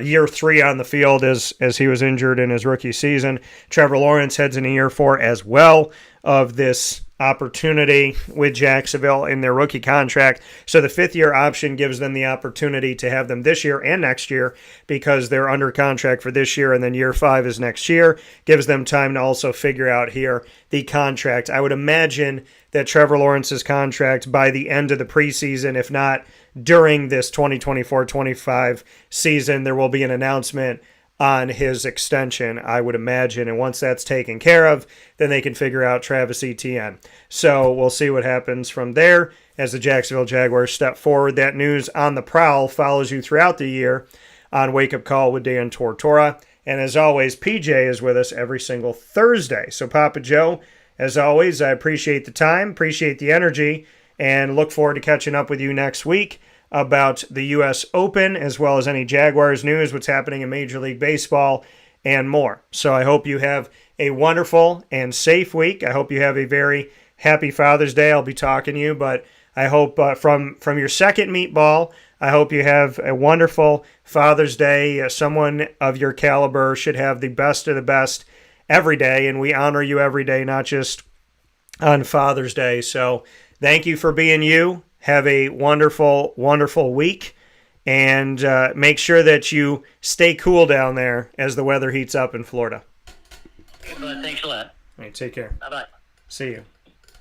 Year 3 on the field as he was injured in his rookie season. Trevor Lawrence heads into year 4 as well of this opportunity with Jacksonville in their rookie contract. So the fifth-year option gives them the opportunity to have them this year and next year because they're under contract for this year, and then year 5 is next year. Gives them time to also figure out here the contract. I would imagine that Trevor Lawrence's contract by the end of the preseason, if not during this 2024-25 season, there will be an announcement on his extension, I would imagine. And once that's taken care of, then they can figure out Travis Etienne. So we'll see what happens from there as the Jacksonville Jaguars step forward. That news on the prowl follows you throughout the year on Wake Up Call with Dan Tortora. And as always, PJ is with us every single Thursday. So Papa Joe, as always, I appreciate the time, appreciate the energy, and look forward to catching up with you next week about the U.S. Open, as well as any Jaguars news, what's happening in Major League Baseball, and more. So I hope you have a wonderful and safe week. I hope you have a very happy Father's Day. I'll be talking to you, but I hope from your second meatball, I hope you have a wonderful Father's Day. Someone of your caliber should have the best of the best every day, and we honor you every day, not just on Father's Day. So thank you for being you. Have a wonderful, wonderful week, and make sure that you stay cool down there as the weather heats up in Florida. Thanks a lot. All right, take care. Bye-bye. See you.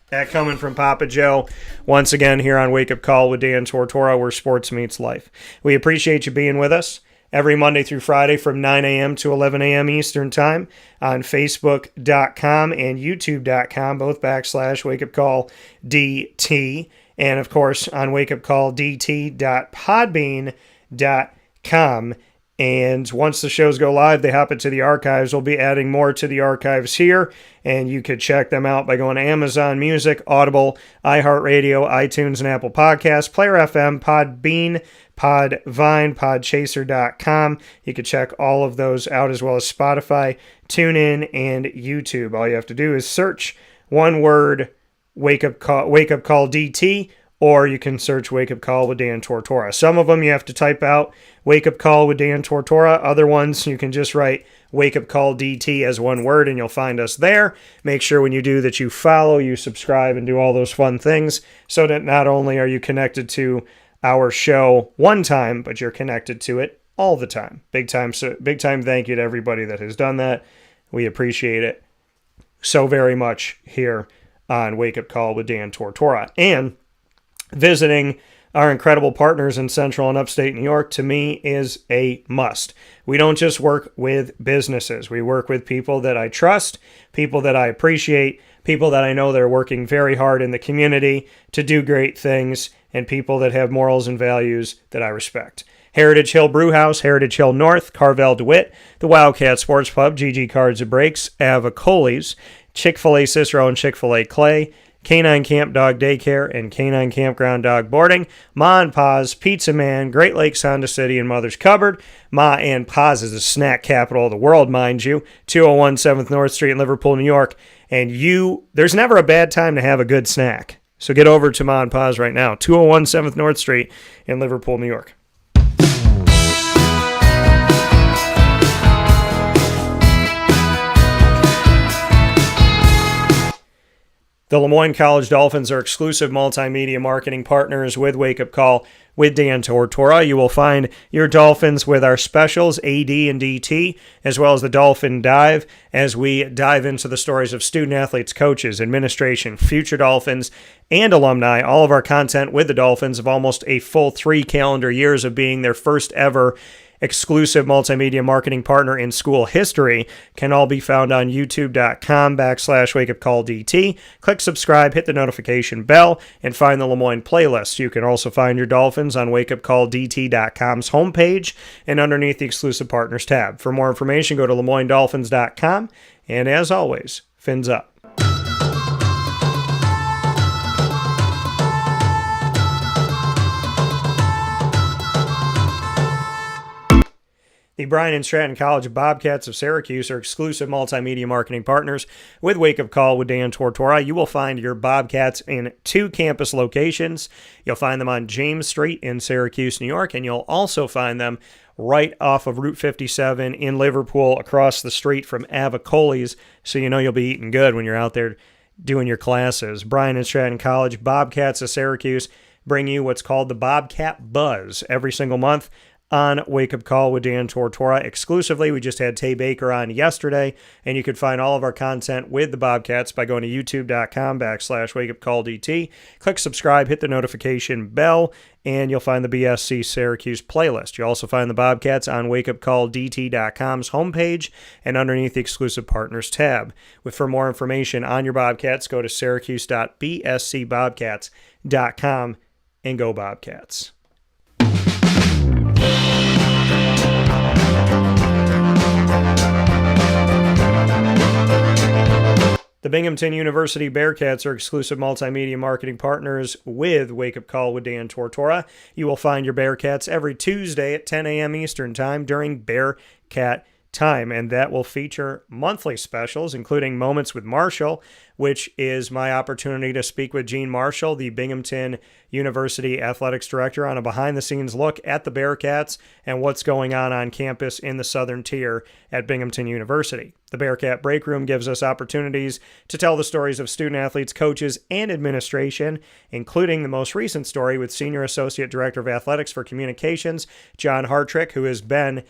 That coming from Papa Joe, once again here on Wake Up Call with Dan Tortora, where sports meets life. We appreciate you being with us every Monday through Friday from 9 a.m. to 11 a.m. Eastern Time on Facebook.com and YouTube.com, both /WakeUpCallDT. And, of course, on wakeupcalldt.podbean.com. And once the shows go live, they hop into the archives. We'll be adding more to the archives here, and you could check them out by going to Amazon Music, Audible, iHeartRadio, iTunes, and Apple Podcasts, Player FM, Podbean, Podvine, Podchaser.com. You could check all of those out, as well as Spotify, TuneIn, and YouTube. All you have to do is search one word, Wake Up Call DT, or you can search Wake Up Call with Dan Tortora. Some of them you have to type out Wake Up Call with Dan Tortora. Other ones you can just write Wake Up Call DT as one word, and you'll find us there. Make sure when you do that you follow, you subscribe, and do all those fun things so that not only are you connected to our show one time, but you're connected to it all the time. Big time thank you to everybody that has done that. We appreciate it so very much here on Wake Up Call with Dan Tortora. And visiting our incredible partners in Central and Upstate New York, to me, is a must. We don't just work with businesses. We work with people that I trust, people that I appreciate, people that I know that are working very hard in the community to do great things, and people that have morals and values that I respect. Heritage Hill Brewhouse, Heritage Hill North, Carvel DeWitt, the Wildcat Sports Pub, GG Cards and Breaks, Ava Coley's, Chick-fil-A Cicero and Chick-fil-A Clay, Canine Camp Dog Daycare, and Canine Campground Dog Boarding. Ma and Pa's Pizza Man, Great Lakes, Honda City, and Mother's Cupboard. Ma and Pa's is the snack capital of the world, mind you. 201 7th North Street in Liverpool, New York. And there's never a bad time to have a good snack. So get over to Ma and Pa's right now. 201 7th North Street in Liverpool, New York. The Lemoyne College Dolphins are exclusive multimedia marketing partners with Wake Up Call with Dan Tortora. You will find your Dolphins with our specials, AD and DT, as well as the Dolphin Dive, as we dive into the stories of student athletes, coaches, administration, future Dolphins, and alumni. All of our content with the Dolphins of almost a full 3 calendar years of being their first ever exclusive multimedia marketing partner in school history can all be found on youtube.com/wakeupcalldt. Click subscribe, hit the notification bell, and find the Lemoyne playlist. You can also find your Dolphins on wakeupcalldt.com's homepage and underneath the exclusive partners tab. For more information, go to lemoynedolphins.com. And as always, fins up. The Bryan and Stratton College Bobcats of Syracuse are exclusive multimedia marketing partners with Wake Up Call with Dan Tortora. You will find your Bobcats in 2 campus locations. You'll find them on James Street in Syracuse, New York, and you'll also find them right off of Route 57 in Liverpool across the street from Avicoli's, so you know you'll be eating good when you're out there doing your classes. Bryan and Stratton College Bobcats of Syracuse bring you what's called the Bobcat Buzz every single month on Wake Up Call with Dan Tortora exclusively. We just had Tay Baker on yesterday, and you can find all of our content with the Bobcats by going to youtube.com/wakeupcalldt. Click subscribe, hit the notification bell, and you'll find the BSC Syracuse playlist. You'll also find the Bobcats on wakeupcalldt.com's homepage and underneath the exclusive partners tab. For more information on your Bobcats, go to syracuse.bscbobcats.com and go Bobcats. The Binghamton University Bearcats are exclusive multimedia marketing partners with Wake Up Call with Dan Tortora. You will find your Bearcats every Tuesday at 10 a.m. Eastern Time during Bearcat Time, and that will feature monthly specials, including Moments with Marshall, which is my opportunity to speak with Gene Marshall, the Binghamton University Athletics Director, on a behind-the-scenes look at the Bearcats and what's going on campus in the Southern Tier at Binghamton University. The Bearcat Break Room gives us opportunities to tell the stories of student-athletes, coaches, and administration, including the most recent story with Senior Associate Director of Athletics for Communications, John Hartrick, who has been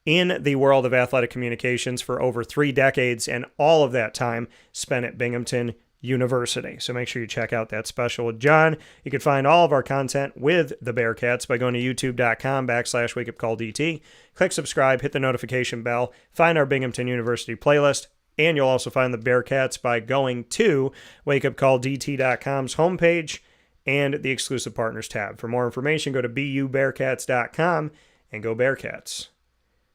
in the world of athletic communications for over 3 decades, and all of that time spent at Binghamton University. So make sure you check out that special with John. You can find all of our content with the Bearcats by going to youtube.com/wakeupcalldt. Click subscribe, hit the notification bell, find our Binghamton University playlist, and you'll also find the Bearcats by going to wakeupcalldt.com's homepage and the exclusive partners tab. For more information, go to bubearcats.com and go Bearcats.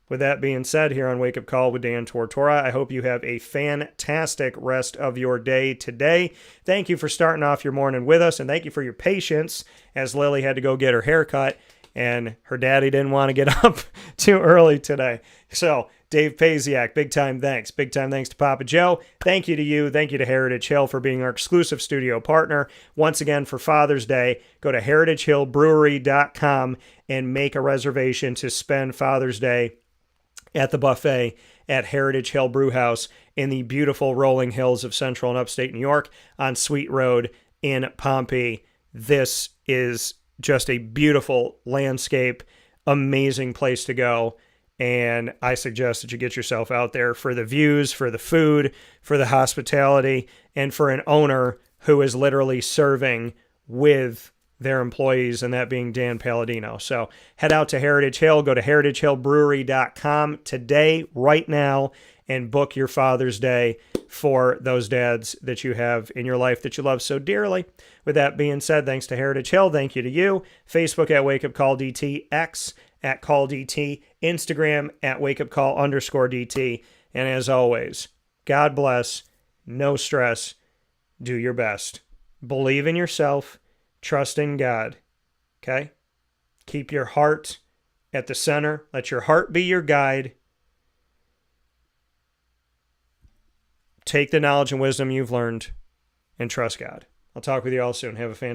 With that being said, here on Wake Up Call with Dan Tortora, I hope you have a fantastic rest of your day today. Thank you for starting off your morning with us, and thank you for your patience as Lily had to go get her hair cut, and her daddy didn't want to get up too early today. So, Dave Pasiak, big time thanks. Big time thanks to Papa Joe. Thank you to you. Thank you to Heritage Hill for being our exclusive studio partner. Once again, for Father's Day, go to heritagehillbrewery.com and make a reservation to spend Father's Day at the buffet at Heritage Hill Brew House in the beautiful rolling hills of central and upstate New York on Sweet Road in Pompey. This is just a beautiful landscape, amazing place to go, and I suggest that you get yourself out there for the views, for the food, for the hospitality, and for an owner who is literally serving with their employees, and that being Dan Palladino. So head out to Heritage Hill, go to heritagehillbrewery.com today, right now, and book your Father's Day for those dads that you have in your life that you love so dearly. With that being said, thanks to Heritage Hill, thank you to you. Facebook at Wake Up Call DT, X at Call DT, Instagram at Wake Up Call _DT. And as always, God bless, no stress, do your best. Believe in yourself. Trust in God. Okay? Keep your heart at the center. Let your heart be your guide. Take the knowledge and wisdom you've learned and trust God. I'll talk with you all soon. Have a fantastic